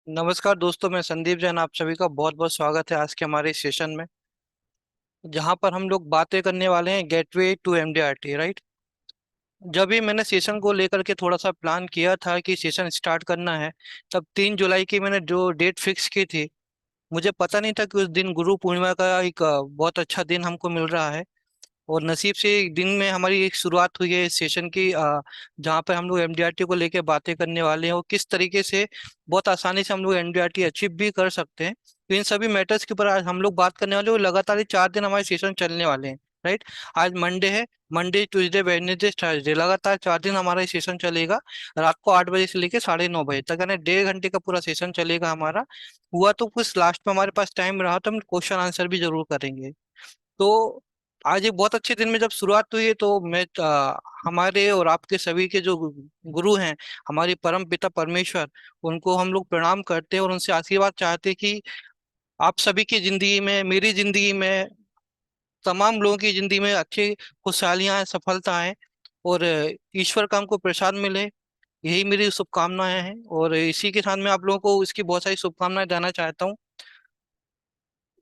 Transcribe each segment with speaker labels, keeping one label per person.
Speaker 1: नमस्कार दोस्तों, मैं संदीप जैन। आप सभी का बहुत बहुत स्वागत है आज के हमारे इस सेशन में, जहां पर हम लोग बातें करने वाले हैं गेटवे टू एमडीआरटी, राइट। जब भी मैंने सेशन को लेकर के थोड़ा सा प्लान किया था कि सेशन स्टार्ट करना है, तब 3 जुलाई की मैंने जो डेट फिक्स की थी, मुझे पता नहीं था कि उस दिन गुरु पूर्णिमा का एक बहुत अच्छा दिन हमको मिल रहा है। और नसीब से एक दिन में हमारी एक शुरुआत हुई है इस सेशन की, जहाँ पर हम लोग एमडीआरटी को लेकर बातें करने वाले हैं और किस तरीके से बहुत आसानी से हम लोग एमडीआरटी अचीव भी कर सकते हैं। तो इन सभी मैटर्स के ऊपर आज हम लोग बात करने वाले हैं और लगातार ये 4 दिन हमारे सेशन चलने वाले हैं, राइट। आज मंडे है। मंडे, ट्यूसडे, वेडनेसडे, थर्सडे, लगातार 4 दिन हमारा ये सेशन चलेगा। रात को 8 बजे से लेकर 9:30 बजे तक, यानी 1.5 घंटे का पूरा सेशन चलेगा हमारा। हुआ तो कुछ लास्ट में हमारे पास टाइम रहा तो हम क्वेश्चन आंसर भी जरूर करेंगे। तो आज एक बहुत अच्छे दिन में जब शुरुआत हुई है, तो मैं हमारे और आपके सभी के जो गुरु हैं, हमारे परम पिता परमेश्वर, उनको हम लोग प्रणाम करते हैं और उनसे आशीर्वाद चाहते हैं कि आप सभी की जिंदगी में, मेरी जिंदगी में, तमाम लोगों की जिंदगी में अच्छी खुशहालियां, सफलता आए और ईश्वर का हमको प्रसाद मिले। यही मेरी शुभकामनाएं हैं और इसी के साथ मैं आप लोगों को इसकी बहुत सारी शुभकामनाएं देना चाहता हूँ।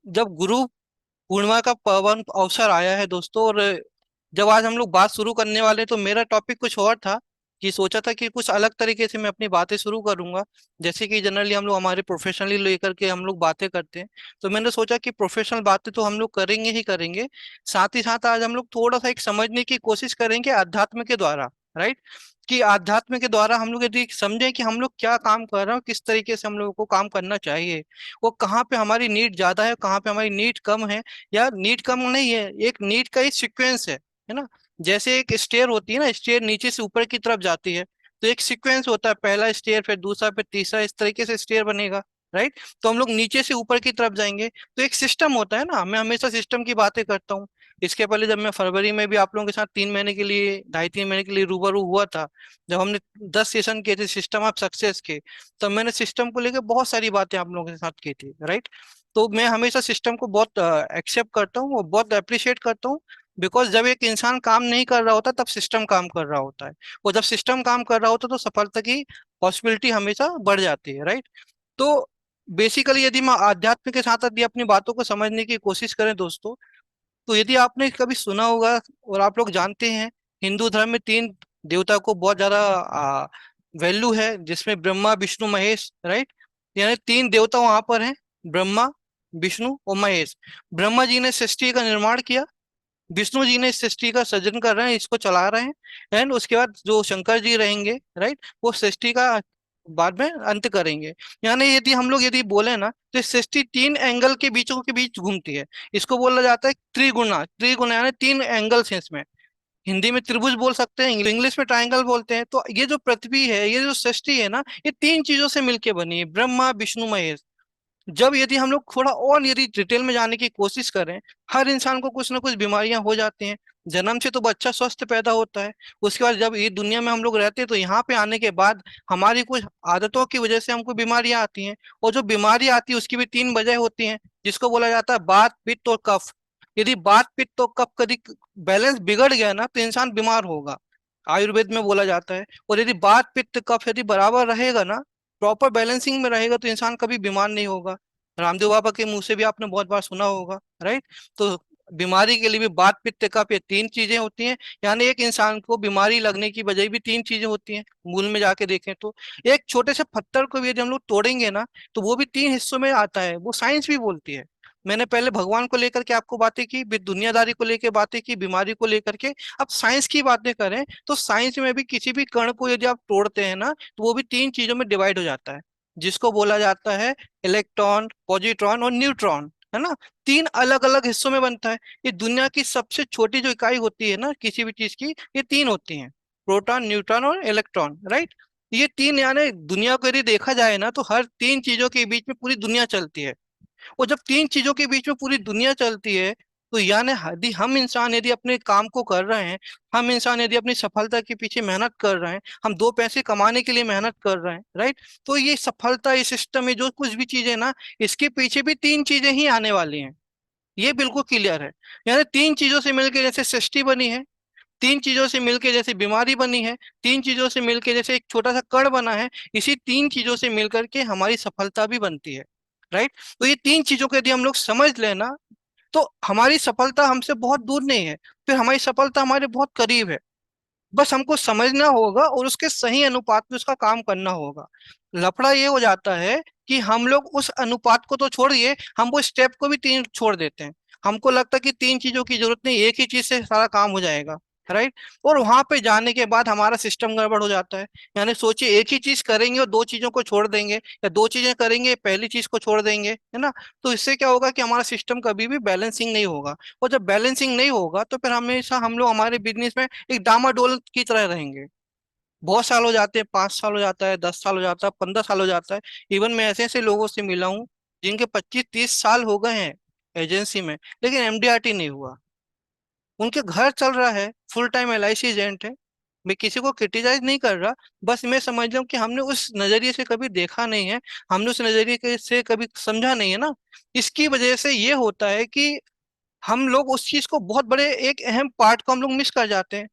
Speaker 1: जब गुरु पूर्णिमा का पावन अवसर आया है दोस्तों, और जब आज हम लोग बात शुरू करने वाले, तो मेरा टॉपिक कुछ और था कि सोचा था कि कुछ अलग तरीके से मैं अपनी बातें शुरू करूंगा। जैसे कि जनरली हम लोग हमारे प्रोफेशनली लेकर के हम लोग बातें करते हैं, तो मैंने सोचा कि प्रोफेशनल बातें तो हम लोग करेंगे ही करेंगे, साथ ही साथ आज हम लोग थोड़ा सा एक समझने की कोशिश करेंगे अध्यात्म के द्वारा, राइट। कि अध्यात्म के द्वारा हम लोग यदि समझें कि हम लोग क्या काम कर रहे हैं, किस तरीके से हम लोगों को काम करना चाहिए, वो कहाँ पे हमारी नीड ज्यादा है, कहाँ पे हमारी नीड कम है, या नीड कम नहीं है, एक नीड का एक सीक्वेंस है ना। जैसे एक स्टेयर होती है ना, स्टेयर नीचे से ऊपर की तरफ जाती है, तो एक सीक्वेंस होता है, पहला स्टेयर, फिर दूसरा, फिर तीसरा, इस तरीके से स्टेयर बनेगा, राइट। तो हम लोग नीचे से ऊपर की तरफ जाएंगे, तो एक सिस्टम होता है ना। मैं हमेशा सिस्टम की बातें करता हूँ। इसके पहले जब मैं फरवरी में भी आप लोगों के साथ 3 महीने के लिए, 2.5-3 महीने के लिए रूबरू हुआ था, जब हमने 10 सेशन किए थे सिस्टम ऑफ सक्सेस के, तब मैंने सिस्टम को लेकर बहुत सारी बातें आप लोगों के साथ की थी, राइट। तो मैं हमेशा सिस्टम को बहुत एक्सेप्ट करता हूँ और बहुत अप्रिशिएट करता हूँ। बिकॉज जब एक इंसान काम नहीं कर रहा होता, तब सिस्टम काम कर रहा होता है। और जब सिस्टम काम कर रहा होता है, तो सफलता की पॉसिबिलिटी हमेशा बढ़ जाती है, राइट। तो बेसिकली यदि हम आध्यात्म के साथ यदि अपनी बातों को समझने की कोशिश करें दोस्तों, तो यदि आपने कभी सुना होगा और आप लोग जानते हैं, हिंदू धर्म में 3 देवता को बहुत ज्यादा वैल्यू है, जिसमें ब्रह्मा, विष्णु, महेश, राइट। यानी 3 देवता वहां पर हैं, ब्रह्मा, विष्णु और महेश। ब्रह्मा जी ने सृष्टि का निर्माण किया, विष्णु जी ने इस सृष्टि का सृजन कर रहे हैं, इसको चला रहे हैं, एंड उसके बाद जो शंकर जी रहेंगे, राइट, वो सृष्टि का बाद में अंत करेंगे। यानी यदि हम लोग यदि बोले ना, तो इस सृष्टि 3 एंगल के बीचों के बीच घूमती है। इसको बोला जाता है त्रिगुणा। त्रिगुणा यानी 3 एंगल्स हैं इसमें। हिंदी में त्रिभुज बोल सकते हैं, इंग्लिश में ट्रायंगल बोलते हैं। तो ये जो पृथ्वी है, ये जो सृष्टि है ना, ये 3 चीजों से मिलकर बनी है, ब्रह्मा, विष्णु, महेश। जब यदि हम लोग थोड़ा और यदि डिटेल में जाने की कोशिश करें, हर इंसान को कुछ ना कुछ बीमारियां हो जाती हैं। जन्म से तो बच्चा स्वस्थ पैदा होता है, उसके बाद जब ये दुनिया में हम लोग रहते हैं, तो यहाँ पे आने के बाद हमारी कुछ आदतों की वजह से हमको बीमारियां आती हैं। और जो बीमारी आती है, उसकी भी 3 वजह होती हैं, जिसको बोला जाता है बात, पित्त और कफ। यदि बात, पित्त और कफ कभी बैलेंस बिगड़ गया ना, तो इंसान बीमार होगा, आयुर्वेद में बोला जाता है। और यदि बात, पित्त, कफ यदि बराबर रहेगा ना, प्रॉपर बैलेंसिंग में रहेगा, तो इंसान कभी बीमार नहीं होगा। रामदेव बाबा के मुंह से भी आपने बहुत बार सुना होगा, राइट। तो बीमारी के लिए भी बात, पित्त, कफ, ये 3 चीजें होती हैं। यानी एक इंसान को बीमारी लगने की वजह भी 3 चीजें होती हैं, मूल में जाके देखें तो। एक छोटे से पत्थर को भी यदि हम लोग तोड़ेंगे ना, तो वो भी 3 हिस्सों में आता है, वो साइंस भी बोलती है। मैंने पहले भगवान को लेकर के आपको बातें की, फिर दुनियादारी को लेकर बातें की, बीमारी को लेकर के। अब साइंस की बातें करें, तो साइंस में भी किसी भी कण को यदि आप तोड़ते हैं ना, तो वो भी 3 चीजों में डिवाइड हो जाता है, जिसको बोला जाता है इलेक्ट्रॉन, पॉजिट्रॉन और न्यूट्रॉन, है ना। 3 अलग अलग हिस्सों में बनता है। ये दुनिया की सबसे छोटी जो इकाई होती है ना किसी भी चीज की, ये 3 होती हैं, प्रोटॉन, न्यूट्रॉन और इलेक्ट्रॉन, राइट। ये 3, यानी दुनिया को यदि देखा जाए ना, तो हर 3 चीजों के बीच में पूरी दुनिया चलती है। और जब 3 चीजों के बीच में पूरी दुनिया चलती है, तो यानी यदि हम इंसान यदि अपने काम को कर रहे हैं, हम इंसान यदि अपनी सफलता के पीछे मेहनत कर रहे हैं, हम 2 पैसे कमाने के लिए मेहनत कर रहे हैं, राइट। तो ये सफलता, ये सिस्टम, ये जो कुछ भी चीजें ना, इसके पीछे भी 3 चीजें ही आने वाली हैं। ये बिल्कुल क्लियर है। यानी 3 चीजों से मिलकर जैसे सृष्टि बनी है, तीन चीजों से मिलके जैसे बीमारी बनी है, तीन चीजों से मिलके जैसे एक छोटा सा कण बना है, इसी तीन चीजों से मिलकर के हमारी सफलता भी बनती है। राइट। तो ये तीन चीजों को यदि हम लोग समझ लेना, तो हमारी सफलता हमसे बहुत दूर नहीं है, फिर हमारी सफलता हमारे बहुत करीब है। बस हमको समझना होगा और उसके सही अनुपात में उसका काम करना होगा। लफड़ा ये हो जाता है कि हम लोग उस अनुपात को तो छोड़िए, हम वो स्टेप को भी तीन छोड़ देते हैं। हमको लगता है कि तीन चीजों की जरूरत नहीं, एक ही चीज से सारा काम हो जाएगा। राइट। और वहां पे जाने के बाद हमारा सिस्टम गड़बड़ हो जाता है। यानी सोचिए, एक ही चीज करेंगे और दो चीजों को छोड़ देंगे, या दो चीजें करेंगे पहली चीज को छोड़ देंगे, है ना। तो इससे क्या होगा कि हमारा सिस्टम कभी भी बैलेंसिंग नहीं होगा। और जब बैलेंसिंग नहीं होगा तो फिर हमेशा हम लोग हमारे बिजनेस में एक डामाडोल की तरह रहेंगे। बहुत साल हो जाते हैं, 5 साल हो जाता है, 10 साल हो जाता है, 15 साल हो जाता है। इवन मैं ऐसे ऐसे लोगों से मिला हूँ जिनके 25-30 साल हो गए हैं एजेंसी में, लेकिन एमडीआरटी नहीं हुआ। उनके घर चल रहा है, फुल टाइम एलआईसी एजेंट है। मैं किसी को क्रिटिसाइज नहीं कर रहा, बस मैं समझ रहा हूँ कि हमने उस नजरिए से कभी देखा नहीं है, हमने उस नजरिए से कभी समझा नहीं है ना। इसकी वजह से ये होता है कि हम लोग उस चीज को, बहुत बड़े एक अहम पार्ट को हम लोग मिस कर जाते हैं।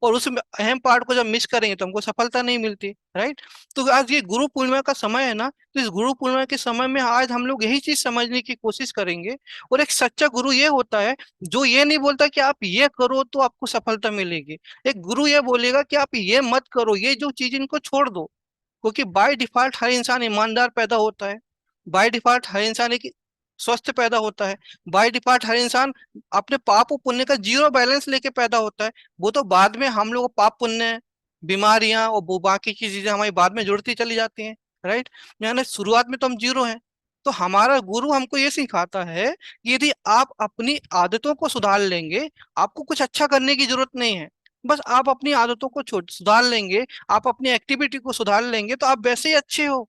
Speaker 1: और उस अहम पार्ट को जब मिस करेंगे तो हमको सफलता नहीं मिलती। राइट। तो आज ये गुरु पूर्णिमा का समय है ना, तो इस गुरु पूर्णिमा के समय में आज हम लोग यही चीज समझने की कोशिश करेंगे। और एक सच्चा गुरु ये होता है जो ये नहीं बोलता कि आप ये करो तो आपको सफलता मिलेगी। एक गुरु ये बोलेगा कि आप ये मत करो, ये जो चीज इनको छोड़ दो। क्योंकि बाय डिफॉल्ट हर इंसान ईमानदार पैदा होता है। बाय डिफॉल्ट हर इंसान एक स्वस्थ पैदा होता है। बाय डिफॉल्ट हर इंसान अपने पाप और पुण्य का जीरो बैलेंस लेके पैदा होता है। वो तो बाद में हम लोग पाप पुण्य, बीमारियां और वो बाकी की चीजें हमारी बाद में जुड़ती चली जाती हैं। राइट। यानी शुरुआत में तो हम जीरो हैं। तो हमारा गुरु हमको ये सिखाता है कि यदि आप अपनी आदतों को सुधार लेंगे, आपको कुछ अच्छा करने की जरूरत नहीं है। बस आप अपनी आदतों को सुधार लेंगे, आप अपनी एक्टिविटी को सुधार लेंगे, तो आप वैसे ही अच्छे हो।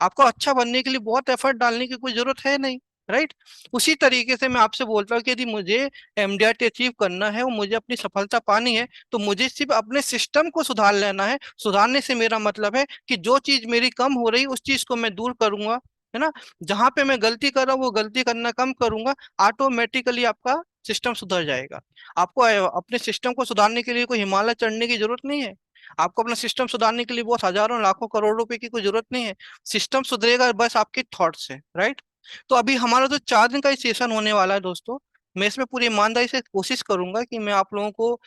Speaker 1: आपको अच्छा बनने के लिए बहुत एफर्ट डालने की कोई जरूरत है नहीं। राइट। उसी तरीके से मैं आपसे बोलता हूँ कि यदि मुझे एमडीआरटी अचीव करना है और मुझे अपनी सफलता पानी है, तो मुझे सिर्फ अपने सिस्टम को सुधार लेना है। सुधारने से मेरा मतलब है कि जो चीज मेरी कम हो रही उस चीज को मैं दूर करूंगा, है ना। जहां पे मैं गलती कर रहा हूँ वो गलती करना कम करूंगा, ऑटोमेटिकली आपका सिस्टम सुधर जाएगा। आपको अपने सिस्टम को सुधारने के लिए कोई हिमालय चढ़ने की जरूरत नहीं है। आपको अपना सिस्टम सुधारने के लिए बहुत हजारों लाखों करोड़ रुपए की कोई जरूरत नहीं है। सिस्टम सुधरेगा बस आपके थॉट से। राइट। तो अभी हमारा जो 4 दिन का सेशन होने वाला है दोस्तों, मैं इसमें पूरी ईमानदारी से कोशिश करूंगा कि मैं आप लोगों को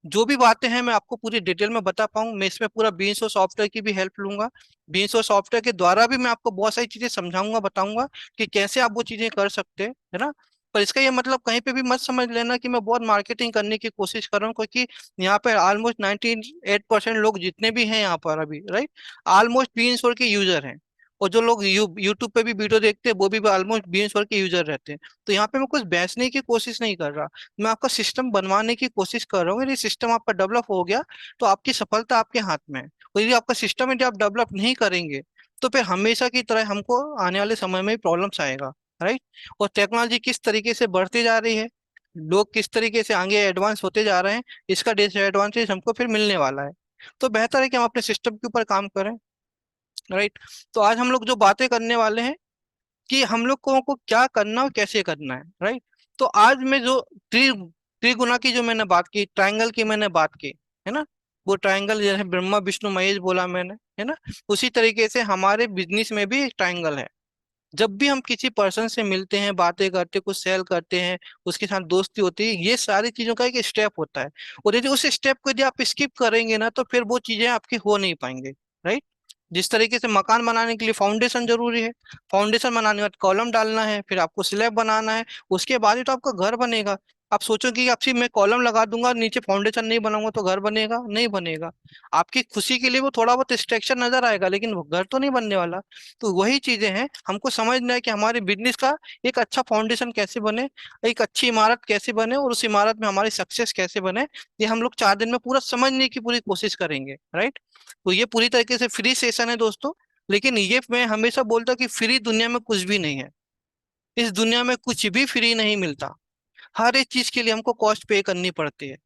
Speaker 1: जो भी बातें हैं मैं आपको पूरी डिटेल में बता पाऊँ। मैं इसमें पूरा बीन्स और सॉफ्टवेयर की भी हेल्प लूंगा। बीन्स और सॉफ्टवेयर के द्वारा भी मैं आपको बहुत सारी चीजें समझाऊंगा, बताऊंगा कि कैसे आप वो चीजें कर सकते हैं, है ना। पर इसका ये मतलब कहीं पे भी मत समझ लेना कि मैं बहुत मार्केटिंग करने की कोशिश कर रहा हूँ, क्योंकि यहाँ पे ऑलमोस्ट 98% लोग जितने भी हैं यहाँ पर अभी, राइट, ऑलमोस्ट बीन्स के यूजर हैं। और जो लोग यूट्यूब पे भी वीडियो देखते हैं वो भी ऑलमोस्ट बीन्स के यूजर रहते हैं। तो यहाँ पे मैं कुछ बेचने की कोशिश नहीं कर रहा, मैं आपका सिस्टम बनवाने की कोशिश कर रहा हूँ। यदि सिस्टम आपका डेवलप हो गया तो आपकी सफलता आपके हाथ में है। और यदि आपका सिस्टम यदि आप डेवलप नहीं करेंगे तो फिर हमेशा की तरह हमको आने वाले समय में प्रॉब्लम्स आएगा। राइट। और टेक्नोलॉजी किस तरीके से बढ़ती जा रही है, लोग किस तरीके से आगे एडवांस होते जा रहे हैं, इसका डिसएडवांटेज हमको फिर मिलने वाला है। तो बेहतर है कि हम अपने सिस्टम के ऊपर काम करें। राइट। तो आज हम लोग जो बातें करने वाले हैं कि हम लोग को क्या करना और कैसे करना है। राइट। तो आज मैं जो त्रि त्रिगुणा की जो मैंने बात की, ट्रायंगल की मैंने बात की, है ना। वो ट्रायंगल जैसे ब्रह्मा विष्णु महेश बोला मैंने, है ना। उसी तरीके से हमारे बिजनेस में भी एक ट्रायंगल है। जब भी हम किसी पर्सन से मिलते हैं, बातें करते, कुछ सेल करते हैं, उसके साथ दोस्ती होती है, ये सारी चीजों का एक स्टेप होता है। और यदि उस स्टेप को यदि आप स्किप करेंगे ना तो फिर वो चीजें आपकी हो नहीं पाएंगे। राइट। जिस तरीके से मकान बनाने के लिए फाउंडेशन जरूरी है, फाउंडेशन बनाने के बाद कॉलम डालना है, फिर आपको स्लैब बनाना है, उसके बाद ही तो आपका घर बनेगा। आप सोचोगे कि आपसे मैं कॉलम लगा दूंगा नीचे फाउंडेशन नहीं बनाऊंगा तो घर बनेगा, नहीं बनेगा। आपकी खुशी के लिए वो थोड़ा बहुत स्ट्रक्चर नजर आएगा, लेकिन वो घर तो नहीं बनने वाला। तो वही चीजें हैं, हमको समझना है कि हमारे बिजनेस का एक अच्छा फाउंडेशन कैसे बने, एक अच्छी इमारत कैसे बने, और उस इमारत में हमारी सक्सेस कैसे बने। ये हम लोग 4 दिन में पूरा समझने की पूरी कोशिश करेंगे। राइट। तो ये पूरी तरीके से फ्री सेशन है दोस्तों। लेकिन ये मैं हमेशा बोलता हूं कि फ्री दुनिया में कुछ भी नहीं है। इस दुनिया में कुछ भी फ्री नहीं मिलता। हर एक चीज के लिए हमको कॉस्ट पे करनी पड़ती है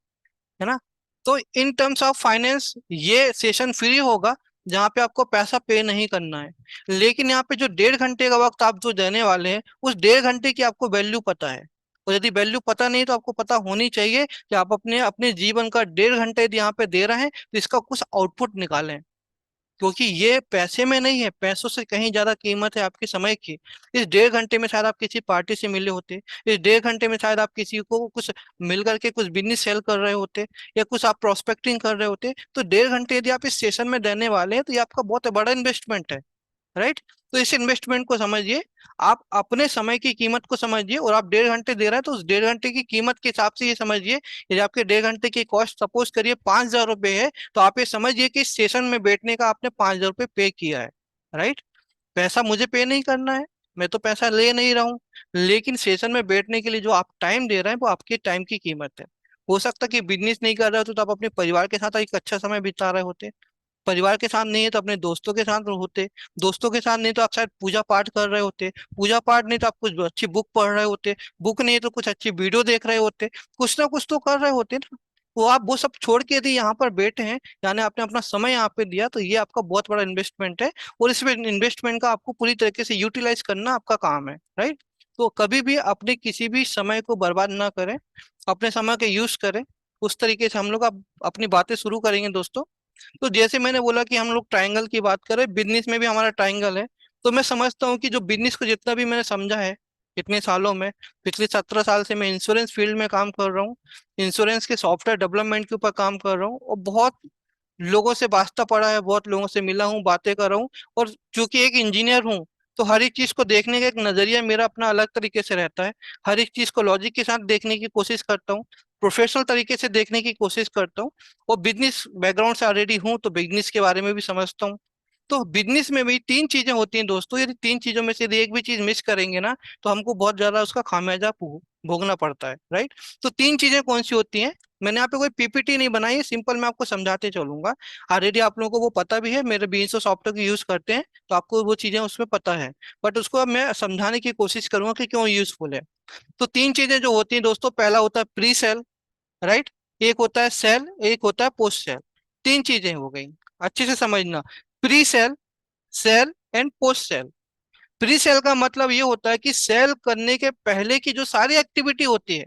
Speaker 1: ना। तो इन टर्म्स ऑफ फाइनेंस ये सेशन फ्री होगा, जहाँ पे आपको पैसा पे नहीं करना है। लेकिन यहाँ पे जो 1.5 घंटे का वक्त आप जो देने वाले हैं, उस 1.5 घंटे की आपको वैल्यू पता है। और यदि वैल्यू पता नहीं तो आपको पता होनी चाहिए कि आप अपने अपने जीवन का 1.5 घंटे यदि यहाँ पे दे रहे हैं तो इसका कुछ आउटपुट निकालें। क्योंकि ये पैसे में नहीं है, पैसों से कहीं ज्यादा कीमत है आपके समय की। इस 1.5 घंटे में शायद आप किसी पार्टी से मिले होते, इस 1.5 घंटे में शायद आप किसी को कुछ मिल करके कुछ बिजनेस सेल कर रहे होते, या कुछ आप प्रोस्पेक्टिंग कर रहे होते। तो 1.5 घंटे यदि आप इस सेशन में देने वाले हैं तो ये आपका बहुत बड़ा इन्वेस्टमेंट है, राइट। तो इस इन्वेस्टमेंट को समझिए, आप अपने समय की कीमत को समझिए, और आप 1.5 घंटे दे रहे हैं तो उस 1.5 घंटे की कीमत के हिसाब से ये समझिए, यदि आपके 1.5 घंटे की कॉस्ट सपोज करिए 5,000 रुपये है, तो आप ये समझिए कि इस सेशन में बैठने का आपने 5,000 रुपये पे किया है, राइट। पैसा मुझे पे नहीं करना है, मैं तो पैसा ले नहीं रहा हूँ, लेकिन सेशन में बैठने के लिए जो आप टाइम दे रहे हैं वो आपके टाइम की कीमत है। हो सकता है कि बिजनेस नहीं कर रहे होते तो आप अपने परिवार के साथ एक अच्छा समय बिता रहे होते, परिवार के साथ नहीं है तो अपने दोस्तों के साथ होते, दोस्तों के साथ नहीं तो आप शायद पूजा पाठ कर रहे होते, पूजा पाठ नहीं तो आप कुछ अच्छी बुक पढ़ रहे होते, बुक नहीं तो कुछ अच्छी वीडियो देख रहे होते, कुछ ना कुछ तो कर रहे होते ना। वो आप वो सब छोड़ के यदि यहाँ पर बैठे हैं, यानी आपने अपना समय यहाँ पे दिया, तो ये आपका बहुत बड़ा इन्वेस्टमेंट है, और इस इन्वेस्टमेंट का आपको पूरी तरीके से यूटिलाइज करना आपका काम है, राइट। तो कभी भी अपने किसी भी समय को बर्बाद ना करें, अपने समय का यूज करें। उस तरीके से हम लोग अब अपनी बातें शुरू करेंगे दोस्तों। तो जैसे मैंने बोला कि हम लोग ट्रायंगल की बात करें, बिजनेस में भी हमारा ट्रायंगल है। तो मैं समझता हूँ कि जो बिजनेस को जितना भी मैंने समझा है इतने सालों में, पिछले 17 साल से मैं इंश्योरेंस फील्ड में काम कर रहा हूँ, इंश्योरेंस के सॉफ्टवेयर डेवलपमेंट के ऊपर काम कर रहा हूँ, और बहुत लोगों से वास्ता पड़ा है, बहुत लोगों से मिला हूँ, बातें कर रहा हूँ। और चूंकि एक इंजीनियर हूँ, तो हर एक चीज को देखने का एक नजरिया मेरा अपना अलग तरीके से रहता है। हर एक चीज को लॉजिक के साथ देखने की कोशिश करता हूँ, प्रोफेशनल तरीके से देखने की कोशिश करता हूँ। और बिजनेस बैकग्राउंड से ऑलरेडी हूँ तो बिजनेस के बारे में भी समझता हूँ। तो बिजनेस में भी तीन चीजें होती हैं दोस्तों, यदि तीन चीजों में से यदि एक भी चीज मिस करेंगे ना, तो हमको बहुत ज्यादा उसका खामियाजा भोगना पड़ता है, राइट। तो तीन चीजें कौन सी होती हैं, मैंने यहाँ पे कोई पीपीटी नहीं बनाई है, सिंपल मैं आपको समझाते चलूंगा। ऑलरेडी आप लोगों को वो पता भी है, मेरे 20 सॉफ्टवेयर की यूज करते हैं, तो आपको वो चीजें उसमें पता है। बट उसको अब मैं समझाने की कोशिश करूंगा कि क्यों यूजफुल है। तो तीन चीजें जो होती हैं दोस्तों, पहला होता है प्री सेल, राइट। एक होता है सेल, एक होता है पोस्ट सेल। तीन चीजें हो गई, अच्छे से समझना। Pre sale, sale and post sale. Pre sale का मतलब ये होता है कि सेल करने के पहले की जो सारी एक्टिविटी होती है,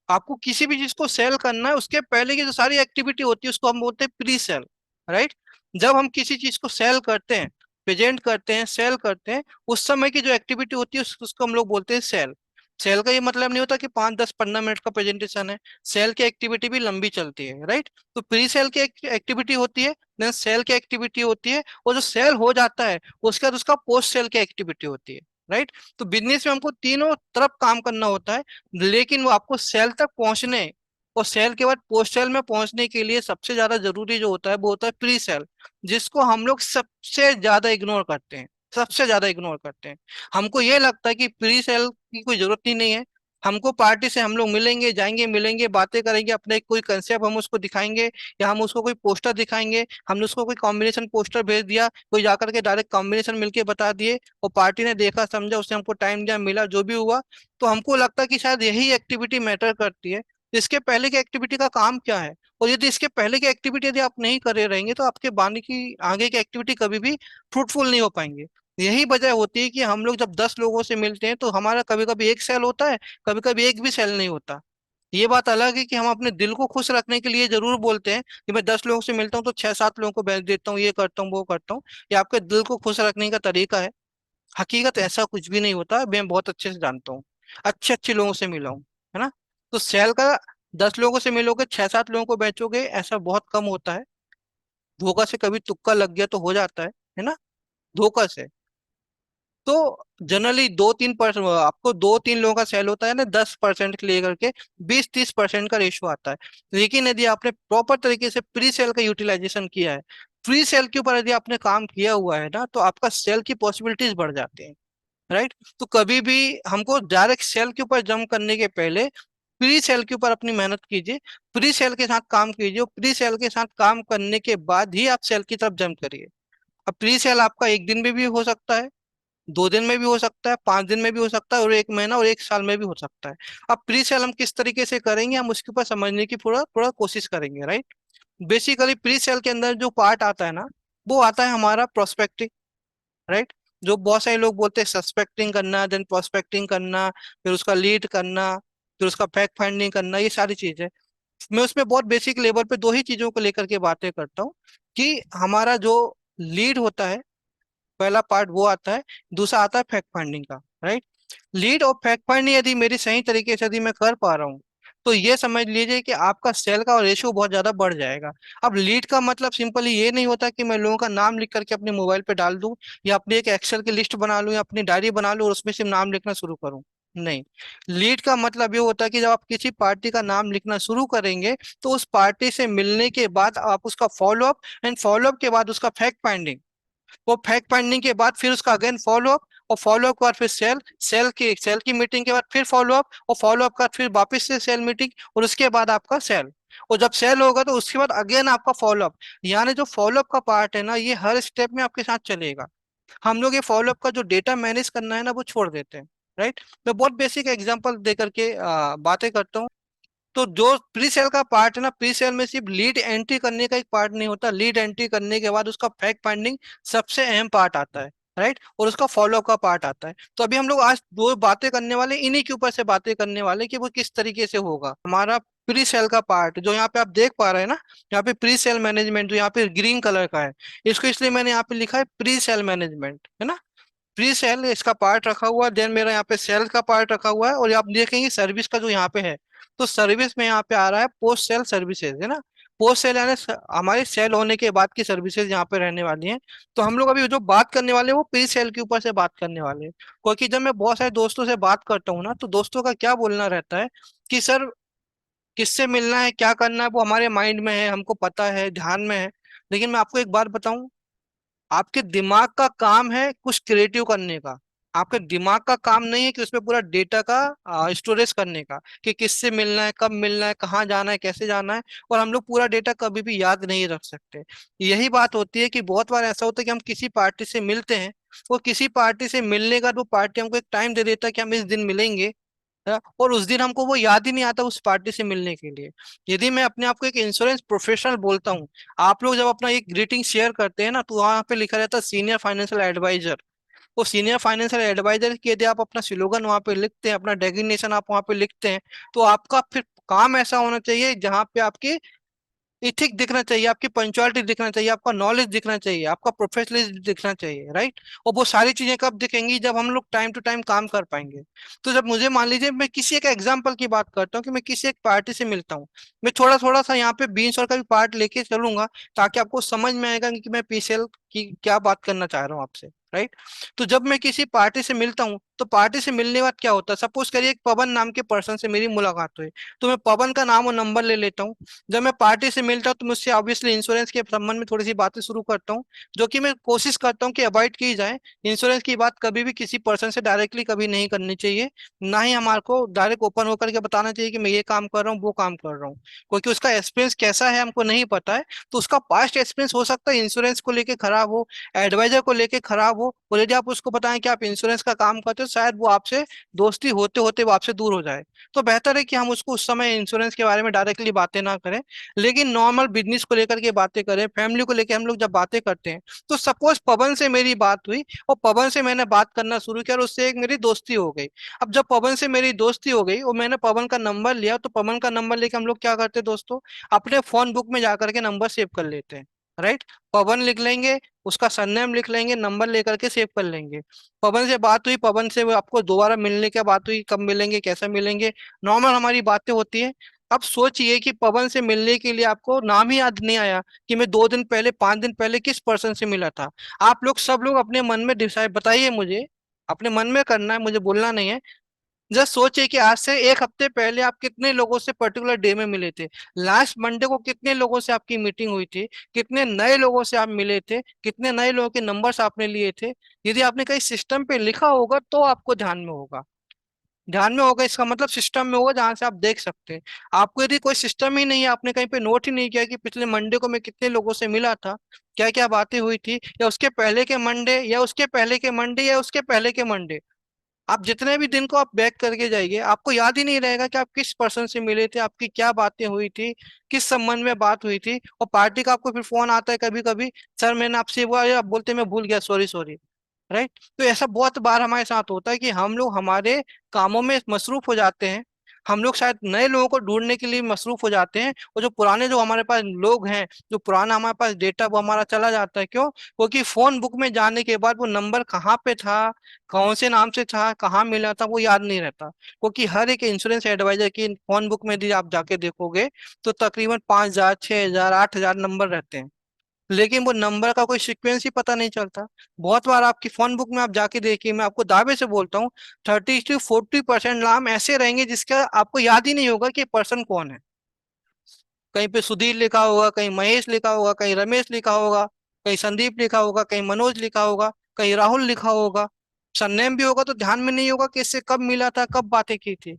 Speaker 1: आपको किसी भी चीज को सेल करना है उसके पहले की जो सारी एक्टिविटी होती है उसको हम बोलते हैं प्री सेल, राइट। जब हम किसी चीज को सेल करते हैं, प्रेजेंट करते हैं, सेल करते हैं, उस समय की जो एक्टिविटी होती है उसको हम लोग बोलते हैं सेल। सेल का ये मतलब नहीं होता कि 5, 10, 15 मिनट का प्रेजेंटेशन है, सेल की एक्टिविटी भी लंबी चलती है, राइट। तो प्री सेल की एक्टिविटी होती है, देन सेल की एक्टिविटी होती है, और जो सेल हो जाता है उसके बाद उसका पोस्ट सेल की एक्टिविटी होती है, राइट। तो बिजनेस में हमको तीनों तरफ काम करना होता है, लेकिन वो आपको सेल तक पहुंचने और सेल के बाद पोस्ट सेल में पहुंचने के लिए सबसे ज्यादा जरूरी जो होता है वो होता है प्री सेल, जिसको हम लोग सबसे ज्यादा इग्नोर करते हैं, सबसे ज्यादा इग्नोर करते हैं। हमको ये लगता है कि प्री सेल की कोई जरूरत ही नहीं है, हमको पार्टी से हम लोग मिलेंगे, जाएंगे, मिलेंगे, बातें करेंगे, अपने कोई कंसेप्ट हम उसको दिखाएंगे, या हम उसको कोई पोस्टर दिखाएंगे, हमने उसको कोई कॉम्बिनेशन पोस्टर भेज दिया, कोई जाकर के डायरेक्ट कॉम्बिनेशन मिलके बता दिए, और पार्टी ने देखा, समझा, उसने हमको टाइम दिया, मिला, जो भी हुआ, तो हमको लगता है कि शायद यही एक्टिविटी मैटर करती है। इसके पहले की एक्टिविटी का काम क्या है, और यदि इसके पहले की एक्टिविटी यदि आप नहीं करे रहेंगे तो आपके बानी की आगे की एक्टिविटी कभी भी फ्रूटफुल नहीं हो पाएंगे। यही वजह होती है कि हम लोग जब 10 लोगों से मिलते हैं तो हमारा कभी कभी एक सेल होता है, कभी कभी एक भी सेल नहीं होता। ये बात अलग है कि हम अपने दिल को खुश रखने के लिए जरूर बोलते हैं कि मैं 10 लोगों से मिलता हूँ तो 6, 7 लोगों को भेज देता हूँ, ये करता हूँ, वो करता हूँ। ये आपके दिल को खुश रखने का तरीका है। हकीकत ऐसा कुछ भी नहीं होता, मैं बहुत अच्छे से जानता हूँ, अच्छे अच्छे लोगों से मिला हूँ, है ना। तो सेल का 10 लोगों से मिलोगे, 6, 7 लोगों को बेचोगे, ऐसा बहुत कम होता है। धोखा से कभी तुक्का लग गया तो हो जाता है ना, धोखा से। तो जनरली 2, 3% आपको 2, 3 लोगों का सेल होता है ना, 10% के लेकर के 20, 30% का रेशो आता है। लेकिन यदि आपने प्रॉपर तरीके से प्री सेल का यूटिलाइजेशन किया है, प्री सेल के ऊपर यदि आपने काम किया हुआ है ना, तो आपका सेल की पॉसिबिलिटीज बढ़ जाती हैं, राइट। तो कभी भी हमको डायरेक्ट सेल के ऊपर जंप करने के पहले प्री सेल के ऊपर अपनी मेहनत कीजिए, प्री सेल के साथ काम कीजिए, प्री सेल के साथ काम करने के बाद ही आप सेल की तरफ जंप करिए। अब प्री सेल आपका एक दिन में भी हो सकता है, 2 दिन में भी हो सकता है, 5 दिन में भी हो सकता है, और 1 महीना और 1 साल में भी हो सकता है। अब प्री सेल हम किस तरीके से करेंगे, हम उसके ऊपर समझने की पूरा पूरा कोशिश करेंगे, राइट। बेसिकली प्री सेल के अंदर जो पार्ट आता है ना, वो आता है हमारा प्रोस्पेक्टिंग, राइट। जो बहुत सारे लोग बोलते हैं सस्पेक्टिंग करना, देन प्रोस्पेक्टिंग करना, फिर उसका लीड करना, फिर उसका फैक्ट फाइंडिंग करना, ये सारी चीजें मैं उसमें बहुत बेसिक लेवल पे दो ही चीजों को लेकर के बातें करता हूँ कि हमारा जो लीड होता है, पहला पार्ट वो आता है, दूसरा आता है फैक्ट फाइंडिंग का, राइट। लीड और फैक्ट फाइंडिंग यदि मेरी सही तरीके से यदि मैं कर पा रहा हूँ, तो ये समझ लीजिए कि आपका सेल का रेशियो बहुत ज्यादा बढ़ जाएगा। अब लीड का मतलब सिंपली ये नहीं होता कि मैं लोगों का नाम लिख करके अपने मोबाइल पे डाल दूं, या अपनी एक एक्सेल की लिस्ट बना लूं, या अपनी डायरी बना लूं और उसमें सिर्फ नाम लिखना शुरू करूं। नहीं, लीड का मतलब ये होता है कि जब आप किसी पार्टी का नाम लिखना शुरू करेंगे, तो उस पार्टी से मिलने के बाद आप उसका फॉलोअप, एंड फॉलोअप के बाद उसका फैक्ट फाइंडिंग, वो फैक्ट फाइंडिंग के बाद फिर उसका अगेन फॉलो अप, और फॉलो अप के बाद फिर सेल की मीटिंग के बाद फिर फॉलो अप, और फॉलो अप का फिर वापस से सेल मीटिंग, और उसके बाद आपका सेल। और जब सेल होगा तो उसके बाद अगेन आपका फॉलो अप। यानी जो फॉलो अप का पार्ट है ना, ये हर स्टेप में आपके साथ चलेगा। हम लोग ये फॉलो अप का जो डेटा मैनेज करना है ना, वो छोड़ देते हैं, राइट। मैं बहुत बेसिक एग्जांपल दे करके बातें करता हूँ। तो जो प्री सेल का पार्ट है ना, प्री सेल में सिर्फ लीड एंट्री करने का एक पार्ट नहीं होता, लीड एंट्री करने के बाद उसका फैक्ट फाइंडिंग सबसे अहम पार्ट आता है, राइट। और उसका फॉलो का पार्ट आता है। तो अभी हम लोग आज दो बातें करने वाले, इन्हीं के ऊपर से बातें करने वाले कि वो किस तरीके से होगा हमारा प्री सेल का पार्ट, जो यहाँ पे आप देख पा रहे हैं ना। यहाँ पे प्री सेल मैनेजमेंट जो यहाँ पे ग्रीन कलर का है, इसको इसलिए मैंने यहाँ पे लिखा है प्री सेल मैनेजमेंट, है ना। प्री सेल इसका पार्ट रखा हुआ है, देन मेरा यहाँ पे सेल का पार्ट रखा हुआ है, और आप देखेंगे सर्विस का जो यहाँ पे है, तो सर्विस में यहाँ पे आ रहा है पोस्ट सेल सर्विसेज, है ना। पोस्ट सेल यानी हमारी सेल होने के बाद की सर्विसेज यहाँ पे रहने वाली हैं। तो हम लोग अभी जो बात करने वाले हैं वो प्री सेल के ऊपर से बात करने वाले हैं। क्योंकि जब मैं बहुत सारे दोस्तों से बात करता हूँ ना, तो दोस्तों का क्या बोलना रहता है कि सर, किससे मिलना है, क्या करना है, वो हमारे माइंड में है, हमको पता है, ध्यान में है। लेकिन मैं आपको एक बात बताऊं, आपके दिमाग का काम है कुछ क्रिएटिव करने का। आपके दिमाग का काम नहीं है कि उसमें पूरा डेटा का स्टोरेज करने का, कि किससे मिलना है, कब मिलना है, कहाँ जाना है, कैसे जाना है। और हम लोग पूरा डेटा कभी भी याद नहीं रख सकते। यही बात होती है कि बहुत बार ऐसा होता है कि हम किसी पार्टी से मिलते हैं, वो किसी पार्टी से मिलने का वो पार्टी हमको एक टाइम दे देता है कि हम इस दिन मिलेंगे, है। और उस दिन हमको वो याद ही नहीं आता उस पार्टी से मिलने के लिए। यदि मैं अपने आप को एक इंश्योरेंस प्रोफेशनल बोलता हूँ, आप लोग जब अपना एक ग्रीटिंग शेयर करते हैं ना, तो वहां पे लिखा रहता है सीनियर फाइनेंशियल एडवाइजर। वो सीनियर फाइनेंशियल एडवाइजर की यदि आप अपना स्लोगन वहां पे लिखते हैं, अपना डेजिग्नेशन आप वहां पे लिखते हैं, तो आपका फिर काम ऐसा होना चाहिए जहां पे आपकी इथिक दिखना चाहिए, आपकी पंचुअलिटी दिखना चाहिए, आपका नॉलेज दिखना चाहिए, आपका प्रोफेशनलिज्म दिखना चाहिए, राइट। और वो सारी चीजें कब दिखेंगी, जब हम लोग टाइम टू टाइम काम कर पाएंगे। तो जब मुझे मान लीजिए, मैं किसी एक एग्जांपल की बात करता हूँ कि मैं किसी एक पार्टी से मिलता हूँ, मैं थोड़ा थोड़ा सा यहाँ पे बीन्स और का भी पार्ट लेके चलूंगा, ताकि आपको समझ में आएगा कि मैं पीसीएल की क्या बात करना चाह रहा हूँ आपसे, राइट। तो जब मैं किसी पार्टी से मिलता हूँ, तो पार्टी से मिलने के बाद क्या होता है, सपोज करिए एक पवन नाम के पर्सन से मेरी मुलाकात हुई, तो मैं पवन का नाम और नंबर ले लेता हूँ। जब मैं पार्टी से मिलता हूँ, तो मुझसे ऑब्वियसली इंश्योरेंस के संबंध में थोड़ी सी बातें शुरू करता हूँ, जो कि मैं कोशिश करता हूँ कि अवॉइड की जाए। इंश्योरेंस की बात कभी भी किसी पर्सन से डायरेक्टली कभी नहीं करनी चाहिए। ना ही हमारे को डायरेक्ट ओपन होकर के बताना चाहिए कि मैं ये काम कर रहा हूँ, वो काम कर रहा हूँ। क्योंकि उसका एक्सपीरियंस कैसा है हमको नहीं पता है। तो उसका पास्ट एक्सपीरियंस हो सकता है इंश्योरेंस को लेके खराब हो, एडवाइजर को लेके खराब हो, और यदि आप उसको बताएं कि आप इंश्योरेंस का काम करते हो, शायद वो आपसे दोस्ती होते होते वो आपसे दूर हो जाए। तो बेहतर है कि हम उसको उस समय इंश्योरेंस के बारे में डायरेक्टली बातें ना करें, लेकिन नॉर्मल बिजनेस को लेकर के बातें करें, फैमिली को लेकर हम लोग जब बातें करते हैं। तो सपोज पवन से मेरी बात हुई, और पवन से मैंने बात करना शुरू किया, और उससे एक मेरी दोस्ती हो गई। अब जब पवन से मेरी दोस्ती हो गई और मैंने पवन का नंबर लिया, तो पवन का नंबर लेके हम लोग क्या करते हैं दोस्तों, अपने फोन बुक में जाकर के नंबर सेव कर लेते हैं, राइट। पवन लिख लेंगे, उसका सरनेम लिख लेंगे, नंबर लेकर के सेव कर लेंगे। पवन से बात हुई, पवन से वो आपको दोबारा मिलने की बात हुई, कब मिलेंगे, कैसे मिलेंगे, नॉर्मल हमारी बातें होती है। अब सोचिए कि पवन से मिलने के लिए आपको नाम ही याद नहीं आया कि मैं 2 दिन पहले, 5 दिन पहले किस पर्सन से मिला था। आप लोग सब लोग अपने मन में डिसाइड बताइए मुझे, अपने मन में करना है, मुझे बोलना नहीं है। जस्ट सोचिए कि आज से 1 हफ्ते पहले आप कितने लोगों से पर्टिकुलर डे में मिले थे, लास्ट मंडे को कितने लोगों से आपकी मीटिंग हुई थी, कितने नए लोगों से आप मिले थे, कितने नए लोगों के नंबर्स आपने लिए थे। यदि आपने कहीं सिस्टम पे लिखा होगा तो आपको ध्यान में होगा। ध्यान में होगा इसका मतलब सिस्टम में होगा जहां से आप देख सकते हैं। आपको यदि कोई सिस्टम ही नहीं है, आपने कहीं पे नोट ही नहीं किया कि पिछले मंडे को मैं कितने लोगों से मिला था, क्या क्या बातें हुई थी, या उसके पहले के मंडे, या उसके पहले के मंडे, या उसके पहले के मंडे, आप जितने भी दिन को आप बैक करके जाइए, आपको याद ही नहीं रहेगा कि आप किस पर्सन से मिले थे, आपकी क्या बातें हुई थी, किस संबंध में बात हुई थी। और पार्टी का आपको फिर फोन आता है कभी कभी, सर मैंने आपसे वो, आप बोलते मैं भूल गया, सॉरी सॉरी, राइट। तो ऐसा बहुत बार हमारे साथ होता है कि हम लोग हमारे कामों में मसरूफ हो जाते हैं, हम लोग शायद नए लोगों को ढूंढने के लिए मसरूफ हो जाते हैं, और जो पुराने जो हमारे पास लोग हैं, जो पुराना हमारे पास डेटा वो हमारा चला जाता है। क्यों? क्योंकि फोन बुक में जाने के बाद वो नंबर कहाँ पे था, कौन से नाम से था, कहाँ मिला था, वो याद नहीं रहता। क्योंकि हर एक इंश्योरेंस एडवाइजर की फोन बुक में यदि आप जाके देखोगे तो तकरीबन 5,000, 6,000, 8,000 नंबर रहते हैं, लेकिन वो नंबर का कोई सीक्वेंस ही पता नहीं चलता। बहुत बार आपकी फोन बुक में आप जाके देखिए, मैं आपको दावे से बोलता हूँ 30 से 40% नाम ऐसे रहेंगे जिसका आपको याद ही नहीं होगा कि पर्सन कौन है। कहीं पे सुधीर लिखा होगा, कहीं महेश लिखा होगा, कहीं रमेश लिखा होगा, कहीं संदीप लिखा होगा, कहीं मनोज लिखा होगा, कहीं राहुल लिखा होगा। सरनेम भी होगा तो ध्यान में नहीं होगा कि इससे कब मिला था, कब बातें की थी।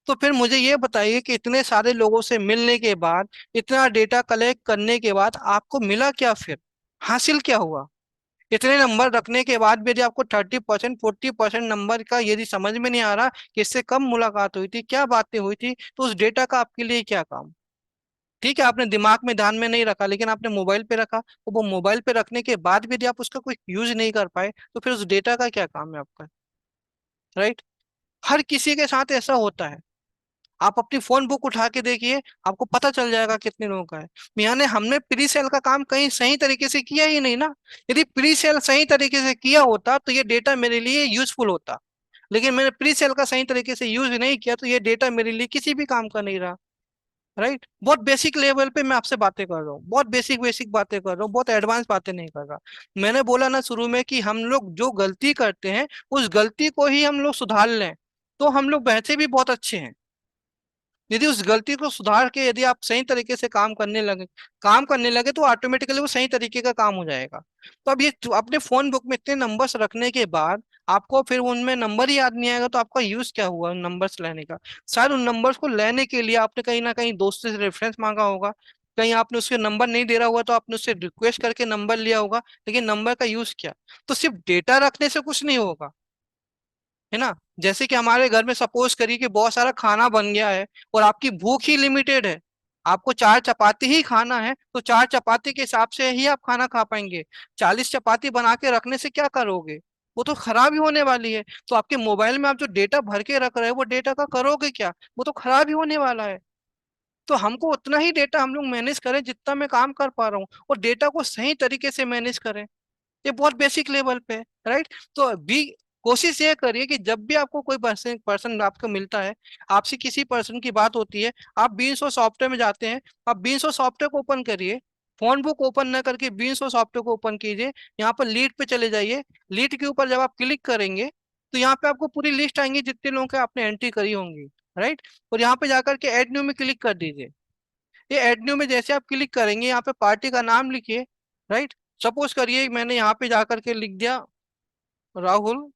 Speaker 1: तो फिर मुझे ये बताइए कि इतने सारे लोगों से मिलने के बाद, इतना डेटा कलेक्ट करने के बाद आपको मिला क्या फिर, हासिल क्या हुआ? इतने नंबर रखने के बाद भी यदि आपको 30%, 40% नंबर का यदि समझ में नहीं आ रहा कि इससे कब मुलाकात हुई थी, क्या बातें हुई थी, तो उस डेटा का आपके लिए क्या काम? ठीक है, आपने दिमाग में ध्यान में नहीं रखा, लेकिन आपने मोबाइल पे रखा, तो वो मोबाइल पे रखने के बाद भी यदि आप उसका कोई यूज नहीं कर पाए तो फिर उस डेटा का क्या काम है आपका? राइट? हर किसी के साथ ऐसा होता है। आप अपनी फोन बुक उठा के देखिए, आपको पता चल जाएगा कितने लोगों का है। यानी हमने प्री सेल का काम कहीं सही तरीके से किया ही नहीं ना। यदि प्री सेल सही तरीके से किया होता तो ये डेटा मेरे लिए यूजफुल होता, लेकिन मैंने प्री सेल का सही तरीके से यूज नहीं किया तो ये डेटा मेरे लिए किसी भी काम का नहीं रहा। राइट? बहुत बेसिक लेवल पे मैं आपसे बातें कर रहा हूँ, बहुत बेसिक बेसिक बातें कर रहा हूँ, बहुत एडवांस बातें नहीं कर रहा। मैंने बोला ना शुरू में कि हम लोग जो गलती करते हैं उस गलती को ही हम लोग सुधार लें तो हम लोग वैसे भी बहुत अच्छे हैं। यदि उस गलती को सुधार के यदि आप सही तरीके से काम करने लगे तो ऑटोमेटिकली वो सही तरीके का काम हो जाएगा। तो अब ये अपने फोन बुक में इतने नंबर्स रखने के बाद आपको फिर उनमें नंबर ही याद नहीं आएगा तो आपका यूज क्या हुआ उन नंबर्स लेने का? शायद उन नंबर्स को लेने के लिए आपने कहीं ना कहीं दोस्त से रेफरेंस मांगा होगा, कहीं आपने उसके नंबर नहीं दे रहा हुआ तो आपने उससे रिक्वेस्ट करके नंबर लिया होगा, लेकिन नंबर का यूज क्या? तो सिर्फ डेटा रखने से कुछ नहीं होगा, है ना? जैसे कि हमारे घर में सपोज करिए कि बहुत सारा खाना बन गया है और आपकी भूख ही लिमिटेड है, आपको 4 चपाती ही खाना है, तो 4 चपाती के हिसाब से ही आप खाना खा पाएंगे। 40 चपाती बना के रखने से क्या करोगे? वो तो खराब ही होने वाली है। तो आपके मोबाइल में आप जो डेटा भर के रख रहे हैं वो डेटा का करोगे क्या? वो तो खराब ही होने वाला है। तो हमको उतना ही डेटा हम लोग मैनेज करें जितना मैं काम कर पा रहा हूँ, और डेटा को सही तरीके से मैनेज करें। ये बहुत बेसिक लेवल पे है। राइट? तो भी कोशिश ये करिए कि जब भी आपको कोई पर्सन पर्सन आपको मिलता है, आपसे किसी पर्सन की बात होती है, आप बीइंग सॉफ्टवेयर में जाते हैं, आप बीइंग सॉफ्टवेयर को ओपन करिए, फोन बुक ओपन ना करके बीइंग सॉफ्टवेयर को ओपन कीजिए। यहाँ पर लीड पे चले जाइए। लीड के ऊपर जब आप क्लिक करेंगे तो यहाँ पे आपको पूरी लिस्ट आएंगी जितने लोगों के आपने एंट्री करी होंगी। राइट? और यहाँ पे जाकर के ऐड न्यू में क्लिक कर दीजिए। ये ऐड न्यू में जैसे आप क्लिक करेंगे यहाँ पे पार्टी का नाम लिखिए। राइट? सपोज करिए मैंने यहाँ पे जाकर के लिख दिया राहुल,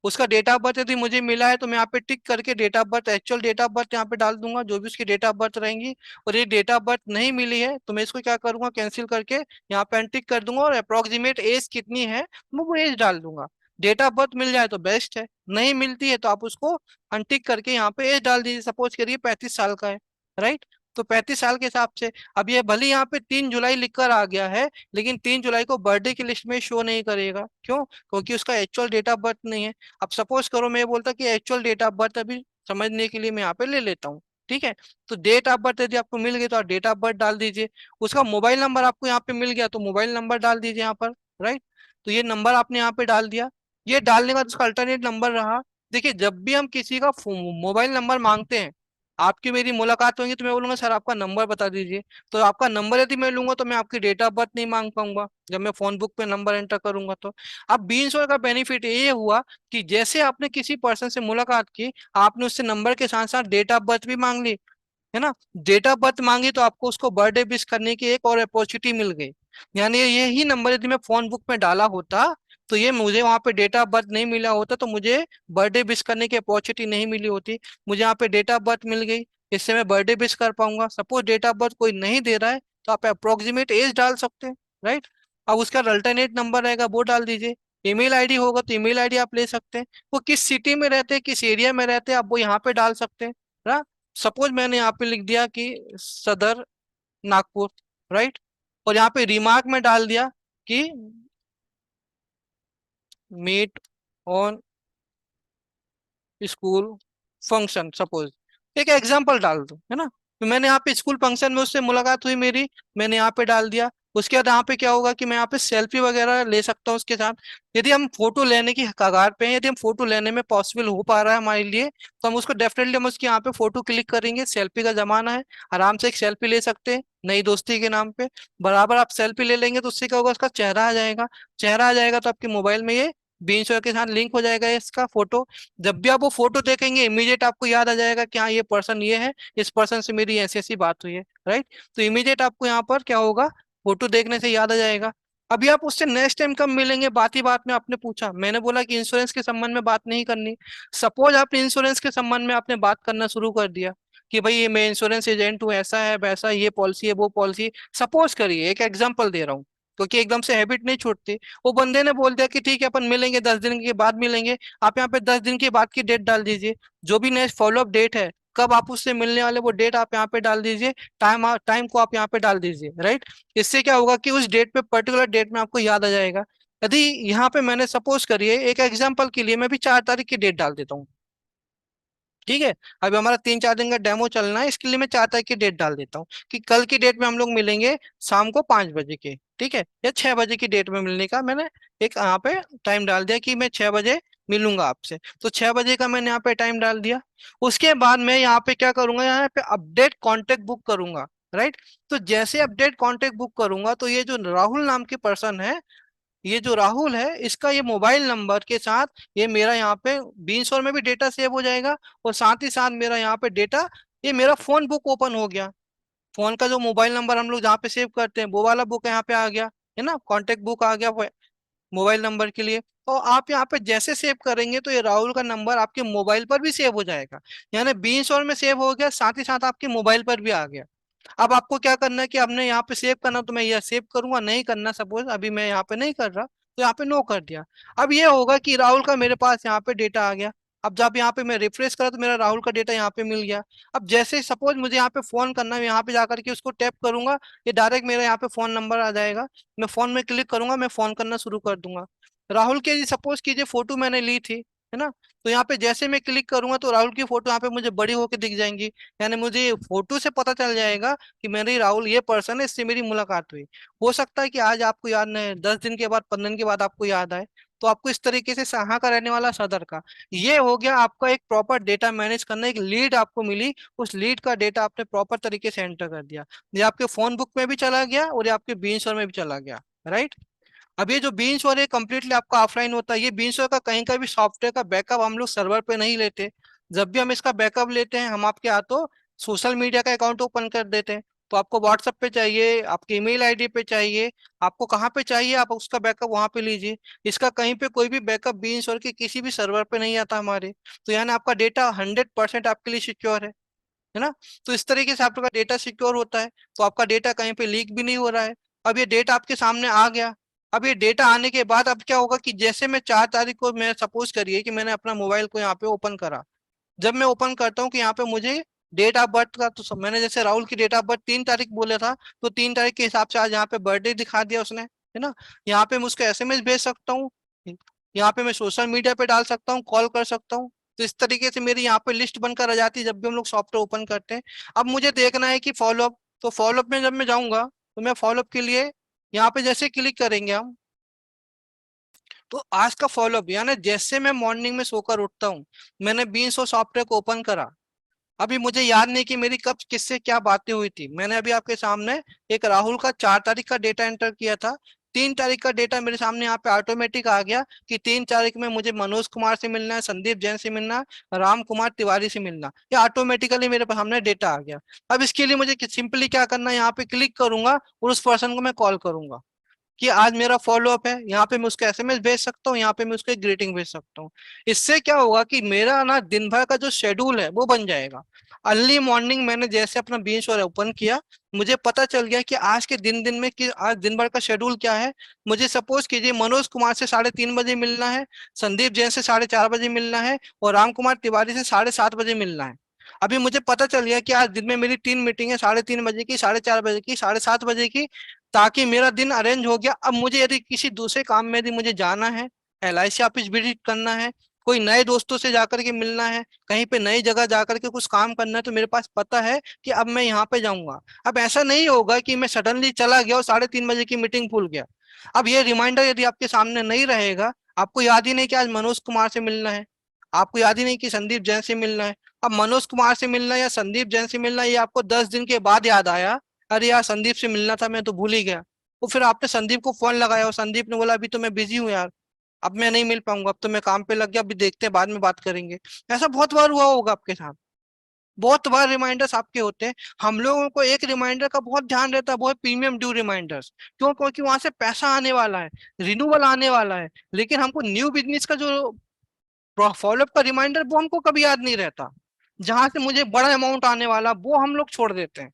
Speaker 1: उसका डेट ऑफ बर्थ यदि मुझे मिला है तो मैं यहाँ पे टिक करके date of birth, actual date of birth यहाँ पे डाल दूंगा जो भी उसकी डेट ऑफ बर्थ रहेंगी। और ये डेट ऑफ बर्थ नहीं मिली है तो मैं इसको क्या करूंगा, कैंसिल करके यहाँ पे अनटिक कर दूंगा, और अप्रोक्सीमेट एज कितनी है मैं वो एज डाल दूंगा। डेट ऑफ बर्थ मिल जाए तो बेस्ट है, नहीं मिलती है तो आप उसको अनटिक करके यहाँ पे एज डाल दीजिए। सपोज करिए 35 साल का है। राइट? तो 35 साल के हिसाब से अब ये भले यहाँ पे 3 जुलाई लिखकर आ गया है, लेकिन 3 जुलाई को बर्थडे की लिस्ट में शो नहीं करेगा। क्यों? क्योंकि उसका एक्चुअल डेट ऑफ बर्थ नहीं है। अब सपोज करो मैं ये बोलता कि एक्चुअल डेट ऑफ बर्थ अभी समझने के लिए मैं यहाँ पे ले लेता हूँ। ठीक है? तो डेट ऑफ बर्थ यदि आपको मिल गई तो आप डेट ऑफ बर्थ डाल दीजिए। उसका मोबाइल नंबर आपको यहाँ पे मिल गया तो मोबाइल नंबर डाल दीजिए यहाँ पर। राइट? तो ये नंबर आपने यहाँ पे डाल दिया। ये डालने का उसका अल्टरनेट नंबर रहा। देखिए, जब भी हम किसी का मोबाइल नंबर मांगते हैं, आपकी मेरी मुलाकात होगी तो मैं बोलूंगा सर आपका नंबर बता दीजिए। तो आपका नंबर यदि मैं लूंगा तो मैं आपकी डेट ऑफ बर्थ नहीं मांग पाऊंगा जब मैं फोन बुक पे नंबर एंटर करूंगा तो। अब 20 का बेनिफिट ये हुआ कि जैसे आपने किसी पर्सन से मुलाकात की, आपने उससे नंबर के साथ साथ डेट ऑफ बर्थ भी मांग ली, है ना? डेट ऑफ बर्थ मांगी तो आपको उसको बर्थडे विश करने की एक और अपॉर्चुनिटी मिल गई। यानी यही नंबर यदि मैं फोन बुक में डाला होता तो ये मुझे वहां पे डेट ऑफ बर्थ नहीं मिला होता तो मुझे बर्थडे विश करने की अपॉर्चुनिटी नहीं मिली होती। मुझे यहाँ पे डेट ऑफ बर्थ मिल गई, इससे मैं बर्थडे विश कर पाऊंगा। सपोज डेट ऑफ बर्थ कोई नहीं दे रहा है तो आप अप्रोक्सीमेट एज डाल सकते हैं। राइट? अब उसका अल्टरनेट नंबर रहेगा वो डाल दीजिए। ईमेल आईडी होगा तो ईमेल आईडी आप ले सकते हैं। वो किस सिटी में रहते हैं, किस एरिया में रहते हैं, आप वो यहाँ पे डाल सकते हैं। सपोज मैंने यहाँ पे लिख दिया कि सदर नागपुर। राइट? और यहाँ पे रिमार्क में डाल दिया कि meet on school function suppose, एक एग्जांपल डाल दो, है ना। तो मैंने यहाँ पे स्कूल फंक्शन में उससे मुलाकात हुई मेरी, मैंने यहाँ पे डाल दिया। उसके बाद यहाँ पे क्या होगा कि मैं यहाँ पे सेल्फी वगैरह ले सकता हूँ उसके साथ। यदि हम फोटो लेने की कगार पे हैं, यदि हम फोटो लेने में पॉसिबल हो पा रहा है हमारे लिए, तो हम उसको डेफिनेटली हम उसके यहाँ पे फोटो क्लिक करेंगे। सेल्फी का जमाना है, आराम से एक सेल्फी ले सकते हैं नई दोस्ती के नाम पे। बराबर आप सेल्फी ले लेंगे तो उससे क्या होगा, उसका चेहरा आ जाएगा। चेहरा आ जाएगा तो आपके मोबाइल में ये बीन के साथ लिंक हो जाएगा इसका फोटो। जब भी आप वो फोटो देखेंगे इमीडिएट आपको याद आ जाएगा कि हाँ ये पर्सन ये है, इस पर्सन से मेरी ऐसी ऐसी बात हुई है, राइट। तो इमीडिएट आपको यहाँ पर क्या होगा, फोटो देखने से याद आ जाएगा। अभी आप उससे नेक्स्ट टाइम कब मिलेंगे, बात ही बात में आपने पूछा, मैंने बोला कि इंश्योरेंस के संबंध में बात नहीं करनी। सपोज आपने इंश्योरेंस के संबंध में आपने बात करना शुरू कर दिया कि भाई ये मैं इंश्योरेंस एजेंट हूँ, ऐसा है वैसा, ये पॉलिसी है वो पॉलिसी। सपोज करिए, एक एग्जांपल दे रहा हूँ, क्योंकि एकदम से हैबिट नहीं छूटती। वो बंदे ने बोल दिया कि ठीक है अपन मिलेंगे 10 दिन के बाद मिलेंगे। आप यहाँ पे 10 दिन के बाद की डेट डाल दीजिए, जो भी नेक्स्ट फॉलोअप डेट है, कब आप उससे मिलने वाले वो डेट आप यहाँ पे डाल दीजिए। टाइम को आप यहाँ पे डाल दीजिए, राइट। इससे क्या होगा कि उस डेट पे, पर्टिकुलर डेट में आपको याद आ जाएगा। यदि यहाँ पे मैंने सपोज करिए एक एग्जांपल के लिए मैं भी 4 तारीख की डेट डाल देता हूँ, ठीक है। अभी हमारा 3-4 दिन का डेमो चलना है, इसके लिए मैं 4 तारीख की डेट डाल देता हूँ कि कल की डेट में हम लोग मिलेंगे शाम को 5 बजे के, ठीक है, या 6 बजे की डेट में मिलने का मैंने एक यहाँ पे टाइम डाल दिया कि मैं 6 बजे मिलूंगा आपसे। तो 6 बजे का मैंने यहाँ पे टाइम डाल दिया। उसके बाद मैं यहाँ पे क्या करूंगा, यहाँ पे अपडेट कॉन्टेक्ट बुक करूंगा, राइट। तो जैसे अपडेट कॉन्टेक्ट बुक करूंगा तो ये जो राहुल नाम के पर्सन है, ये जो राहुल है इसका ये मोबाइल नंबर के साथ ये मेरा यहाँ पे बीन्स में भी डेटा सेव हो जाएगा। और साथ ही साथ मेरा यहाँ पे डेटा, ये मेरा फोन बुक ओपन हो गया। फोन का जो मोबाइल नंबर हम लोग जहाँ पे सेव करते हैं वो वाला बुक यहाँ पे आ गया, है ना, कॉन्टेक्ट बुक आ गया मोबाइल नंबर के लिए। और आप यहाँ पे जैसे सेव करेंगे तो ये राहुल का नंबर आपके मोबाइल पर भी सेव हो जाएगा। यानी बीन्स में सेव हो गया, साथ ही साथ आपके मोबाइल पर भी आ गया। अब आपको क्या करना है कि आपने यहाँ पे सेव करना, तो मैं यह सेव करूंगा, नहीं करना सपोज अभी मैं यहाँ पे नहीं कर रहा तो यहाँ पे नो कर दिया। अब ये होगा कि राहुल का मेरे पास यहाँ पे डेटा आ गया। अब जब यहाँ पे मैं रिफ्रेश करा तो मेरा राहुल का डेटा यहाँ पे मिल गया। अब जैसे सपोज मुझे यहाँ पे फोन करना है, यहाँ पे जाकर के उसको टैप करूंगा, ये डायरेक्ट मेरा यहाँ पे फोन नंबर आ जाएगा। मैं फोन में क्लिक करूंगा, मैं फोन करना शुरू कर दूंगा। राहुल के सपोज कीजिए फोटो मैंने ली थी, है ना। तो यहाँ पे जैसे मैं क्लिक करूंगा तो राहुल की फोटो यहाँ पे मुझे बड़ी होकर दिख जाएंगी। यानी मुझे फोटो से पता चल जाएगा कि मेरी राहुल ये पर्सन है, इससे मेरी मुलाकात हुई। हो सकता है कि आज आपको याद नहीं, 10 दिन के बाद, 15 दिन के बाद आपको याद आए। तो आपको इस तरीके से कहाँ का रहने वाला, सदर का। ये हो गया आपका एक प्रॉपर डेटा मैनेज करना, एक लीड आपको मिली, उस लीड का डेटा आपने प्रॉपर तरीके से एंटर कर दिया। ये आपके फोन बुक में भी चला गया और ये आपके बीन में भी चला गया, राइट। अब ये जो बीन्स और ये कम्प्लीटली आपका ऑफलाइन होता है, ये बीन्स का कहीं का भी सॉफ्टवेयर का बैकअप हम लोग सर्वर पे नहीं लेते। जब भी हम इसका बैकअप लेते हैं हम आपके हाथों सोशल मीडिया का अकाउंट ओपन कर देते हैं। तो आपको व्हाट्सएप पे चाहिए, आपकी ईमेल आईडी पे चाहिए, आपको कहाँ पे चाहिए आप उसका बैकअप वहां पे लीजिए। इसका कहीं पे कोई भी बैकअप बीन्स और के किसी भी सर्वर पे नहीं आता हमारे। तो यानी आपका डेटा 100% आपके लिए सिक्योर है ना। तो इस तरीके से आपका डेटा सिक्योर होता है। तो आपका डेटा कहीं पे लीक भी नहीं हो रहा है। अब ये डेटा आपके सामने आ गया। अब ये डेटा आने के बाद अब क्या होगा कि जैसे मैं 4 तारीख को, मैं सपोज करिए कि मैंने अपना मोबाइल को यहाँ पे ओपन करा। जब मैं ओपन करता हूँ कि यहाँ पे मुझे डेट ऑफ बर्थ का, तो मैंने जैसे राहुल की डेट ऑफ बर्थ 3 तारीख बोला था, तो 3 तारीख के हिसाब से आज यहाँ पे बर्थडे दिखा दिया उसने, है ना। यहाँ पे मैं उसको एसएमएस भेज सकता हूँ, यहाँ पे मैं सोशल मीडिया पे डाल सकता हूँ, कॉल कर सकता हूँ। तो इस तरीके से मेरी यहाँ पे लिस्ट बनकर आ जाती है जब भी हम लोग सॉफ्टवेयर ओपन करते हैं। अब मुझे देखना है कि फॉलोअप, तो फॉलोअप में जब मैं जाऊंगा तो मैं फॉलोअप के लिए यहाँ पे जैसे क्लिक करेंगे हम, तो आज का फॉलोअप यानी जैसे मैं मॉर्निंग में सोकर उठता हूँ, मैंने बीन्स और सॉफ्टवेयर को ओपन करा। अभी मुझे याद नहीं कि मेरी कब किससे क्या बातें हुई थी। मैंने अभी आपके सामने एक राहुल का 4 तारीख का डेटा एंटर किया था। 3 तारीख का डेटा मेरे सामने यहाँ पे ऑटोमेटिक आ गया कि 3 तारीख में मुझे मनोज कुमार से मिलना है, संदीप जैन से मिलना है, राम कुमार तिवारी से मिलना। ये ऑटोमेटिकली मेरे सामने डेटा आ गया। अब इसके लिए मुझे सिंपली क्या करना है, यहाँ पे क्लिक करूंगा और उस पर्सन को मैं कॉल करूंगा कि आज मेरा फॉलोअप है। यहाँ पे मैं उसका एसएमएस भेज सकता हूँ, यहाँ पे मैं उसको ग्रीटिंग भेज सकता हूँ। इससे क्या होगा कि मेरा ना दिन भर का जो शेड्यूल है वो बन जाएगा। अर्ली मॉर्निंग मैंने जैसे अपना बीच और ओपन किया, मुझे पता चल गया कि आज के दिन दिन में कि आज दिन भर का शेड्यूल क्या है। मुझे सपोज कीजिए मनोज कुमार से 3:30 बजे मिलना है, संदीप जैन से 4:30 बजे मिलना है और राम कुमार तिवारी से 7:30 बजे मिलना है। अभी मुझे पता चल गया कि आज दिन में मेरी 3 मीटिंग है, 3:30 बजे की, 4:30 बजे की, 7:30 बजे की, ताकि मेरा दिन अरेंज हो गया। अब मुझे यदि किसी दूसरे काम में यदि मुझे जाना है, एलआईसी ऑफिस विजिट करना है, कोई नए दोस्तों से जाकर के मिलना है, कहीं पे नई जगह जाकर के कुछ काम करना है, तो मेरे पास पता है कि अब मैं यहाँ पे जाऊंगा। अब ऐसा नहीं होगा कि मैं सडनली चला गया और 3:30 बजे की मीटिंग भूल गया। अब ये रिमाइंडर यदि आपके सामने नहीं रहेगा, आपको याद ही नहीं कि आज मनोज कुमार से मिलना है, आपको याद ही नहीं कि संदीप जैन से मिलना है। अब मनोज कुमार से मिलना या संदीप जैन से मिलना, ये आपको 10 दिन के बाद याद आया, अरे यार संदीप से मिलना था, मैं तो भूल ही गया। वो फिर आपने संदीप को फोन लगाया और संदीप ने बोला अभी तो मैं बिजी हूँ यार, अब मैं नहीं मिल पाऊंगा, अब तो मैं काम पे लग गया, अभी देखते हैं बाद में बात करेंगे। ऐसा बहुत बार हुआ होगा आपके साथ, बहुत बार रिमाइंडर्स आपके होते हैं। हम लोगों को एक रिमाइंडर का बहुत ध्यान रहता है, बहुत प्रीमियम ड्यू रिमाइंडर्स। क्यों? क्योंकि वहां से पैसा आने वाला है, रिन्यूअल आने वाला है। लेकिन हमको न्यू बिजनेस का जो फॉलोअप का रिमाइंडर, वो हमको कभी याद नहीं रहता। जहां से मुझे बड़ा अमाउंट आने वाला, वो हम लोग छोड़ देते हैं।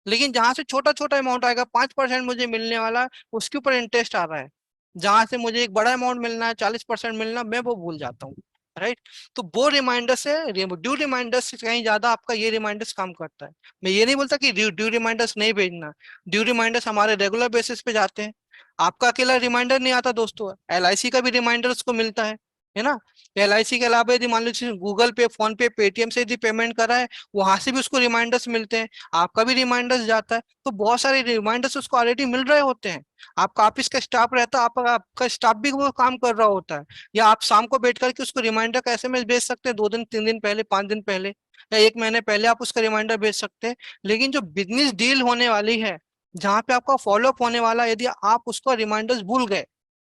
Speaker 1: लेकिन जहां से छोटा छोटा अमाउंट आएगा, 5% मुझे मिलने वाला, उसके ऊपर इंटरेस्ट आ रहा है। जहां से मुझे एक बड़ा अमाउंट मिलना है, 40% मिलना, मैं वो भूल जाता हूँ। राइट। तो वो रिमाइंडर से, ड्यू रिमाइंडर से कहीं ज्यादा आपका ये रिमाइंडर्स काम करता है। मैं ये नहीं बोलता कि ड्यू रिमाइंडर्स नहीं भेजना, ड्यू रिमाइंडर्स हमारे रेगुलर बेसिस पे जाते हैं। आपका अकेला रिमाइंडर नहीं आता दोस्तों, एलआईसी का भी रिमाइंडर उसको मिलता है ना। एलआईसी के अलावा यदि मान लीजिए गूगल पे, फोन पे, पेटीएम से यदि पेमेंट करा है, वहां से भी उसको रिमाइंडर्स मिलते हैं। आपका भी रिमाइंडर्स जाता है, तो बहुत सारे रिमाइंडर्स उसको ऑलरेडी मिल रहे होते हैं। आपका ऑफिस का स्टाफ रहता है, आपका स्टाफ भी वो काम कर रहा होता है। या आप शाम को बैठ करके उसको रिमाइंडर का एसएमएस भेज सकते हैं, 2 दिन, 3 दिन पहले, 5 दिन पहले, या 1 महीने पहले आप उसका रिमाइंडर भेज सकते हैं। लेकिन जो बिजनेस डील होने वाली है, जहां पे आपका फॉलोअप होने वाला है, यदि आप उसको रिमाइंडर्स भूल गए,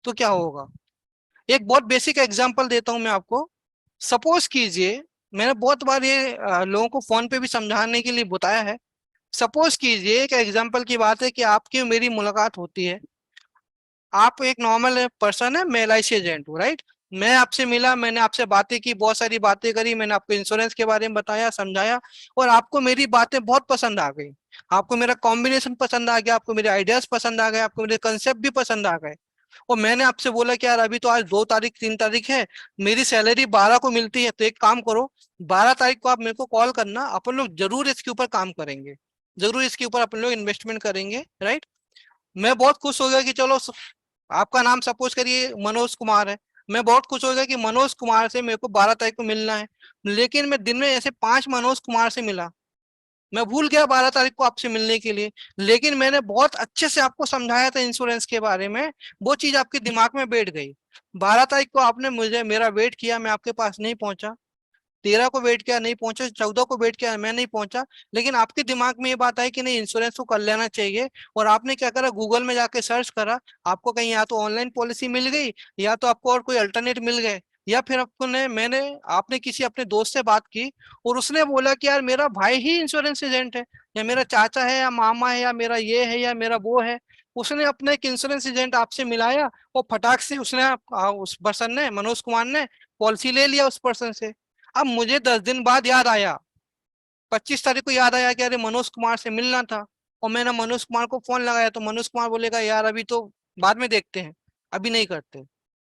Speaker 1: तो क्या होगा? एक बहुत बेसिक एग्जांपल देता हूं मैं आपको। सपोज कीजिए, मैंने बहुत बार ये लोगों को फोन पे भी समझाने के लिए बताया है। सपोज कीजिए, एक एग्जांपल की बात है कि आपकी और मेरी मुलाकात होती है। आप एक नॉर्मल पर्सन है, मैं एलआईसी एजेंट हूँ, राइट। मैं आपसे मिला, मैंने आपसे बातें की, बहुत सारी बातें करी, मैंने आपको इंश्योरेंस के बारे में बताया, समझाया, और आपको मेरी बातें बहुत पसंद आ गई। आपको मेरा कॉम्बिनेशन पसंद आ गया, आपको मेरे आइडियाज पसंद आ गए, आपको मेरे कंसेप्ट भी पसंद आ गए। और मैंने आपसे बोला कि यार अभी तो आज 2 तारीख, 3 तारीख है, मेरी सैलरी 12 को मिलती है, तो एक काम करो, 12 तारीख को आप मेरे को कॉल करना, अपन लोग जरूर इसके ऊपर काम करेंगे, जरूर इसके ऊपर अपन लोग इन्वेस्टमेंट करेंगे, राइट। मैं बहुत खुश हो गया कि चलो, आपका नाम सपोज करिए मनोज कुमार है। मैं बहुत खुश हो गया कि मनोज कुमार से मेरे को 12 तारीख को मिलना है। लेकिन मैं दिन में ऐसे 5 मनोज कुमार से मिला, मैं भूल गया 12 तारीख को आपसे मिलने के लिए। लेकिन मैंने बहुत अच्छे से आपको समझाया था इंश्योरेंस के बारे में, वो चीज आपके दिमाग में बैठ गई। 12 तारीख को आपने मुझे मेरा वेट किया, मैं आपके पास नहीं पहुंचा। 13 को वेट किया, नहीं पहुंचा। 14 को वेट किया, मैं नहीं पहुंचा। लेकिन आपके दिमाग में ये बात आई कि नहीं, इंश्योरेंस को कर लेना चाहिए। और आपने क्या करा, गूगल में जाके सर्च करा। आपको कहीं या तो ऑनलाइन पॉलिसी मिल गई, या तो आपको और कोई अल्टरनेट मिल गए, या फिर आपको ने मैंने आपने किसी अपने दोस्त से बात की, और उसने बोला कि यार मेरा भाई ही इंश्योरेंस एजेंट है, या मेरा चाचा है, या मामा है, या मेरा ये है, या मेरा वो है। उसने अपने एक इंश्योरेंस एजेंट आपसे मिलाया, और फटाक से उसने उस पर्सन ने, मनोज कुमार ने, पॉलिसी ले लिया उस पर्सन से। अब मुझे 10 दिन बाद याद आया, 25 तारीख को याद आया कि अरे मनोज कुमार से मिलना था। और मैंने मनोज कुमार को फोन लगाया, तो मनोज कुमार बोलेगा यार अभी तो बाद में देखते हैं, अभी नहीं करते,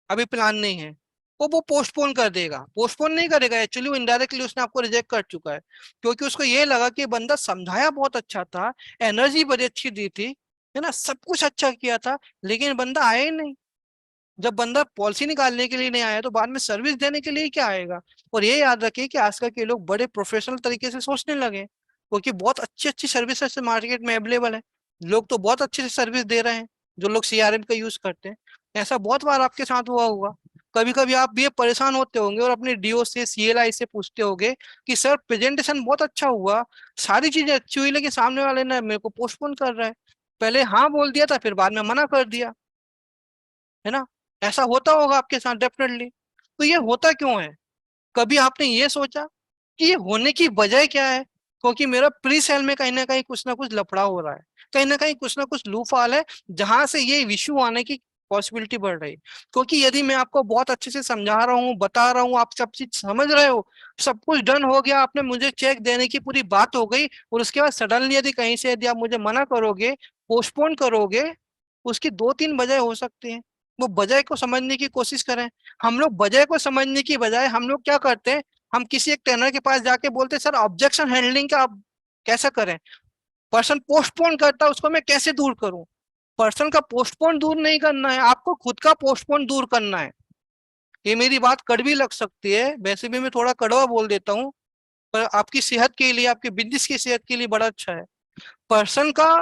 Speaker 1: अभी प्लान नहीं है। वो पोस्टपोन कर देगा, पोस्टपोन नहीं करेगा, एक्चुअली वो इनडायरेक्टली उसने आपको रिजेक्ट कर चुका है। क्योंकि उसको ये लगा कि बंदा समझाया बहुत अच्छा था, एनर्जी बड़ी अच्छी दी थी, है ना, सब कुछ अच्छा किया था, लेकिन बंदा आया ही नहीं। जब बंदा पॉलिसी निकालने के लिए नहीं आया, तो बाद में सर्विस देने के लिए क्या आएगा? और ये याद रखिए कि आजकल के लोग बड़े प्रोफेशनल तरीके से सोचने लगे, क्योंकि बहुत अच्छी अच्छी सर्विसेज मार्केट में अवेलेबल है। लोग तो बहुत अच्छे से सर्विस दे रहे हैं, जो लोग सीआरएम का यूज करते हैं। ऐसा बहुत बार आपके साथ हुआ होगा। कभी कभी आप भी ये परेशान होते होंगे और अपने डीओ से, सीएलआई से पूछते होंगे कि सर प्रेजेंटेशन बहुत अच्छा हुआ, सारी चीजें अच्छी हुई, लेकिन सामने वाले ने मेरे को पोस्टपोन कर रहा है। पहले हाँ बोल दिया था, फिर बाद में मना कर दिया, है ना। ऐसा होता होगा आपके साथ डेफिनेटली। तो ये होता क्यों है? कभी आपने ये सोचा कि ये होने की वजह क्या है? क्योंकि मेरा प्री सेल में कहीं ना कुछ लफड़ा हो रहा है, कहीं ना कुछ लूफाल है, जहां से ये इश्यू आने की पॉसिबिलिटी बढ़ रही है। क्योंकि यदि मैं आपको बहुत अच्छे से समझा रहा हूँ, बता रहा हूँ, आप सब चीज समझ रहे हो, सब कुछ डन हो गया, आपने मुझे चेक देने की पूरी बात हो गई, और उसके बाद सडनली यदि कहीं से यदि आप मुझे मना करोगे, पोस्टपोन करोगे, उसकी 2-3 वजह हो सकती है। वो वजह को समझने की कोशिश करें। हम लोग वजह को समझने की बजाय हम लोग क्या करते हैं, हम किसी एक ट्रेनर के पास जाके बोलते हैं सर ऑब्जेक्शन हैंडलिंग का आप कैसा करें, पर्सन पोस्टपोन करता है, उसको मैं कैसे दूर करूं? पर्सन का पोस्टपोन दूर नहीं करना है, आपको खुद का पोस्टपोन दूर करना है। ये मेरी बात कड़वी लग सकती है, वैसे भी मैं थोड़ा कड़वा बोल देता हूँ, पर आपकी सेहत के लिए, आपके बिजनेस की सेहत के लिए बड़ा अच्छा है। पर्सन का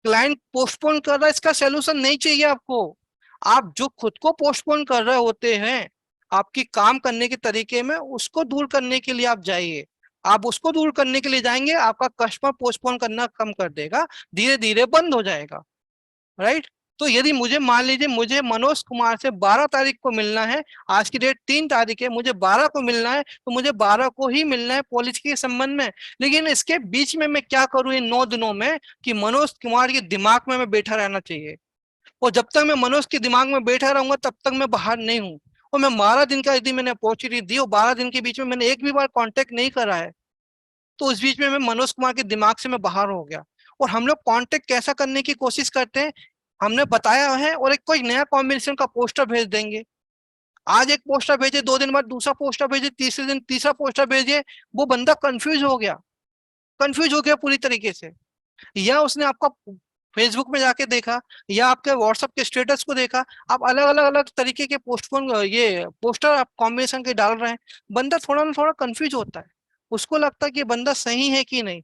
Speaker 1: क्लाइंट पोस्टपोन कर रहा है, इसका सोल्यूशन नहीं चाहिए आपको। आप जो खुद को पोस्टपोन कर रहे होते हैं आपकी काम करने के तरीके में, उसको दूर करने के लिए आप जाइए। आप उसको दूर करने के लिए जाएंगे, आपका कस्टमर पोस्टपोन करना कम कर देगा, धीरे धीरे बंद हो जाएगा। राइट। तो यदि मुझे, मान लीजिए मुझे मनोज कुमार से 12 तारीख को मिलना है, आज की डेट 3 तारीख है, मुझे 12 को मिलना है, तो मुझे 12 को ही मिलना है पॉलिसी के संबंध में। लेकिन इसके बीच में मैं क्या करूं इन 9 दिनों में, कि मनोज कुमार के दिमाग में मैं बैठा रहना चाहिए। और जब तक मैं मनोज के दिमाग में बैठा रहूंगा तब तक मैं बाहर नहीं हूँ। और मैं 12 दिन का यदि मैंने अपॉर्चुनिटी दी और 12 दिन के बीच में मैंने एक भी बार कांटेक्ट नहीं करा है, तो उस बीच में मैं मनोज कुमार के दिमाग से मैं बाहर हो गया। और हम लोग कांटेक्ट कैसा करने की कोशिश करते हैं, हमने बताया है और एक कोई नया कॉम्बिनेशन का पोस्टर भेज देंगे। आज एक पोस्टर भेजे, 2 दिन बाद दूसरा पोस्टर भेजे, तीसरे दिन तीसरा पोस्टर भेजे। वो बंदा कंफ्यूज हो गया, कंफ्यूज हो गया पूरी तरीके से। या उसने आपका फेसबुक में जाके देखा, या आपके व्हाट्सएप के स्टेटस को देखा, आप अलग अलग अलग तरीके के पोस्टपोन, ये पोस्टर आप कॉम्बिनेशन के डाल रहे हैं। बंदा थोड़ा ना थोड़ा कंफ्यूज होता है, उसको लगता है कि ये बंदा सही है कि नहीं।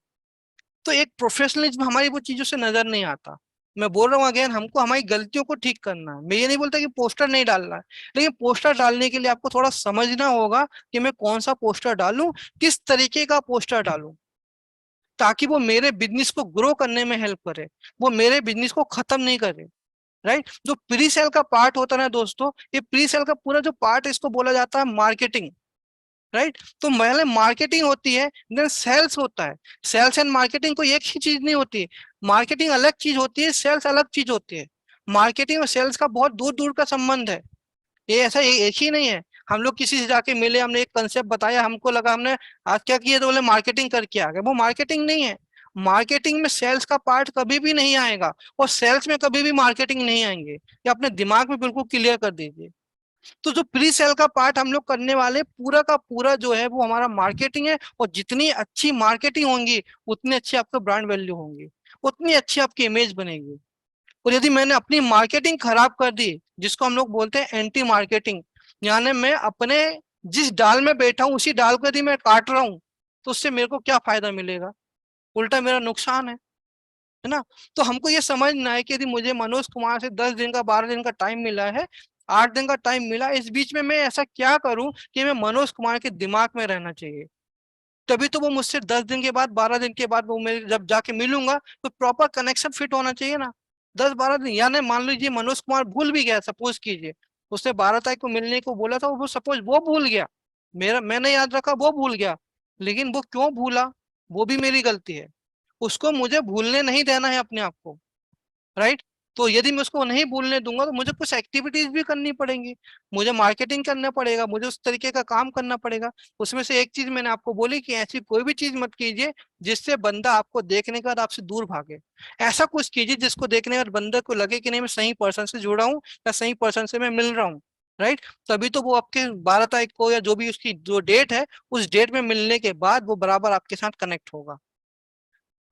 Speaker 1: तो एक प्रोफेशनलिज्म हमारी वो चीजों से नजर नहीं आता। मैं बोल रहा हूँ अगेन, हमको हमारी गलतियों को ठीक करना है। मैं ये नहीं बोलता कि पोस्टर नहीं डालना है, लेकिन पोस्टर डालने के लिए आपको थोड़ा समझना होगा कि मैं कौन सा पोस्टर डालूं, किस तरीके का पोस्टर डालूं, ताकि वो मेरे बिजनेस को ग्रो करने में हेल्प करे, वो मेरे बिजनेस को खत्म नहीं करे। राइट। जो प्री सेल का पार्ट होता है ना दोस्तों, ये प्री सेल का पूरा जो पार्ट है इसको बोला जाता है मार्केटिंग। राइट। तो पहले मार्केटिंग होती है, देन सेल्स होता है। सेल्स एंड मार्केटिंग कोई एक ही चीज नहीं होती है। मार्केटिंग अलग चीज होती है, सेल्स अलग चीज होती है। मार्केटिंग और सेल्स का बहुत दूर दूर का संबंध है। ये ऐसा एक ही नहीं है। हम लोग किसी से जाके मिले, हमने एक कंसेप्ट बताया, हमको लगा हमने आज क्या किया, तो बोले मार्केटिंग करके आ गए, वो मार्केटिंग नहीं है। मार्केटिंग में सेल्स का पार्ट कभी भी नहीं आएगा, और सेल्स में कभी भी मार्केटिंग नहीं आएंगे। ये अपने दिमाग में बिल्कुल क्लियर कर दीजिए। तो जो प्री सेल का पार्ट हम लोग करने वाले, पूरा का पूरा जो है वो हमारा मार्केटिंग है। और जितनी अच्छी मार्केटिंग होंगी, उतनी अच्छी आपका ब्रांड वैल्यू होंगी, उतनी अच्छी आपकी इमेज बनेगी। और यदि मैंने अपनी मार्केटिंग खराब कर दी, जिसको हम लोग बोलते हैं एंटी मार्केटिंग, यानी मैं अपने जिस डाल में बैठा हूं उसी डाल को यदि मैं काट रहा हूं, तो उससे मेरे को क्या फायदा मिलेगा, उल्टा मेरा नुकसान है ना। तो हमको ये समझना है कि यदि मुझे मनोज कुमार से 10 दिन का, 12 दिन का टाइम मिला है, 8 दिन का टाइम मिला, इस बीच में मैं ऐसा क्या करूं कि मैं मनोज कुमार के दिमाग में रहना चाहिए। तभी तो वो मुझसे 10 दिन के बाद, 12 दिन के बाद वो मेरे जब जाके मिलूंगा, तो प्रॉपर कनेक्शन फिट होना चाहिए ना। 10-12 दिन, यानी मान लीजिए मनोज कुमार भूल भी गया, सपोज कीजिए उसने 12 तारीख को मिलने को बोला था, वो सपोज वो भूल गया, मेरा मैंने याद रखा, वो भूल गया। लेकिन वो क्यों भूला, वो भी मेरी गलती है। उसको मुझे भूलने नहीं देना है अपने आप को। राइट। तो यदि मैं उसको नहीं भूलने दूंगा, तो मुझे कुछ एक्टिविटीज भी करनी पड़ेंगी, मुझे मार्केटिंग करना पड़ेगा, मुझे उस तरीके का काम करना पड़ेगा। उसमें से एक चीज मैंने आपको बोली कि ऐसी कोई भी चीज मत कीजिए जिससे बंदा आपको देखने के बाद आपसे दूर भागे। ऐसा कुछ कीजिए जिसको देखने के बाद बंदे को लगे कि नहीं, मैं सही पर्सन से जुड़ा हूँ, या सही पर्सन से मैं मिल रहा हूँ। राइट। तभी तो वो आपके 12 तारीख को, या जो भी उसकी जो डेट है, उस डेट में मिलने के बाद वो बराबर आपके साथ कनेक्ट होगा।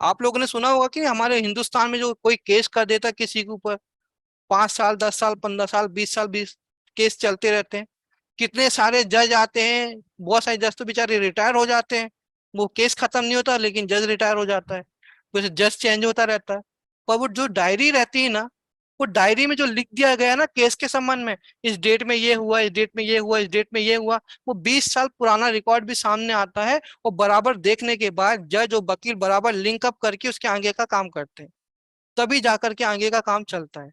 Speaker 1: आप लोगों ने सुना होगा कि हमारे हिंदुस्तान में जो कोई केस कर देता है किसी के ऊपर, 5 साल, 10 साल, 15 साल, 20 साल, 20 केस चलते रहते हैं। कितने सारे जज आते हैं, बहुत सारे जज तो बेचारे रिटायर हो जाते हैं, वो केस खत्म नहीं होता लेकिन जज रिटायर हो जाता है, कुछ जज चेंज होता रहता है। पर वो जो डायरी रहती है ना, वो डायरी में जो लिख दिया गया है ना केस के संबंध में, इस डेट में ये हुआ, इस डेट में ये हुआ, इस डेट में ये हुआ, वो 20 साल पुराना रिकॉर्ड भी सामने आता है। और बराबर देखने के बाद जज और वकील बराबर लिंक अप करके उसके आगे का काम करते हैं, तभी जाकर के आगे का काम चलता है।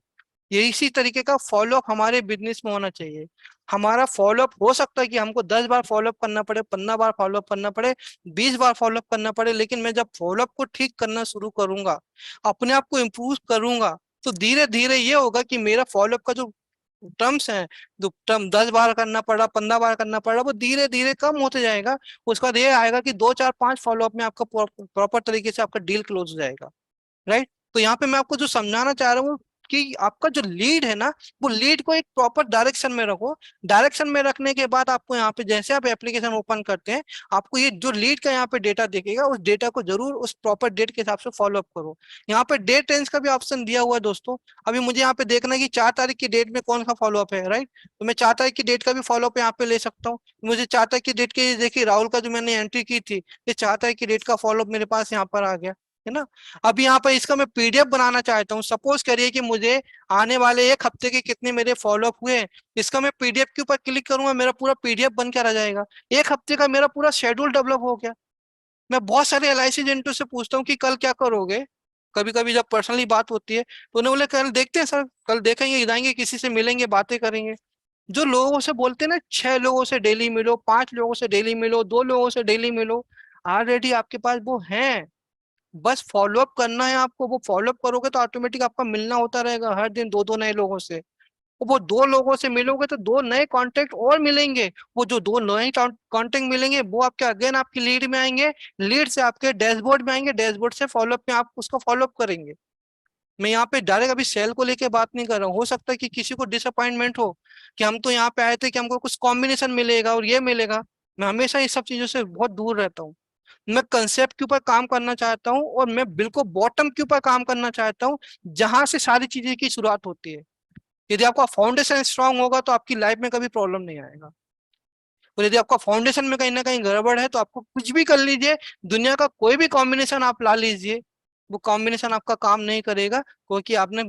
Speaker 1: ये इसी तरीके का फॉलोअप हमारे बिजनेस में होना चाहिए। हमारा फॉलोअप हो सकता है कि हमको 10 बार फॉलोअप करना पड़े, 15 बार फॉलोअप करना पड़े, 20 बार फॉलोअप करना पड़े, लेकिन मैं जब फॉलोअप को ठीक करना शुरू करूंगा, अपने आप को इम्प्रूव करूंगा, तो धीरे धीरे ये होगा कि मेरा फॉलोअप का जो टर्म्स है, जो टर्म 10 बार करना पड़ा, 15 बार करना पड़ा, वो धीरे धीरे कम होते जाएगा। उसके बाद ये आएगा कि 2 4 5 फॉलोअप में आपका प्रॉपर तरीके से आपका डील क्लोज हो जाएगा। राइट। तो यहाँ पे मैं आपको जो समझाना चाह रहा हूँ, कि आपका जो लीड है ना, वो लीड को एक प्रॉपर डायरेक्शन में रखो। डायरेक्शन में रखने के बाद आपको यहाँ पे जैसे आप एप्लीकेशन ओपन करते हैं, आपको ये जो लीड का यहाँ पे डेटा दिखेगा, उस डेटा को जरूर उस प्रॉपर डेट के हिसाब से फॉलो अप करो। यहाँ पे डेट रेंज का भी ऑप्शन दिया हुआ है दोस्तों। अभी मुझे यहाँ पे देखना है कि 4 तारीख की डेट में कौन सा फॉलो अप है, राइट। तो मैं 4 तारीख की डेट का भी फॉलो अप यहाँ पे ले सकता हूँ। मुझे 4 तारीख की डेट के, देखिए राहुल का जो मैंने एंट्री की थी, ये 4 तारीख की डेट का फॉलो अप मेरे पास यहाँ पर आ गया, है ना। अब यहाँ पर इसका मैं पीडीएफ बनाना चाहता हूँ। सपोज करिए कि मुझे आने वाले एक हफ्ते के कितने मेरे फॉलोअप हुए हैं, इसका मैं पीडीएफ के ऊपर क्लिक करूंगा, मेरा पूरा पीडीएफ बन के आ जाएगा। एक हफ्ते का मेरा पूरा शेड्यूल डेवलप हो गया। मैं बहुत सारे एलआईसी एजेंटों से पूछता हूँ कि कल क्या करोगे, कभी कभी जब पर्सनली बात होती है तो उन्हें बोले कल देखते हैं सर, कल देखेंगे, जाएंगे किसी से मिलेंगे, बातें करेंगे। जो लोगों से बोलते हैं ना, 6 लोगों से डेली मिलो, 5 लोगों से डेली मिलो, 2 लोगों से डेली मिलो, ऑलरेडी आपके पास वो हैं। बस फॉलोअप करना है आपको। वो फॉलोअप करोगे तो ऑटोमेटिक आपका मिलना होता रहेगा हर दिन दो दो नए लोगों से। वो 2 लोगों से मिलोगे तो 2 नए कांटेक्ट और मिलेंगे। वो जो 2 नए कांटेक्ट मिलेंगे वो आपके अगेन आपकी लीड में आएंगे, लीड से आपके डैशबोर्ड में आएंगे, डैशबोर्ड से फॉलोअप में आप उसको फॉलोअप करेंगे। मैं यहाँ पे डायरेक्ट अभी सेल को लेके बात नहीं कर रहा हूँ। हो सकता है कि किसी को डिसअपॉइंटमेंट हो कि हम तो यहाँ पे आए थे कि हमको कुछ कॉम्बिनेशन मिलेगा और ये मिलेगा। मैं हमेशा इस सब चीजों से बहुत दूर रहता हूँ। मैं कंसेप्ट के ऊपर काम करना चाहता हूँ और मैं बिल्कुल बॉटम के ऊपर काम करना चाहता हूँ, जहां से सारी चीजें की शुरुआत होती है। यदि आपका फाउंडेशन स्ट्रांग होगा तो आपकी लाइफ में कभी प्रॉब्लम नहीं आएगा। और यदि आपका फाउंडेशन में कहीं ना कहीं गड़बड़ है तो आपको कुछ भी कर लीजिए, दुनिया का कोई भी कॉम्बिनेशन आप ला लीजिए, वो कॉम्बिनेशन आपका काम नहीं करेगा, क्योंकि आपने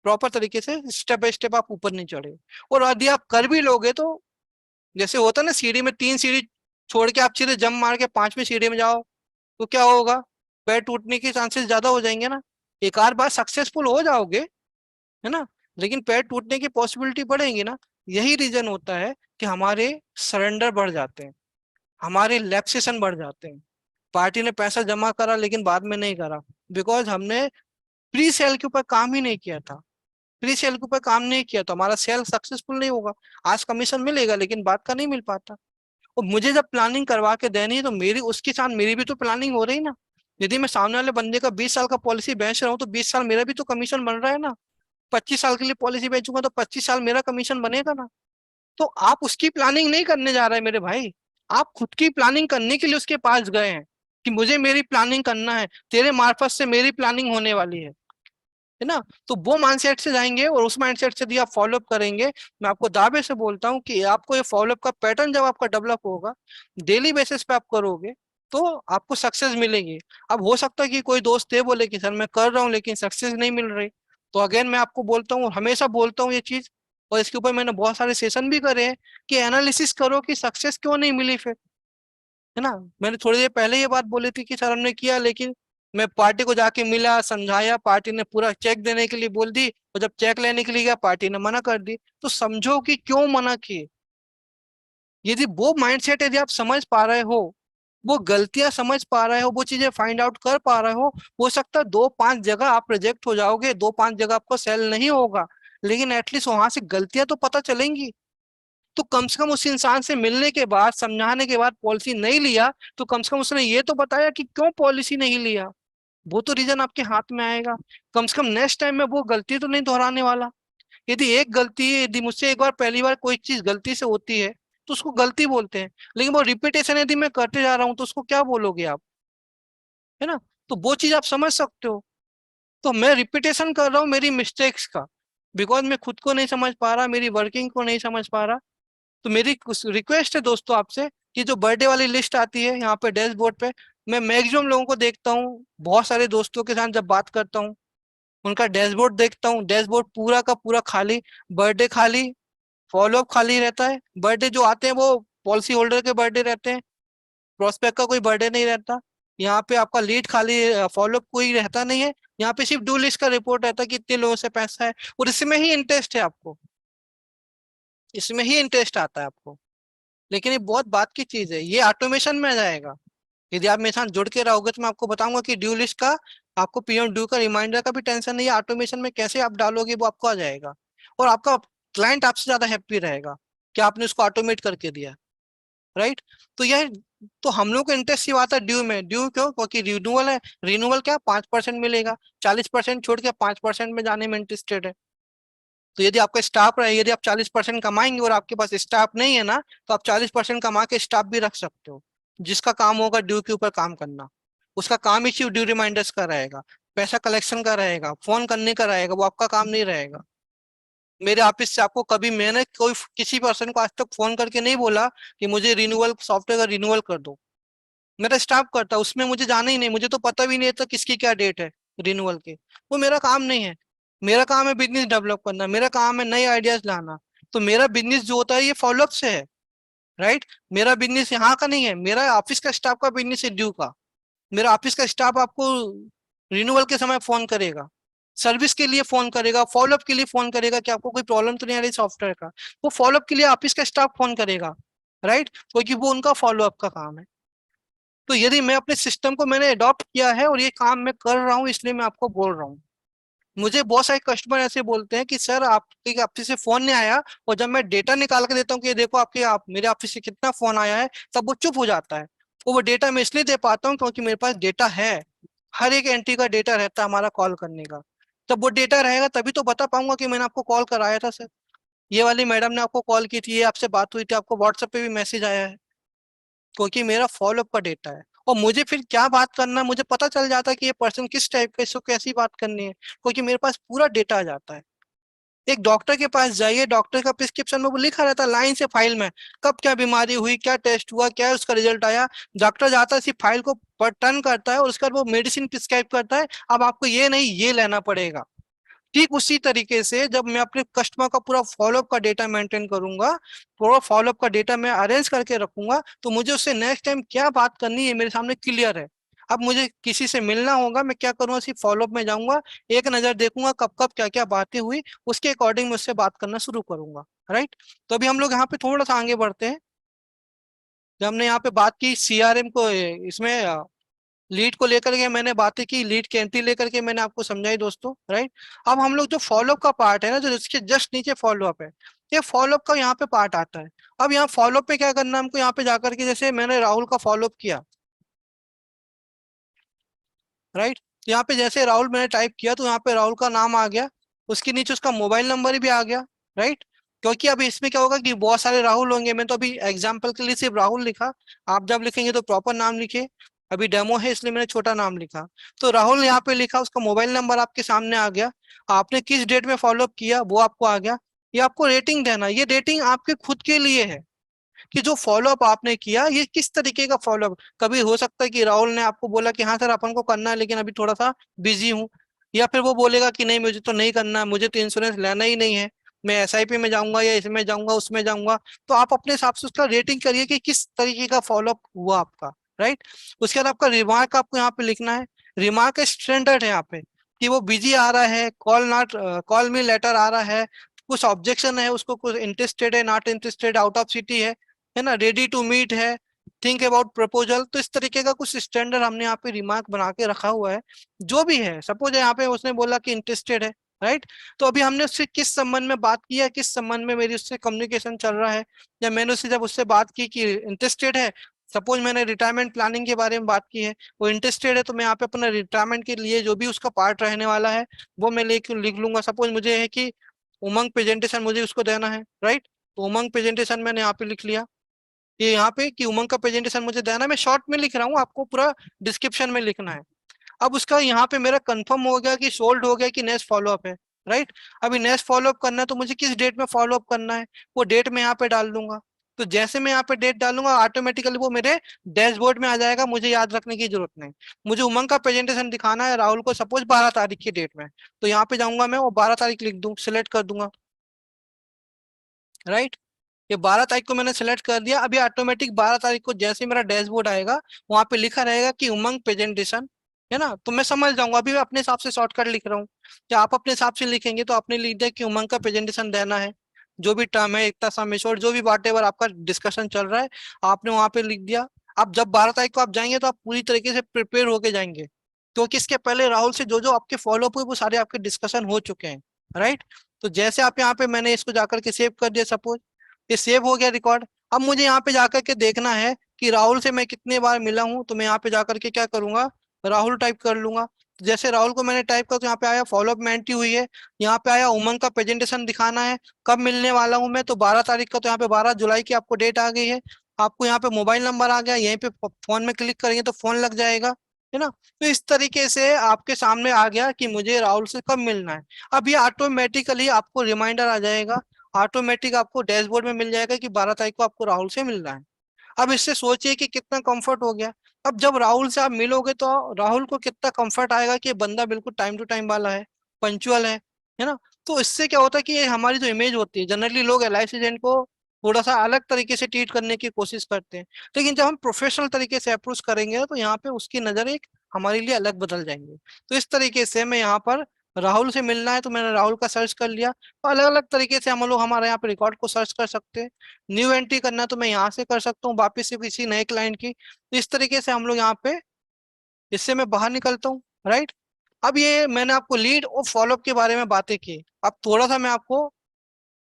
Speaker 1: प्रॉपर तरीके से स्टेप बाय स्टेप आप ऊपर नहीं चढ़े। और यदि आप कर भी लोगे तो, जैसे होता है ना, सीढ़ी में 3 सीढ़ी छोड़ के आप सीधे जंप मार के 5वीं सीढ़ी में जाओ तो क्या होगा, पैर टूटने के चांसेस ज्यादा हो जाएंगे ना। एक आध बार सक्सेसफुल हो जाओगे, है ना, लेकिन पैर टूटने की पॉसिबिलिटी बढ़ेगी ना। यही रीजन होता है कि हमारे सरेंडर बढ़ जाते हैं, हमारे लैप्सेशन बढ़ जाते हैं। पार्टी ने पैसा जमा करा लेकिन बाद में नहीं करा, बिकॉज हमने प्री सेल के ऊपर काम ही नहीं किया था। प्री सेल के ऊपर काम नहीं किया तो हमारा सेल सक्सेसफुल नहीं होगा। आज कमीशन मिलेगा लेकिन बाद का नहीं मिल पाता। और मुझे जब प्लानिंग करवा के देनी है तो मेरी उसके साथ मेरी भी तो प्लानिंग हो रही ना। यदि मैं सामने वाले बंदे का 20 साल का पॉलिसी बेच रहा हूँ तो 20 साल मेरा भी तो कमीशन बन रहा है ना। 25 साल के लिए पॉलिसी बेचूंगा तो 25 साल मेरा कमीशन बनेगा ना। तो आप उसकी प्लानिंग नहीं करने जा रहे हैं मेरे भाई, आप खुद की प्लानिंग करने के लिए उसके पास गए हैं कि मुझे मेरी प्लानिंग करना है, तेरे मार्फत से मेरी प्लानिंग होने वाली है ना। तो वो माइंडसेट से जाएंगे और उस माइंडसेट से भी आप फॉलोअप करेंगे। मैं आपको दावे से बोलता हूँ कि आपको ये फॉलोअप का पैटर्न जब आपका डेवलप होगा, डेली बेसिस पे आप करोगे, तो आपको सक्सेस मिलेगी। अब हो सकता है कि कोई दोस्त ये बोले कि सर मैं कर रहा हूँ लेकिन सक्सेस नहीं मिल रही। तो अगेन मैं आपको बोलता हूँ, हमेशा बोलता हूँ ये चीज, और इसके ऊपर मैंने बहुत सारे सेशन भी करे हैं कि एनालिसिस करो कि सक्सेस क्यों नहीं मिली फिर, है ना। मैंने थोड़ी देर पहले ये बात बोली थी कि सर हमने किया, लेकिन मैं पार्टी को जाके मिला, समझाया, पार्टी ने पूरा चेक देने के लिए बोल दी, और जब चेक लेने के लिए गया पार्टी ने मना कर दी। तो समझो कि क्यों मना की। यदि वो माइंडसेट यदि आप समझ पा रहे हो, वो गलतियां समझ पा रहे हो, वो चीजें फाइंड आउट कर पा रहे हो सकता है 2-5 जगह आप रिजेक्ट हो जाओगे, 2-5 जगह आपको सेल नहीं होगा, लेकिन एटलीस्ट वहां से गलतियां तो पता चलेंगी। तो कम से कम उस इंसान से मिलने के बाद, समझाने के बाद पॉलिसी नहीं लिया, तो कम से कम उसने ये तो बताया कि क्यों पॉलिसी नहीं लिया। वो तो रीजन आपके हाथ में आएगा। कम से कम नेक्स्ट टाइम में वो गलती तो नहीं दोहराने वाला। यदि एक गलती, यदि मुझसे एक बार पहली बार कोई चीज गलती से होती है तो उसको गलती बोलते हैं, लेकिन वो रिपीटेशन यदि मैं करते जा रहा हूँ तो उसको क्या बोलोगे आप, है ना। तो वो चीज आप समझ सकते हो। तो मैं रिपीटेशन कर रहा हूँ मेरी मिस्टेक्स का, बिकॉज मैं खुद को नहीं समझ पा रहा, मेरी वर्किंग को नहीं समझ पा रहा। तो मेरी रिक्वेस्ट है दोस्तों आपसे कि जो बर्थडे वाली लिस्ट आती है यहाँ पे डैशबोर्ड पे, मैं मैक्सिमम लोगों को देखता हूँ, बहुत सारे दोस्तों के साथ जब बात करता हूँ उनका डैशबोर्ड देखता हूँ, डैशबोर्ड पूरा का पूरा खाली, बर्थडे खाली, फॉलोअप खाली रहता है। बर्थडे जो आते हैं वो पॉलिसी होल्डर के बर्थडे रहते हैं, प्रोस्पेक्ट का कोई बर्थडे नहीं रहता। यहाँ पे आपका लीड खाली, फॉलोअप कोई रहता नहीं है। यहाँ पे सिर्फ डू लिस्ट का रिपोर्ट रहता है कि इतने लोगों से पैसा है, और इसमें ही इंटरेस्ट है आपको, इसमें ही इंटरेस्ट आता है आपको। लेकिन ये बहुत बात की चीज है, ये ऑटोमेशन में आ जाएगा। यदि आप मेरे साथ जुड़ के रहोगे तो मैं आपको बताऊंगा कि ड्यू लिस्ट का, आपको पीएम ड्यू का रिमाइंडर का भी टेंशन नहीं है। ऑटोमेशन में कैसे आप डालोगे वो आपको आ जाएगा, और आपका क्लाइंट आपसे ज्यादा हैप्पी रहेगा कि आपने उसको ऑटोमेट करके दिया, राइट। तो यह तो हम लोग को इंटरेस्ट सिर्फ आता है ड्यू में। ड्यू क्यों? क्योंकि रिन्यूअल है। रिन्यूअल क्या, 5% मिलेगा, 40% छोड़ के 5% में जाने में इंटरेस्टेड है। तो यदि आपका स्टाफ रहे, यदि आप 40% कमाएंगे और आपके पास स्टाफ नहीं है ना, तो आप 40% कमा के स्टाफ भी रख सकते हो, जिसका काम होगा ड्यू के ऊपर काम करना। उसका काम ही सिर्फ ड्यू रिमाइंडर्स का रहेगा, पैसा कलेक्शन का रहेगा, फोन करने का रहेगा, वो आपका काम नहीं रहेगा। मेरे ऑफिस से आपको कभी मैंने कोई किसी पर्सन को आज तक फोन करके नहीं बोला कि मुझे रिन्यूअल सॉफ्टवेयर का रिन्यूअल कर दो। मेरा स्टाफ करता, उसमें मुझे जाना ही नहीं, मुझे तो पता भी नहीं था किसकी क्या डेट है रिन्यूअल की। वो मेरा काम नहीं है। मेरा काम है बिजनेस डेवलप करना, मेरा काम है नए आइडियाज लाना। तो मेरा बिजनेस जो होता है ये फॉलोअप से है, राइट। मेरा बिजनेस यहाँ का नहीं है, मेरा ऑफिस का स्टाफ का बिजनेस है ड्यू का। मेरा ऑफिस का स्टाफ आपको रिन्यूअल के समय फोन करेगा, सर्विस के लिए फोन करेगा, फॉलोअप के लिए फोन करेगा कि आपको कोई प्रॉब्लम तो नहीं आ रही सॉफ्टवेयर का। वो फॉलोअप के लिए ऑफिस का स्टाफ फोन करेगा, राइट, क्योंकि वो उनका फॉलोअप का काम है। तो यदि मैं अपने सिस्टम को मैंने अडॉप्ट किया है और ये काम मैं कर रहा हूँ, इसलिए मैं आपको बोल रहा हूँ। मुझे बहुत सारे कस्टमर ऐसे बोलते हैं कि सर आपके ऑफिस से फोन नहीं आया, और जब मैं डेटा निकाल के देता हूँ कि ये देखो आपके आप मेरे ऑफिस से कितना फोन आया है, तब वो चुप हो जाता है। तो वो डेटा मैं इसलिए दे पाता हूँ क्योंकि मेरे पास डेटा है। हर एक एंट्री का डेटा रहता है हमारा कॉल करने का। तब वो डेटा रहेगा तभी तो बता पाऊंगा कि मैंने आपको कॉल कराया था सर, ये वाली मैडम ने आपको कॉल की थी, ये आपसे बात हुई थी, आपको व्हाट्सएप पे भी मैसेज आया है, क्योंकि मेरा फॉलोअप का डेटा है। और मुझे फिर क्या बात करना है मुझे पता चल जाता है कि ये पर्सन किस टाइप का, इसको कैसी बात करनी है, क्योंकि मेरे पास पूरा डेटा आ जाता है। एक डॉक्टर के पास जाइए, डॉक्टर का प्रिस्क्रिप्शन में वो लिखा रहता है लाइन से फाइल में, कब क्या बीमारी हुई, क्या टेस्ट हुआ, क्या उसका रिजल्ट आया। डॉक्टर जाता है सिर्फ फाइल को टर्न करता है और उसके बाद वो मेडिसिन प्रिस्क्राइब करता है। अब आपको ये नहीं ये लेना पड़ेगा। ठीक उसी तरीके से जब मैं अपने कस्टमर का पूरा फॉलोअप का डेटा मेंटेन करूंगा, पूरा फॉलोअप का डेटा मैं अरेंज करके रखूंगा, तो मुझे उससे नेक्स्ट टाइम क्या बात करनी है मेरे सामने क्लियर है। अब मुझे किसी से मिलना होगा, मैं क्या करूंगा, सिर्फ फॉलोअप में जाऊंगा, एक नजर देखूंगा कब कब क्या क्या बातें हुई, उसके अकॉर्डिंग मैं उससे बात करना शुरू करूंगा, राइट। तो अभी हम लोग यहाँ पे थोड़ा सा आगे बढ़ते हैं। जब हमने यहाँ पे बात की सीआरएम को, इसमें लीड को लेकर के मैंने बातें की, लीड की एंट्री लेकर के मैंने आपको समझाई दोस्तों, राइट। अब हम लोग जो फॉलोअप का पार्ट है ना, जो इसके जस्ट नीचे फॉलोअप है, ये फॉलोअप का यहाँ पे पार्ट आता है। अब यहाँ फॉलोअप पे क्या करना है हमको, यहाँ पे जाकर के जैसे मैंने राहुल का फॉलोअप किया, राइट। यहाँ पे जैसे राहुल मैंने टाइप किया तो यहाँ पे राहुल का नाम आ गया, उसके नीचे उसका मोबाइल नंबर भी आ गया, राइट। क्योंकि अभी इसमें क्या होगा कि बहुत सारे राहुल होंगे, मैं तो अभी एग्जाम्पल के लिए सिर्फ राहुल लिखा। आप जब लिखेंगे तो प्रॉपर नाम लिखे, अभी डेमो है इसलिए मैंने छोटा नाम लिखा। तो राहुल यहाँ पे लिखा, उसका मोबाइल नंबर आपके सामने आ गया, आपने किस डेट में फॉलोअप किया वो आपको आ गया। ये आपको रेटिंग देना, ये रेटिंग आपके खुद के लिए है कि जो फॉलोअप आपने किया ये किस तरीके का फॉलोअप। कभी हो सकता है कि राहुल ने आपको बोला कि हाँ सर अपन को करना है लेकिन अभी थोड़ा सा बिजी हूँ, या फिर वो बोलेगा कि नहीं मुझे तो नहीं करना है, मुझे तो इंश्योरेंस लेना ही नहीं है, मैं एसआईपी में जाऊंगा या इसमें जाऊंगा उसमें जाऊंगा। तो आप अपने हिसाब से उसका रेटिंग करिए कि किस तरीके का फॉलोअप हुआ आपका, राइट। उसके बाद आपका रिमार्क आपको यहाँ पे लिखना है। रिमार्क स्टैंडर्ड है यहाँ पे कि वो बिजी आ रहा है, call not, call me later आ रहा है, कुछ ऑब्जेक्शन है उसको, कुछ इंटरेस्टेड है, not interested, out of city है ना, रेडी टू मीट है, थिंक अबाउट प्रपोजल। तो इस तरीके का कुछ स्टैंडर्ड हमने यहाँ पे रिमार्क बना के रखा हुआ है। जो भी है, सपोज यहाँ पे उसने बोला कि इंटरेस्टेड है, राइट। तो अभी हमने उससे किस संबंध में बात की है, किस संबंध में मेरी उससे कम्युनिकेशन चल रहा है, या मैंने उससे जब उससे बात की कि इंटरेस्टेड है, सपोज मैंने रिटायरमेंट प्लानिंग के बारे में बात की है, वो इंटरेस्टेड है, तो मैं यहाँ पे अपना रिटायरमेंट के लिए जो भी उसका पार्ट रहने वाला है वो मैं लिख लूंगा। सपोज मुझे है कि उमंग प्रेजेंटेशन मुझे उसको देना है, राइट। तो उमंग प्रेजेंटेशन मैंने यहाँ पे लिख लिया। ये यहाँ पे कि उमंग का प्रेजेंटेशन मुझे देना है, मैं शॉर्ट में लिख रहा हूँ, आपको पूरा डिस्क्रिप्शन में लिखना है। अब उसका यहाँ पे मेरा कंफर्म हो गया कि सोल्ड हो गया कि नेक्स्ट फॉलोअप है, राइट। अभी नेक्स्ट फॉलोअप करना है तो मुझे किस डेट में फॉलोअप करना है, वो डेट मैं यहाँ पे डाल दूंगा। तो जैसे मैं यहाँ पे डेट डालूंगा ऑटोमेटिकली वो मेरे डैशबोर्ड में आ जाएगा, मुझे याद रखने की जरूरत नहीं। मुझे उमंग का प्रेजेंटेशन दिखाना है राहुल को सपोज 12 तारीख की डेट में, तो यहाँ पे जाऊंगा मैं, वो 12 तारीख लिख दूँ, सिलेक्ट कर दूंगा, राइट। ये 12 तारीख को मैंने सेलेक्ट कर दिया। अभी ऑटोमेटिक 12 तारीख को जैसे ही मेरा डैशबोर्ड आएगा वहां पे लिखा रहेगा कि उमंग प्रेजेंटेशन, है ना, तो मैं समझ जाऊंगा। अभी मैं अपने हिसाब से शॉर्टकट लिख रहा हूँ, क्या आप अपने हिसाब से लिखेंगे तो आपने लिख दिया कि उमंग का प्रेजेंटेशन देना है, जो भी टर्म है, इतना समेशन, जो भी वाट एवर आपका डिस्कशन चल रहा है आपने वहां पे लिख दिया। अब जब 12 तारीख को आप जाएंगे तो आप पूरी तरीके से प्रिपेयर होके जाएंगे, क्योंकि इसके पहले राहुल से जो जो आपके फॉलोअप हुए वो सारे आपके डिस्कशन हो चुके हैं, राइट। तो जैसे आप यहाँ पे, मैंने इसको जाकर के सेव कर दिया, सपोज ये सेव हो गया रिकॉर्ड। अब मुझे यहाँ पे जाकर के देखना है कि राहुल से मैं कितने बार मिला हूँ, तो मैं यहाँ पे जाकर के क्या करूंगा, राहुल टाइप कर लूंगा। तो जैसे राहुल को मैंने टाइप कर, तो यहाँ पे आया फॉलोअप में एंट्री हुई है। यहाँ पे आया उमंग का प्रेजेंटेशन दिखाना है, कब मिलने वाला हूँ मैं, तो 12 तारीख का, तो यहाँ पे 12 जुलाई की आपको डेट आ गई है। आपको यहाँ पे मोबाइल नंबर आ गया, यहीं पे फोन में क्लिक करेंगे तो फोन लग जाएगा, है ना। तो इस तरीके से आपके सामने आ गया कि मुझे राहुल से कब मिलना है। अब ये ऑटोमेटिकली आपको रिमाइंडर आ जाएगा, ऑटोमेटिक आपको डैशबोर्ड में मिल जाएगा कि 12 तारीख को आपको राहुल से मिलना है। अब इससे सोचिए कि कितना कंफर्ट हो गया। अब जब राहुल से आप मिलोगे तो राहुल को कितना कंफर्ट आएगा कि ये बंदा बिल्कुल टाइम टू टाइम वाला है, पंचुअल है ना। तो इससे क्या होता है कि ये हमारी जो इमेज होती है, जनरली लोग एलआईसी एजेंट को थोड़ा सा अलग तरीके से ट्रीट करने की कोशिश करते हैं, लेकिन जब हम प्रोफेशनल तरीके से अप्रोच करेंगे तो यहाँ पे उसकी नजर एक हमारे लिए अलग बदल जाएंगे। तो इस तरीके से मैं यहाँ पर राहुल से मिलना है तो मैंने राहुल का सर्च कर लिया। तो अलग अलग तरीके से हम लोग हमारे यहाँ पे रिकॉर्ड को सर्च कर सकते हैं। न्यू एंट्री करना है तो मैं यहाँ से कर सकता हूँ वापिस से किसी नए क्लाइंट की। तो इस तरीके से हम लोग यहाँ पे, इससे मैं बाहर निकलता हूँ, राइट। अब ये मैंने आपको लीड और फॉलोअप के बारे में बातें की। अब थोड़ा सा मैं आपको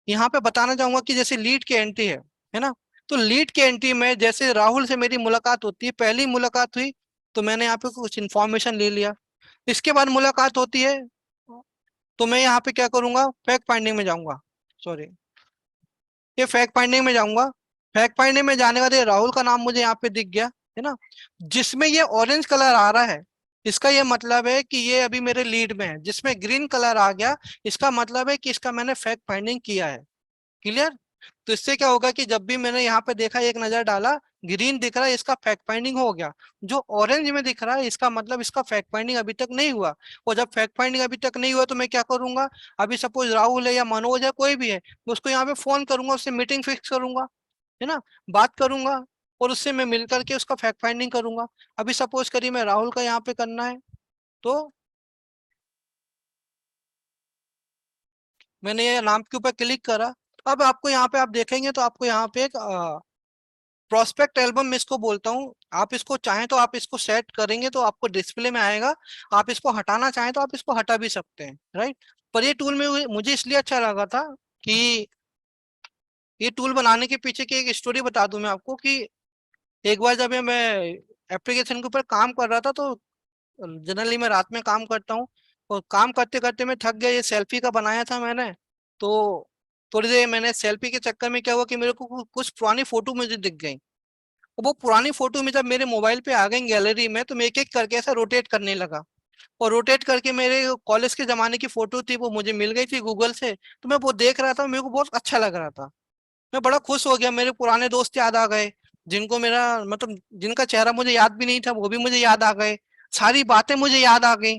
Speaker 1: यहाँ पे बताना चाहूंगा कि जैसे लीड की एंट्री है ना। तो लीड की एंट्री में जैसे राहुल से मेरी मुलाकात होती है, पहली मुलाकात हुई तो मैंने यहाँ पे कुछ इन्फॉर्मेशन ले लिया। इसके बाद मुलाकात होती है तो मैं यहाँ पे क्या करूंगा, फैक्ट फाइंडिंग में जाऊंगा। सॉरी, ये फैक्ट फाइंडिंग में जाऊंगा। फैक्ट फाइंडिंग में जाने के बाद ये राहुल का नाम मुझे यहाँ पे दिख गया, है ना। जिसमें ये ऑरेंज कलर आ रहा है, इसका ये मतलब है कि ये अभी मेरे लीड में है। जिसमें ग्रीन कलर आ गया, इसका मतलब है कि इसका मैंने फैक्ट फाइंडिंग किया है। क्लियर। तो इससे क्या होगा कि जब भी मैंने यहाँ पे देखा, एक नजर डाला, ग्रीन दिख रहा है, इसका फैक्ट फाइंडिंग हो गया। जो ऑरेंज में दिख रहा है, इसका मतलब इसका फैक्ट फाइंडिंग अभी तक नहीं हुआ। और जब फैक्ट फाइंडिंग अभी तक नहीं हुआ तो मैं क्या करूंगा, अभी सपोज राहुल है या मनोज है, कोई भी है, मैं उसको यहाँ पे फोन करूंगा, उससे मीटिंग फिक्स करूंगा, है ना, बात करूंगा, और उससे मैं मिल करके उसका फैक्ट फाइंडिंग करूंगा। अभी सपोज करिए मैं राहुल का यहाँ पे करना है, तो मैंने ये नाम के ऊपर क्लिक करा। अब आपको यहाँ पे आप देखेंगे तो आपको यहाँ पे एक प्रोस्पेक्ट एल्बम में इसको बोलता हूँ, आप इसको चाहें तो आप इसको सेट करेंगे तो आपको डिस्प्ले में आएगा। आप इसको हटाना चाहें तो आप इसको हटा भी सकते हैं, राइट। पर ये टूल में मुझे इसलिए अच्छा लगा था कि ये टूल बनाने के पीछे की एक स्टोरी बता दूं मैं आपको, कि एक बार जब मैं एप्लीकेशन के ऊपर काम कर रहा था, तो जनरली मैं रात में काम करता हूँ, और काम करते करते मैं थक गया। ये सेल्फी का बनाया था मैंने, तो थोड़ी देर मैंने सेल्फी के चक्कर में क्या हुआ कि मेरे को कुछ पुरानी फोटो मुझे दिख गई। वो पुरानी फोटो में जब मेरे मोबाइल पे आ गई गैलरी में, तो मैं एक एक करके ऐसा रोटेट करने लगा। और रोटेट करके मेरे कॉलेज के जमाने की फोटो थी, वो मुझे मिल गई थी गूगल से। तो मैं वो देख रहा था, मेरे को बहुत अच्छा लग रहा था। मैं बड़ा खुश हो गया, मेरे पुराने दोस्त याद आ गए, जिनको मेरा मतलब जिनका चेहरा मुझे याद भी नहीं था, वो भी मुझे याद आ गए। सारी बातें मुझे याद आ गई।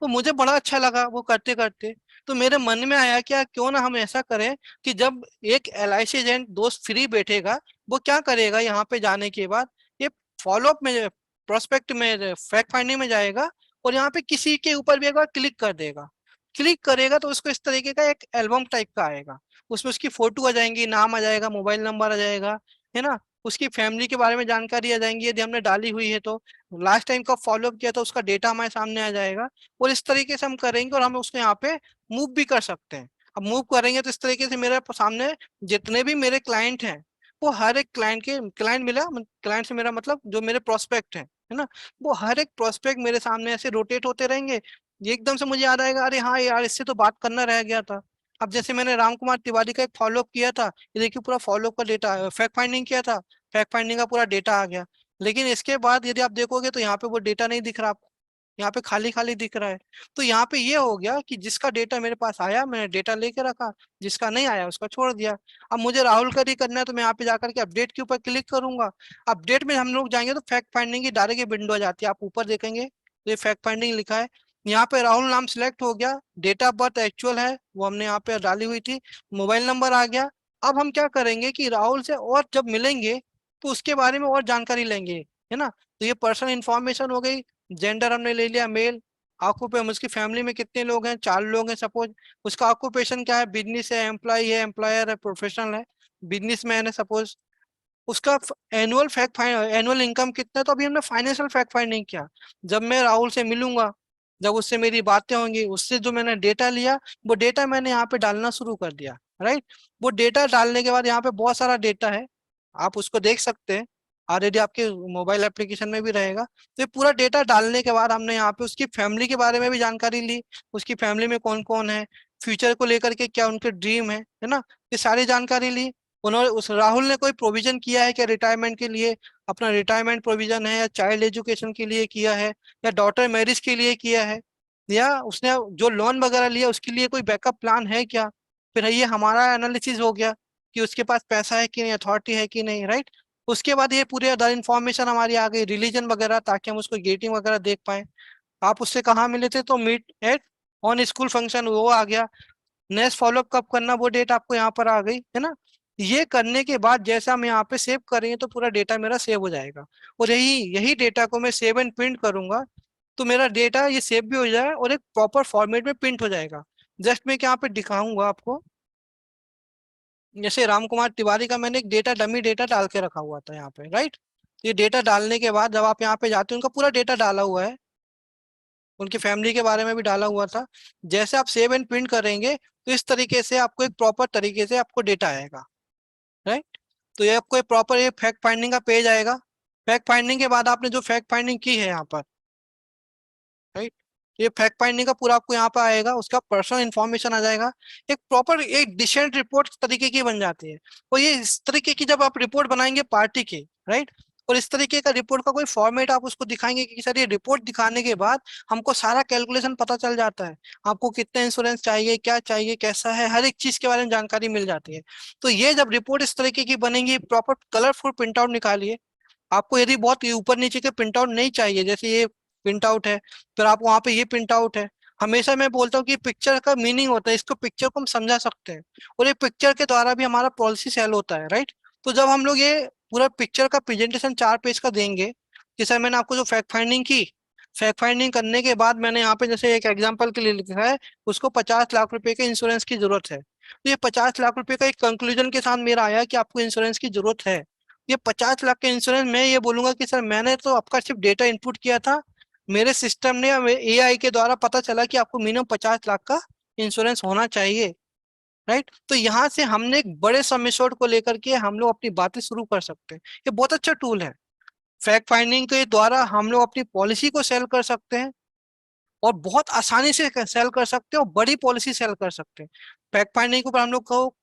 Speaker 1: तो मुझे बड़ा अच्छा लगा वो करते करते। तो मेरे मन में आया क्या, क्यों ना हम ऐसा करें कि जब एक एलआईसी एजेंट दोस्त फ्री बैठेगा, वो क्या करेगा, यहाँ पे जाने के बाद ये फॉलोअप में, प्रोस्पेक्ट में, फैक्ट फाइंडिंग में जाएगा, और यहाँ पे किसी के ऊपर भी एक बार क्लिक कर देगा। क्लिक करेगा तो उसको इस तरीके का एक एल्बम टाइप का आएगा। उसमें उसकी फोटो आ जाएंगी, नाम आ जाएगा, मोबाइल नंबर आ जाएगा, है ना। उसकी फैमिली के बारे में जानकारी आ जाएंगी यदि हमने डाली हुई है तो। लास्ट टाइम कब फॉलोअप किया था उसका डेटा हमारे सामने आ जाएगा। और इस तरीके से हम करेंगे, और हम उसको यहाँ पे मूव भी कर सकते हैं। अब मूव करेंगे तो इस तरीके से मेरे सामने जितने भी मेरे क्लाइंट हैं, वो हर एक क्लाइंट के, क्लाइंट मिला, क्लाइंट से मेरा मतलब जो मेरे प्रोस्पेक्ट है ना, वो हर एक प्रोस्पेक्ट मेरे सामने ऐसे रोटेट होते रहेंगे। ये एकदम से मुझे याद आएगा, अरे हाँ यार, इससे तो बात करना रह गया था। अब जैसे मैंने राम कुमार तिवारी का एक फॉलोअप किया था, ये देखिए पूरा फॉलोअप का डेटा, फैक्ट फाइंडिंग किया था, फैक्ट फाइंडिंग का पूरा डेटा आ गया। लेकिन इसके बाद यदि आप देखोगे तो यहाँ पे वो डेटा नहीं दिख रहा आपको, यहाँ पे खाली खाली दिख रहा है। तो यहाँ पे ये हो गया कि जिसका डेटा मेरे पास आया मैंने डेटा लेके रखा, जिसका नहीं आया उसका छोड़ दिया। अब मुझे राहुल का ही करना है तो मैं यहाँ पे जाकर के अपडेट के ऊपर क्लिक करूंगा। अपडेट में हम लोग जाएंगे तो फैक्ट फाइंडिंग की डायरेक्ट विंडो आ जाती है, आप ऊपर देखेंगे तो ये फैक्ट फाइंडिंग लिखा है। यहाँ पे राहुल नाम सिलेक्ट हो गया, डेट ऑफ बर्थ एक्चुअल है वो हमने यहाँ पे डाली हुई थी, मोबाइल नंबर आ गया। अब हम क्या करेंगे कि राहुल से और जब मिलेंगे तो उसके बारे में और जानकारी लेंगे, है ना। तो ये पर्सनल इंफॉर्मेशन हो गई। जेंडर हमने ले लिया मेल। ऑक्यूपेशन, उसकी फैमिली में कितने लोग हैं, 4 लोग हैं सपोज। उसका ऑक्यूपेशन क्या है, बिजनेस है, एम्प्लॉय है, एम्प्लॉयर है, प्रोफेशनल है, बिजनेस मैन है सपोज। उसका एनुअल इनकम कितना है, तो अभी हमने फाइनेंशियल फैक्ट फाइंडिंग किया। जब मैं राहुल से मिलूंगा, जब उससे मेरी बातें होंगी, उससे जो मैंने डेटा लिया, वो डेटा मैंने यहाँ पे डालना शुरू कर दिया, राइट। वो डेटा डालने के बाद यहाँ पे बहुत सारा डेटा है, आप उसको देख सकते हैं। और यदि आपके मोबाइल एप्लीकेशन में भी रहेगा। तो ये पूरा डेटा डालने के बाद हमने यहाँ पे उसकी फैमिली के बारे में भी जानकारी ली, उसकी फैमिली में कौन कौन है, फ्यूचर को लेकर के क्या उनके ड्रीम है ना, ये सारी जानकारी ली। उन्होंने उस राहुल ने कोई प्रोविजन किया है क्या रिटायरमेंट के लिए, अपना रिटायरमेंट प्रोविजन है, या चाइल्ड एजुकेशन के लिए किया है, या डॉटर मैरिज के लिए किया है, या उसने जो लोन वगैरह लिया उसके लिए कोई बैकअप प्लान है क्या। फिर ये हमारा एनालिसिस हो गया कि उसके पास पैसा है कि नहीं, अथॉरिटी है कि नहीं, राइट। उसके बाद ये पूरी अदर इन्फॉर्मेशन हमारी आ गई, रिलीजन वगैरह, ताकि हम उसको गेटिंग वगैरह देख पाए। आप उससे कहाँ मिले थे, तो meet at on school function, वो आ गया। नेक्स्ट फॉलोअप कब करना, वो डेट आपको यहाँ पर आ गई है ना। ये करने के बाद जैसा हम यहाँ पे सेव करेंगे तो पूरा डेटा मेरा सेव हो जाएगा, और यही यही डेटा को मैं सेव एंड प्रिंट करूंगा, तो मेरा डेटा ये सेव भी हो जाएगा और एक प्रॉपर फॉर्मेट में प्रिंट हो जाएगा। जस्ट मैं यहाँ पे दिखाऊंगा आपको। जैसे राम कुमार तिवारी का मैंने एक डेटा, डमी डेटा डाल के रखा हुआ था यहाँ पे, राइट। ये डेटा डालने के बाद जब आप यहाँ पे जाते हो, उनका पूरा डेटा डाला हुआ है, उनकी फैमिली के बारे में भी डाला हुआ था। जैसे आप सेव एंड प्रिंट करेंगे तो इस तरीके से आपको एक प्रॉपर तरीके से आपको डेटा आएगा, राइट। तो ये आपको एक प्रॉपर ये फैक्ट फाइंडिंग का पेज आएगा। फैक्ट फाइंडिंग के बाद आपने जो फैक्ट फाइंडिंग की है यहाँ पर, राइट, ये फैक्ट फाइंडिंग का पूरा आपको यहाँ पे आएगा, उसका पर्सनल इन्फॉर्मेशन आ जाएगा। एक प्रॉपर एक डिसेंट रिपोर्ट तरीके की बन जाती है। और ये इस तरीके की जब आप रिपोर्ट बनाएंगे पार्टी की, राइट, और इस तरीके का रिपोर्ट का कोई फॉर्मेट आप उसको दिखाएंगे कि सर ये रिपोर्ट दिखाने के बाद हमको सारा कैलकुलेशन पता चल जाता है, आपको कितना इंश्योरेंस चाहिए, क्या चाहिए, कैसा है, हर एक चीज के बारे में जानकारी मिल जाती है। तो ये जब रिपोर्ट इस तरीके की बनेगी, प्रॉपर कलरफुल प्रिंट आउट निकालिए। आपको यदि बहुत ऊपर नीचे के प्रिंट आउट नहीं चाहिए, जैसे ये प्रिंट आउट है, फिर आप वहां पे ये प्रिंट आउट है। हमेशा मैं बोलता हूँ कि पिक्चर का मीनिंग होता है, इसको पिक्चर को हम समझा सकते हैं, और ये पिक्चर के द्वारा भी हमारा पॉलिसी सेल होता है, राइट। तो जब हम लोग ये पूरा पिक्चर का प्रेजेंटेशन 4 पेज का देंगे कि सर मैंने आपको जो फैक्ट फाइंडिंग की, फैक्ट फाइंडिंग करने के बाद मैंने यहाँ पे जैसे एक एग्जांपल के लिए लिखा है, उसको 50 लाख रुपए के इंश्योरेंस की जरूरत है, तो ये 50 लाख रुपए का एक कंक्लूजन के साथ मेरा आया कि आपको इंश्योरेंस की जरूरत है। ये 50 लाख का इंश्योरेंस, मैं ये बोलूंगा कि सर मैंने तो आपका सिर्फ डेटा इनपुट किया था, मेरे सिस्टम ने एआई के द्वारा पता चला कि आपको मिनिमम 50 लाख का इंश्योरेंस होना चाहिए, राइट। तो यहाँ से हमने एक बड़े सम एश्योर्ड को लेकर के हम लोग अपनी बातें शुरू कर सकते हैं। ये बहुत अच्छा टूल है। फैक्ट फाइंडिंग के द्वारा हम लोग अपनी पॉलिसी को सेल कर सकते हैं, और बहुत आसानी से सेल कर सकते हैं, और बड़ी पॉलिसी सेल कर सकते हैं। फैक्ट फाइंडिंग के ऊपर हम लोग को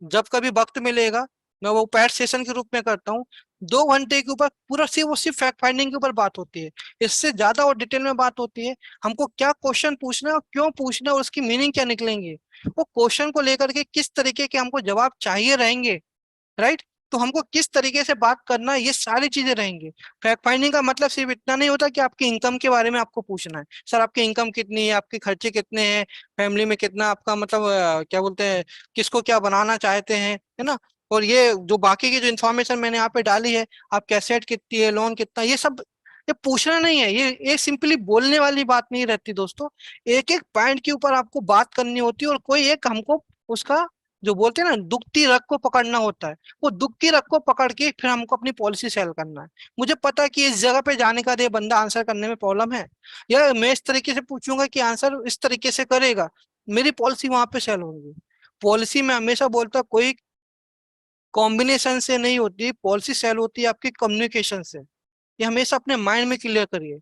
Speaker 1: जब कभी वक्त मिलेगा, मैं वो पैट सेशन के रूप में करता हूँ। 2 घंटे के ऊपर पूरा सिर्फ वो सिर्फ फैक्ट फाइंडिंग के ऊपर बात होती है, इससे ज्यादा और डिटेल में बात होती है। हमको क्या क्वेश्चन पूछना है और क्यों पूछना है और उसकी मीनिंग क्या निकलेंगे, वो क्वेश्चन को लेकर के किस तरीके के हमको जवाब चाहिए रहेंगे, राइट। तो हमको किस तरीके से बात करना है, ये सारी चीजें रहेंगी। फैक्ट फाइंडिंग का मतलब सिर्फ इतना नहीं होता कि आपकी इनकम के बारे में आपको पूछना है, सर आपकी इनकम कितनी है, आपके खर्चे कितने हैं, फैमिली में कितना आपका मतलब क्या बोलते हैं, किसको क्या बनाना चाहते हैं, है ना। और ये जो बाकी की जो इन्फॉर्मेशन मैंने यहाँ पे डाली है, आपके एसेट कितनी है, लोन कितना, ये सब ये पूछना नहीं है। ये सिंपली बोलने वाली बात नहीं रहती दोस्तों। एक एक पॉइंट के ऊपर आपको बात करनी होती है, और कोई एक हमको उसका जो बोलते हैं ना दुखती रग को पकड़ना होता है, वो दुखती रग को पकड़ के फिर हमको अपनी पॉलिसी सेल करना है। मुझे पता है कि इस जगह पे जाने का ये बंदा आंसर करने में प्रॉब्लम है, या मैं इस तरीके से पूछूंगा कि आंसर इस तरीके से करेगा, मेरी पॉलिसी वहां पे सेल होगी। पॉलिसी में हमेशा बोलता हूं, कोई कॉम्बिनेशन से नहीं होती पॉलिसी, सेल होती है आपकी कम्युनिकेशन से। ये हमेशा अपने माइंड में क्लियर करिए।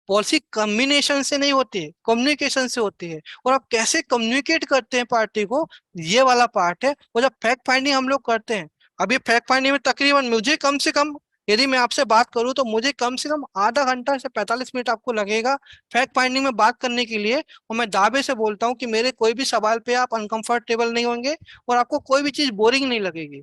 Speaker 1: पॉलिसी कम्युनिकेशन से नहीं होती है, कम्युनिकेशन से होती है, और आप कैसे कम्युनिकेट करते हैं पार्टी को, ये वाला पार्ट है। और जब फैक्ट फाइंडिंग हम लोग करते हैं, अभी फैक्ट फाइंडिंग में तकरीबन मुझे कम से कम, यदि मैं आपसे बात करूं तो मुझे कम से कम आधा घंटा से 45 मिनट आपको लगेगा फैक्ट फाइंडिंग में बात करने के लिए। और मैं दावे से बोलता हूँ कि मेरे कोई भी सवाल पे आप अनकंफर्टेबल नहीं होंगे, और आपको कोई भी चीज बोरिंग नहीं लगेगी।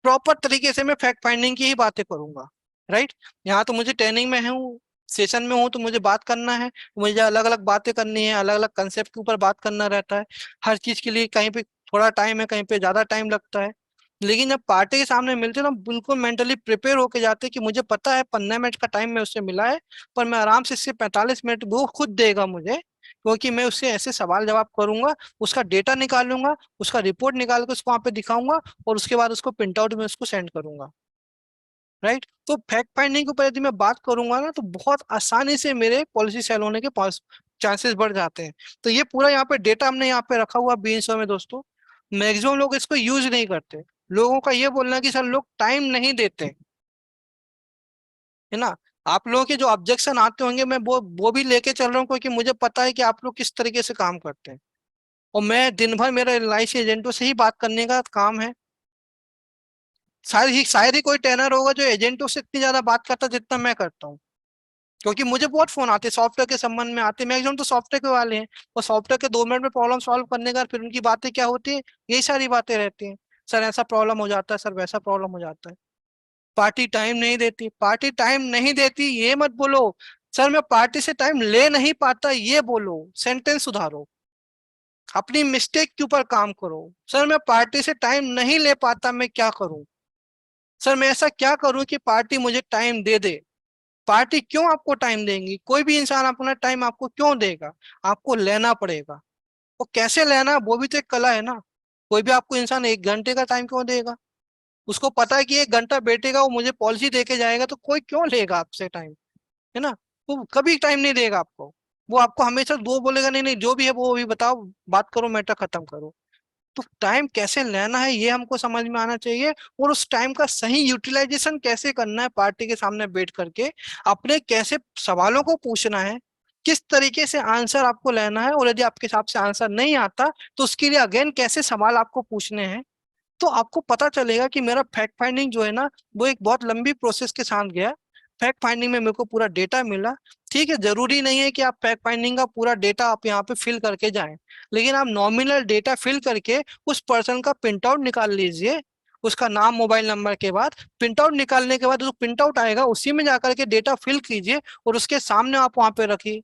Speaker 1: प्रॉपर तरीके से मैं फैक्ट फाइंडिंग की ही बातें करूंगा, राइट। यहाँ तो मुझे ट्रेनिंग में हूँ, सेशन में हूँ, तो मुझे बात करना है, मुझे अलग अलग बातें करनी है, अलग अलग कंसेप्ट के ऊपर बात करना रहता है। हर चीज के लिए कहीं पे थोड़ा टाइम है, कहीं पे ज्यादा टाइम लगता है। लेकिन जब पार्टी के सामने मिलते हैं ना, बिल्कुल मेंटली प्रिपेयर होके जाते हैं कि मुझे पता है 15 मिनट का टाइम में उससे मिला है, पर मैं आराम से इससे 45 मिनट वो खुद देगा मुझे, क्योंकि मैं उससे ऐसे सवाल जवाब करूंगा, उसका डेटा निकालूंगा, उसका रिपोर्ट निकाल के उसको वहां पे दिखाऊंगा, और उसके बाद उसको प्रिंट आउट में उसको सेंड करूंगा, राइट। तो फैक्ट फाइंडिंग के ऊपर यदि मैं बात करूंगा ना, तो बहुत आसानी से मेरे पॉलिसी सेल होने के पास चांसेस बढ़ जाते हैं। तो ये पूरा यहाँ पे डेटा हमने यहाँ पे रखा हुआ बीन्स में दोस्तों। मैक्सिमम लोग इसको यूज नहीं करते। लोगों का ये बोलना है कि सर लोग टाइम नहीं देते, है ना। आप लोगों के जो ऑब्जेक्शन आते होंगे मैं वो भी लेके चल रहा हूँ, क्योंकि मुझे पता है कि आप लोग किस तरीके से काम करते हैं। और मैं दिन भर मेरा एलआईसी एजेंटों से ही बात करने का काम है। शायद ही कोई ट्रेनर होगा जो एजेंटों से इतनी ज्यादा बात करता जितना मैं करता हूँ। क्योंकि मुझे बहुत फोन आते हैं सॉफ्टवेयर के संबंध में आते हैं, मैक्सिमम तो सॉफ्टवेयर के वाले हैं। और सॉफ्टवेयर के 2 मिनट में प्रॉब्लम सॉल्व करने का फिर उनकी बातें क्या होती है, यही सारी बातें रहती हैं। सर ऐसा प्रॉब्लम हो जाता है, सर वैसा प्रॉब्लम हो जाता है। पार्टी टाइम नहीं देती, पार्टी टाइम नहीं देती ये मत बोलो। सर मैं पार्टी से टाइम ले नहीं पाता ये बोलो, सेंटेंस सुधारो। अपनी मिस्टेक के ऊपर काम करो। सर मैं पार्टी से टाइम नहीं ले पाता, मैं क्या करूं। सर मैं ऐसा क्या करूं कि पार्टी मुझे टाइम दे दे। पार्टी क्यों आपको टाइम देंगी, कोई भी इंसान अपना टाइम आपको क्यों देगा। आपको लेना पड़ेगा। वो कैसे लेना वो भी तो एक कला है ना। कोई भी आपको इंसान 1 घंटे का टाइम क्यों देगा। उसको पता है कि 1 घंटा बैठेगा वो मुझे पॉलिसी देके जाएगा, तो कोई क्यों लेगा आपसे टाइम, है ना। वो कभी टाइम नहीं देगा आपको। वो आपको हमेशा दो बोलेगा, नहीं नहीं जो भी है वो भी बताओ, बात करो, मैटर खत्म करो। तो टाइम कैसे लेना है ये हमको समझ में आना चाहिए। और उस टाइम का सही यूटिलाइजेशन कैसे करना है, पार्टी के सामने बैठ करके अपने कैसे सवालों को पूछना है, किस तरीके से आंसर आपको लेना है। और यदि आपके हिसाब से आंसर नहीं आता तो उसके लिए अगेन कैसे सवाल आपको पूछने हैं। तो आपको पता चलेगा कि मेरा फैक्ट फाइंडिंग जो है ना, वो एक बहुत लंबी प्रोसेस के साथ गया। फैक्ट फाइंडिंग में मेरे को पूरा डेटा मिला। ठीक है, जरूरी नहीं है कि आप फैक्ट फाइंडिंग का पूरा डेटा आप यहाँ पे फिल करके जाएं, लेकिन आप नॉमिनल डेटा फिल करके उस पर्सन का प्रिंट आउट निकाल लीजिए। उसका नाम मोबाइल नंबर के बाद प्रिंट आउट निकालने के बाद जो प्रिंट आउट आएगा उसी में जाकर के डेटा फिल कीजिए और उसके सामने आप वहां पे रखिए।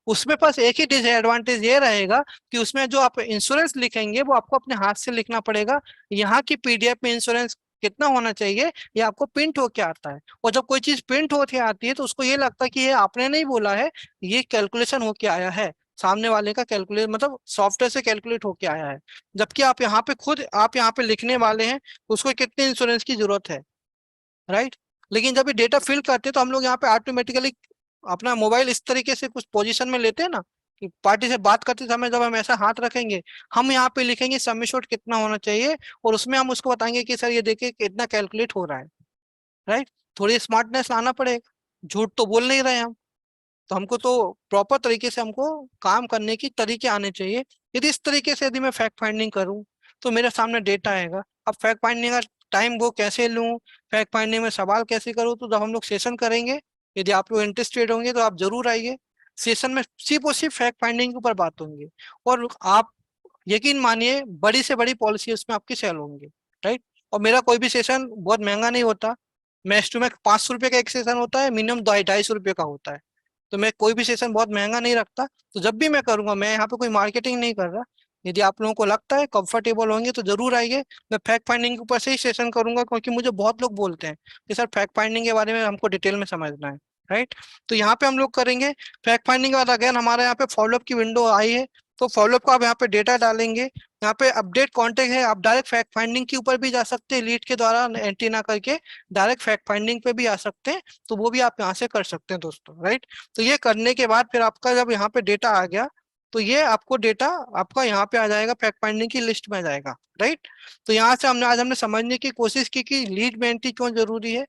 Speaker 1: उसमें पास एक ही डिसएडवांटेज ये रहेगा कि उसमें जो आप इंश्योरेंस लिखेंगे वो आपको अपने हाथ से लिखना पड़ेगा। यहाँ की पीडीएफ में इंश्योरेंस कितना होना चाहिए ये आपको प्रिंट होके आता है। और जब कोई चीज प्रिंट होके आती है तो उसको ये लगता है कि ये आपने नहीं बोला है, ये कैलकुलेशन होके आया है, सामने वाले का कैलकुलेट मतलब सॉफ्टवेयर से कैलकुलेट होके आया है। जबकि आप यहाँ पे खुद आप यहाँ पे लिखने वाले हैं उसको कितने इंश्योरेंस की जरूरत है, राइट। लेकिन जब ये डेटा फिल करते हैं तो हम लोग यहाँ पे ऑटोमेटिकली अपना मोबाइल इस तरीके से कुछ पोजीशन में लेते हैं ना, कि पार्टी से बात करते समय जब हम ऐसा हाथ रखेंगे हम यहाँ पे लिखेंगे सम कितना होना चाहिए। और उसमें हम उसको बताएंगे कि सर ये देखिए कितना कैलकुलेट हो रहा है, राइट। थोड़ी स्मार्टनेस लाना पड़ेगा, झूठ तो बोल नहीं रहे हम। तो हमको तो प्रॉपर तरीके से हमको काम करने की तरीके आने चाहिए। यदि इस तरीके से यदि मैं फैक्ट फाइंडिंग करूं तो मेरे सामने डेटा आएगा। अब फैक्ट फाइंडिंग का टाइम वो कैसे लूं, फैक्ट फाइंडिंग में सवाल कैसे करूं, तो जब हम लोग सेशन करेंगे यदि आप लोग इंटरेस्टेड होंगे तो आप जरूर आइए। सेशन में सिर्फ और सिर्फ फैक्ट फाइंडिंग के ऊपर बात होंगी। और आप यकीन मानिए बड़ी से बड़ी पॉलिसी उसमें आपकी सेल होंगी, राइट। और मेरा कोई भी सेशन बहुत महंगा नहीं होता। मैक्स टू मैक्स 500 रुपये का एक सेशन होता है, मिनिमम 250-250 रुपये का होता है। तो मैं कोई भी सेशन बहुत महंगा नहीं रखता। तो जब भी मैं करूंगा मैं यहाँ पे कोई मार्केटिंग नहीं कर रहा। यदि आप लोगों को लगता है कंफर्टेबल होंगे तो जरूर आइए। मैं फैक्ट फाइंडिंग के ऊपर से ही सेशन करूंगा, क्योंकि मुझे बहुत लोग बोलते हैं कि सर फैक्ट फाइंडिंग के बारे में हमको डिटेल में समझना है, राइट। तो यहाँ पे हम लोग करेंगे फैक्ट फाइंडिंग के बाद अगेन हमारे यहाँ पे फॉलोअप की विंडो आई है। तो फॉलोअप को आप यहाँ पे डेटा डालेंगे, यहाँ पे अपडेट कॉन्टेक्ट है। आप डायरेक्ट फैक्ट फाइंडिंग के ऊपर भी जा सकते हैं, लीड के द्वारा एंट्री ना करके डायरेक्ट फैक्ट फाइंडिंग पे भी आ सकते हैं। तो वो भी आप यहाँ से कर सकते हैं दोस्तों, राइट। तो ये करने के बाद फिर आपका जब यहाँ पे डेटा आ गया तो ये आपको डेटा आपका यहाँ पे आ जाएगा, फैक्ट फाइंडिंग की लिस्ट में आ जाएगा, राइट। तो यहाँ से हमने समझने की कोशिश की कि लीड में एंट्री क्यों जरूरी है,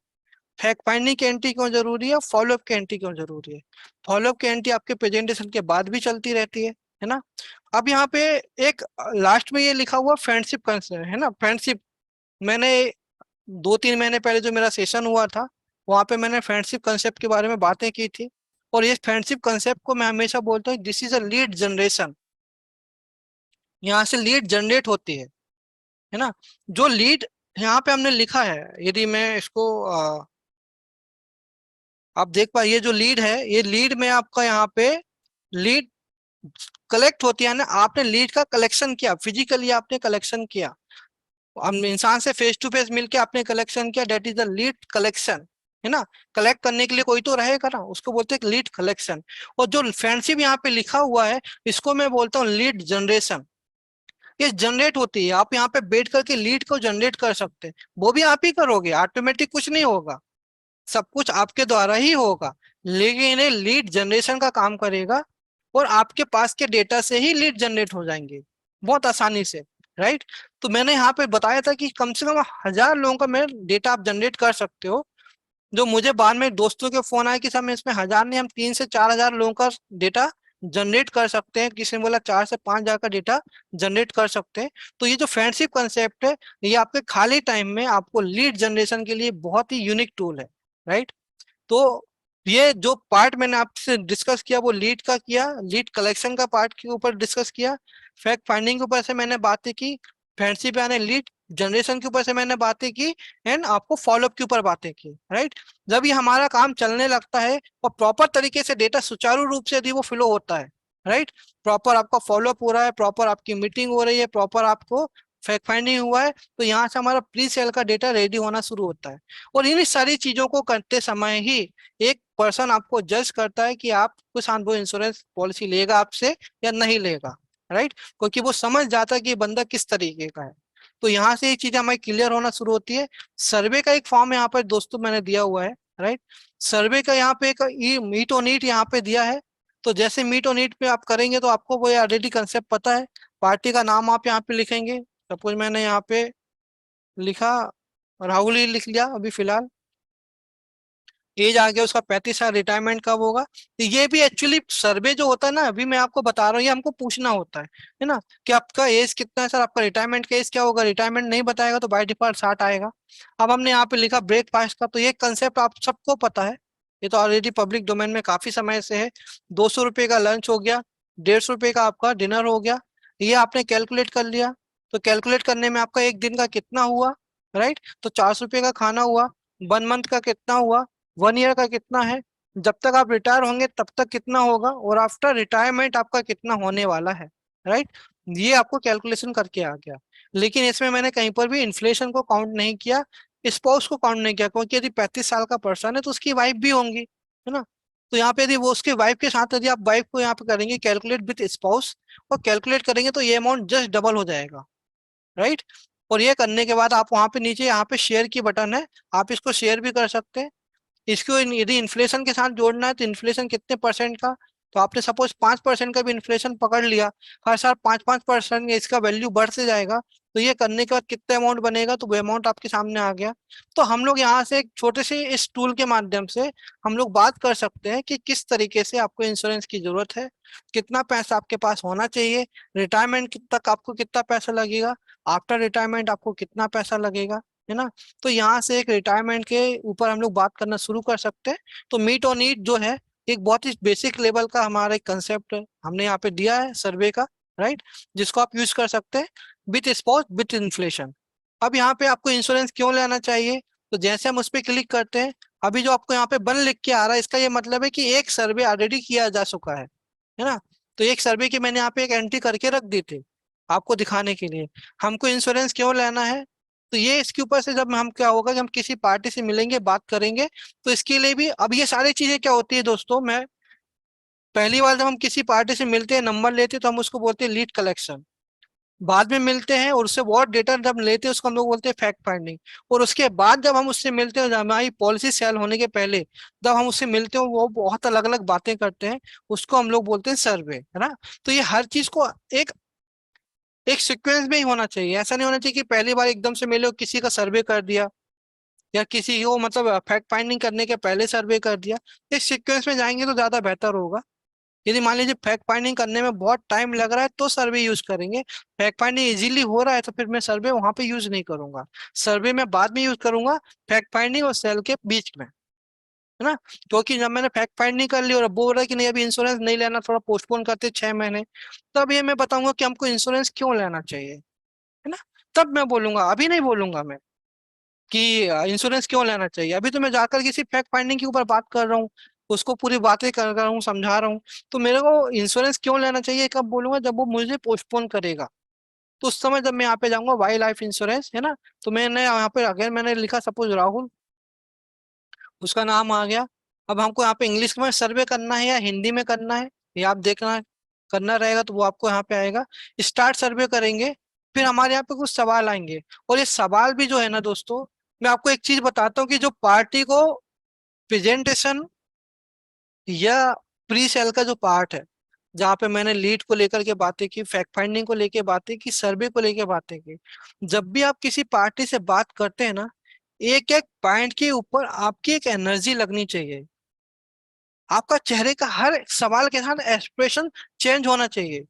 Speaker 1: फैक्ट फाइंडिंग की एंट्री क्यों जरूरी है, फॉलोअप की एंट्री क्यों जरूरी है। फॉलोअप की एंट्री आपके प्रेजेंटेशन के बाद भी चलती रहती है ना। अब यहाँ पे एक लास्ट में ये लिखा हुआ फ्रेंडशिप कंसर्न है ना, फ्रेंडशिप। मैंने 2-3 महीने पहले जो मेरा सेशन हुआ था वहां पे मैंने फ्रेंडशिप कंसेप्ट के बारे में बातें की थी। और ये फ्रेंडशिप कंसेप्ट को मैं हमेशा बोलता हूँ this is a lead generation. यहाँ से लीड जनरेट होती है ना। जो लीड यहाँ पे हमने लिखा है, यदि मैं इसको आप देख पा, ये जो लीड है ये लीड में आपका यहाँ पे लीड कलेक्ट होती है ना। आपने लीड का कलेक्शन किया, फिजिकली आपने कलेक्शन किया, हम इंसान से फेस टू फेस मिलके आपने कलेक्शन किया, date is the lead collection, है ना। कलेक्ट करने के लिए कोई तो रहेगा ना, उसको बोलते हैं लीड कलेक्शन। और जो फ्रेंडशिप यहाँ पे लिखा हुआ है इसको मैं बोलता हूँ लीड जनरेशन। ये जनरेट होती है, आप यहाँ पे बैठ करके लीड को जनरेट कर सकते हैं। वो भी आप ही करोगे, ऑटोमेटिक कुछ नहीं होगा, सब कुछ आपके द्वारा ही होगा। लेकिन ये लीड जनरेशन का काम करेगा और आपके पास के डेटा से ही लीड जनरेट हो जाएंगे बहुत आसानी से, राइट। तो मैंने यहाँ पे बताया था कि कम से कम 1000 लोगों का मैं डेटा आप जनरेट कर सकते हो। जो मुझे बाद में दोस्तों के फोन आए कि सर मैं इसमें 1000 नहीं, हम 3 से 4000 लोगों का डेटा जनरेट कर सकते हैं। किसी ने बोला 4 से 5000 का डेटा जनरेट कर सकते हैं। तो ये जो फ्रेंडशिप कंसेप्ट है, ये आपके खाली टाइम में आपको लीड जनरेशन के लिए बहुत ही यूनिक टूल है, राइट। तो ये जो पार्ट मैंने आपसे डिस्कस किया वो लीड का किया, लीड कलेक्शन का पार्ट के ऊपर डिस्कस किया, फैक्ट फाइंडिंग के ऊपर से मैंने बातें की, फ्रेंडशिप यानी लीड जनरेशन के ऊपर से मैंने बातें की, एंड आपको फॉलोअप के ऊपर बातें की, राइट। जब ये हमारा काम चलने लगता है और प्रॉपर तरीके से डेटा सुचारू रूप से यदि वो फ्लो होता है, राइट, प्रॉपर आपका फॉलोअप हो रहा है, प्रॉपर आपकी मीटिंग हो रही है, प्रॉपर आपको फैक्ट फाइंडिंग हुआ है, तो यहाँ से हमारा प्री सेल का डेटा रेडी होना शुरू होता है। और इन सारी चीजों को करते समय ही एक पर्सन आपको जज करता है कि आप कुछ वो इंश्योरेंस पॉलिसी लेगा आपसे या नहीं लेगा, राइट, क्योंकि वो समझ जाता है कि ये बंदा किस तरीके का है। तो यहाँ से ये चीजें हमारी क्लियर होना शुरू होती है। सर्वे का एक फॉर्म यहाँ पर दोस्तों मैंने दिया हुआ है, राइट। सर्वे का यहाँ पे एक मीट ऑन ईट यहाँ पे दिया है। तो जैसे मीट ऑन ईट पे आप करेंगे तो आपको वो ऑलरेडी कंसेप्ट पता है। पार्टी का नाम आप यहाँ पे लिखेंगे। सपोज मैंने यहाँ पे लिखा, राहुल ही लिख लिया अभी फिलहाल। एज आ गया उसका 35 साल, रिटायरमेंट कब होगा। तो ये भी एक्चुअली सर्वे जो होता है ना, अभी मैं आपको बता रहा हूँ, ये हमको पूछना होता है ना, कि आपका एज कितना है सर, आपका रिटायरमेंट का एज क्या होगा। रिटायरमेंट नहीं बताएगा तो बाय डिफॉल्ट 60 आएगा। अब हमने यहाँ पे लिखा ब्रेकफास्ट का, तो ये कंसेप्ट आप सबको पता है, ये तो ऑलरेडी पब्लिक डोमेन में काफी समय से है। 200 रुपये का लंच हो गया, 150 रुपये का आपका डिनर हो गया, ये आपने कैलकुलेट कर लिया। तो कैलकुलेट करने में आपका एक दिन का कितना हुआ, राइट, तो 400 रुपये का खाना हुआ। 1 मंथ का कितना हुआ, 1 ईयर का कितना है, जब तक आप रिटायर होंगे तब तक कितना होगा, और आफ्टर रिटायरमेंट आपका कितना होने वाला है, राइट। ये आपको कैलकुलेशन करके आ गया। लेकिन इसमें मैंने कहीं पर भी इन्फ्लेशन को काउंट नहीं किया, स्पाउस को काउंट नहीं किया, क्योंकि यदि 35 साल का पर्सन है तो उसकी वाइफ भी होंगी, है ना। तो यहाँ पे यदि वो उसके वाइफ के साथ यदि आप वाइफ को यहाँ पे करेंगे कैलकुलेट विथ स्पाउस और कैलकुलेट करेंगे तो ये अमाउंट जस्ट डबल हो जाएगा, राइट। और ये करने के बाद आप वहां पे नीचे यहाँ पे शेयर की बटन है, आप इसको शेयर भी कर सकते हैं। इसको यदि इन्फ्लेशन के साथ जोड़ना है तो इन्फ्लेशन कितने परसेंट का, तो आपने सपोज 5% का भी इन्फ्लेशन पकड़ लिया, हर साल 5-5% इसका वैल्यू बढ़ते जाएगा। तो ये करने के बाद कितना अमाउंट बनेगा, तो वो अमाउंट आपके सामने आ गया। तो हम लोग यहाँ से एक छोटे से इस टूल के माध्यम से हम लोग बात कर सकते हैं कि किस तरीके से आपको इंश्योरेंस की जरूरत है, कितना पैसा आपके पास होना चाहिए, रिटायरमेंट तक आपको कितना पैसा लगेगा, आफ्टर रिटायरमेंट आपको कितना पैसा लगेगा, है ना। तो यहाँ से एक रिटायरमेंट के ऊपर हम लोग बात करना शुरू कर सकते हैं। तो मीट और नीट जो है एक बहुत ही बेसिक लेवल का हमारा एक कंसेप्ट हमने यहाँ पे दिया है सर्वे का, राइट, जिसको आप यूज कर सकते हैं विथ स्पॉट विथ इन्फ्लेशन। अब यहाँ पे आपको इंश्योरेंस क्यों लेना चाहिए, तो जैसे हम उस पर क्लिक करते हैं, अभी जो आपको यहाँ पे बन लिख के आ रहा है, इसका ये मतलब है कि एक सर्वे ऑलरेडी किया जा चुका है ना। तो एक सर्वे की मैंने यहाँ पे एक एंट्री करके रख दी थी आपको दिखाने के लिए। हमको इंश्योरेंस क्यों लेना है, तो ये इसके ऊपर से जब हम क्या होगा कि हम किसी पार्टी से मिलेंगे बात करेंगे, तो इसके लिए भी अब ये सारी चीजें क्या होती है दोस्तों, मैं पहली बार जब हम किसी पार्टी से मिलते हैं नंबर लेते हैं तो हम उसको बोलते हैं लीड कलेक्शन। बाद में मिलते हैं और उससे बहुत डेटा जब लेते हैं उसको हम लोग बोलते हैं फैक्ट फाइंडिंग। और उसके बाद जब हम उससे मिलते हैं, जब हमारी पॉलिसी सेल होने के पहले जब हम उससे मिलते हैं, वो बहुत अलग अलग बातें करते हैं, उसको हम लोग बोलते हैं सर्वे, है ना। तो ये हर चीज को एक एक सीक्वेंस में ही होना चाहिए। ऐसा नहीं होना चाहिए कि पहली बार एकदम से मिले और किसी का सर्वे कर दिया, या किसी को मतलब फैक्ट फाइंडिंग करने के पहले सर्वे कर दिया। इस सीक्वेंस में जाएंगे तो ज्यादा बेहतर होगा। यदि मान लीजिए फैक्ट फाइंडिंग करने में बहुत टाइम लग रहा है तो सर्वे यूज करेंगे, फैक्ट फाइंडिंग इजीली हो रहा है तो फिर मैं सर्वे वहां पे यूज नहीं करूंगा। सर्वे में बाद में यूज करूंगा, फैक्ट फाइंडिंग और सेल के बीच में, है ना। क्योंकि जब मैंने फैक्ट फाइंडिंग कर ली और अब बोल रहा है कि नहीं अभी इंश्योरेंस नहीं लेना, थोड़ा पोस्टपोन करते 6 महीने, तब ये मैं बताऊंगा कि हमको इंश्योरेंस क्यों लेना चाहिए, है ना। तब मैं बोलूंगा, अभी नहीं बोलूंगा मैं कि इंश्योरेंस क्यों लेना चाहिए। अभी तो मैं जाकर किसी फैक्ट फाइंडिंग के ऊपर बात कर रहा हूँ, उसको पूरी बातें कर रहा हूँ, समझा रहा हूँ। तो मेरे को इंश्योरेंस क्यों लेना चाहिए कब बोलूंगा, जब वो मुझे पोस्टपोन करेगा। तो उस समय जब मैं यहाँ पे जाऊंगा वाई लाइफ इंश्योरेंस, है ना। तो मैंने यहाँ पे अगर मैंने लिखा सपोज राहुल, उसका नाम आ गया। अब हमको यहाँ पे इंग्लिश में सर्वे करना है या हिंदी में करना है, ये आप देखना करना रहेगा, तो वो आपको यहाँ पे आएगा। स्टार्ट सर्वे करेंगे, फिर हमारे यहाँ पे कुछ सवाल आएंगे। और ये सवाल भी जो है ना दोस्तों, मैं आपको एक चीज बताता हूँ कि जो पार्टी को प्रेजेंटेशन या प्री सेल का जो पार्ट है, जहाँ पे मैंने लीड को लेकर के बातें की, फैक्ट फाइंडिंग को लेके बातें की, सर्वे को लेके बातें की। जब भी आप किसी पार्टी से बात करते हैं ना, एक एक पॉइंट के ऊपर आपकी एक एनर्जी लगनी चाहिए। आपका चेहरे का हर सवाल के साथ एक्सप्रेशन चेंज होना चाहिए।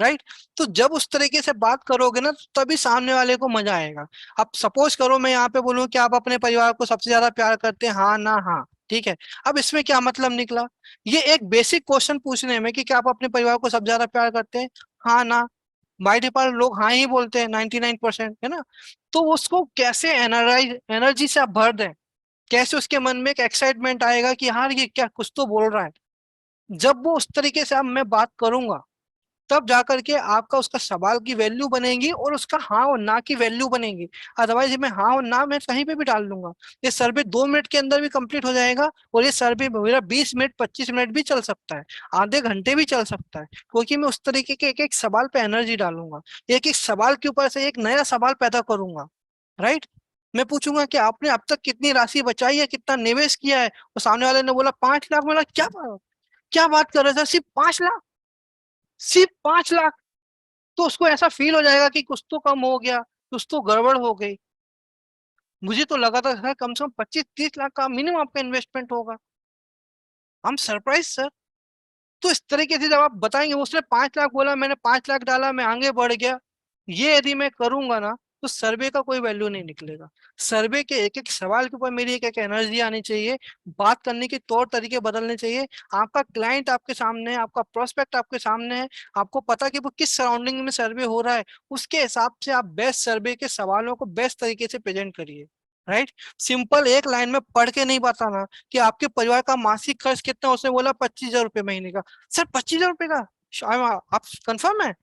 Speaker 1: राइट। तो जब उस तरीके से बात करोगे ना, तो तभी सामने वाले को मजा आएगा। अब सपोज करो मैं यहाँ पे बोलूं कि आप अपने परिवार को सबसे ज्यादा प्यार करते हैं, हाँ ना हाँ, ठीक है। अब इसमें क्या मतलब निकला? ये एक बेसिक क्वेश्चन पूछने में कि क्या आप अपने परिवार को सबसे ज्यादा प्यार करते हैं, हाँ ना, बाय डिफॉल्ट लोग हाँ ही बोलते हैं, 99%, है ना। तो उसको कैसे एनर्जी से आप भर दें, कैसे उसके मन में एक एक्साइटमेंट आएगा कि हाँ ये क्या कुछ तो बोल रहा है। जब वो उस तरीके से अब मैं बात करूंगा, तब जाकर के आपका उसका सवाल की वैल्यू बनेगी और उसका हाँ और ना की वैल्यू बनेगी। अदरवाइज मैं हाँ और ना मैं कहीं पे भी डाल दूंगा, ये सर्वे 2 मिनट के अंदर भी कंप्लीट हो जाएगा, और ये सर्वे मेरा 20 मिनट 25 मिनट भी चल सकता है, आधे घंटे भी चल सकता है, क्योंकि मैं उस तरीके के एक एक सवाल पे एनर्जी डालूंगा, एक एक सवाल के ऊपर से एक नया सवाल पैदा करूंगा। राइट। मैं पूछूंगा कि आपने अब तक कितनी राशि बचाई है, कितना निवेश किया है, और सामने वाले ने बोला 5 लाख। बोला क्या, क्या बात कर रहे थे, सिर्फ 5 लाख, सिर्फ 5 लाख। तो उसको ऐसा फील हो जाएगा कि कुछ तो कम हो गया, कुछ तो गड़बड़ हो गई। मुझे तो लगा था सर कम से कम 25-30 लाख का मिनिमम आपका इन्वेस्टमेंट होगा। हम सरप्राइज सर। तो इस तरीके से जब आप बताएंगे, उसने 5 लाख बोला, मैंने 5 लाख डाला, मैं आगे बढ़ गया, ये यदि मैं करूंगा ना, तो सर्वे का कोई वैल्यू नहीं निकलेगा। सर्वे के एक एक सवाल के ऊपर मेरी एक एक एनर्जी आनी चाहिए, बात करने के तौर तरीके बदलने चाहिए। आपका क्लाइंट आपके सामने है, आपका प्रोस्पेक्ट आपके सामने है, आपको पता कि वो किस सराउंडिंग में सर्वे हो रहा है, उसके हिसाब से आप बेस्ट सर्वे के सवालों को बेस्ट तरीके से प्रेजेंट करिए। राइट। सिंपल एक लाइन में पढ़ के नहीं बताना कि आपके परिवार का मासिक खर्च कितना, उसने बोला 25,000 रुपये महीने का। सर 25,000 रुपये का आप कंफर्म है?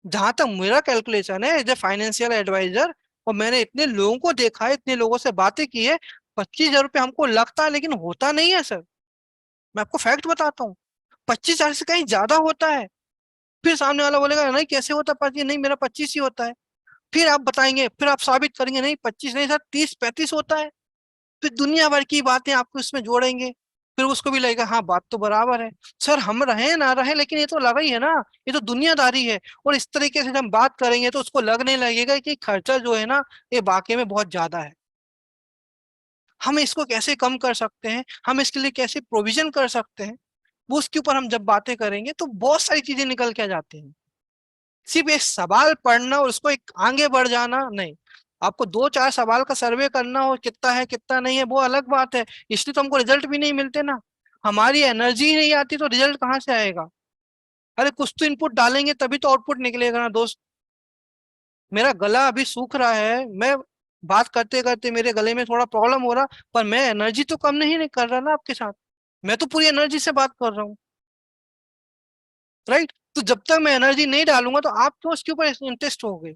Speaker 1: जहां तक मेरा कैलकुलेशन है एज ए फाइनेंशियल एडवाइजर, और मैंने इतने लोगों को देखा है, इतने लोगों से बातें की है, 25,000 रुपये हमको लगता है लेकिन होता नहीं है सर। मैं आपको फैक्ट बताता हूँ, 25,000 से कहीं ज्यादा होता है। फिर सामने वाला बोलेगा नहीं कैसे होता 25, नहीं मेरा 25 ही होता है। फिर आप बताएंगे, फिर आप साबित करेंगे नहीं 25 नहीं सर 30-35 होता है। फिर दुनिया भर की बातें आपको इसमें जोड़ेंगे, फिर उसको भी लगेगा हाँ बात तो बराबर है। सर हम रहे ना रहे लेकिन ये तो लगा ही है ना, ये तो दुनियादारी है। और इस तरीके से जब हम बात करेंगे तो उसको लगने लगेगा कि खर्चा जो है ना, ये वाकई में बहुत ज्यादा है। हम इसको कैसे कम कर सकते हैं, हम इसके लिए कैसे प्रोविजन कर सकते हैं, वो उसके ऊपर हम जब बातें करेंगे तो बहुत सारी चीजें निकल के आ जाती हैं। सिर्फ एक सवाल पढ़ना और उसको एक आगे बढ़ जाना नहीं। आपको 2-4 सवाल का सर्वे करना हो, कितना है कितना नहीं है वो अलग बात है, इसलिए तो हमको रिजल्ट भी नहीं मिलते ना। हमारी एनर्जी ही नहीं आती तो रिजल्ट कहाँ से आएगा? अरे कुछ तो इनपुट डालेंगे तभी तो आउटपुट निकलेगा ना दोस्त। मेरा गला अभी सूख रहा है, मैं बात करते करते मेरे गले में थोड़ा प्रॉब्लम हो रहा, पर मैं एनर्जी तो कम नहीं कर रहा ना आपके साथ, मैं तो पूरी एनर्जी से बात कर रहा हूँ। राइट। तो जब तक मैं एनर्जी नहीं डालूंगा तो आप क्यों उसके ऊपर इंटरेस्ट हो?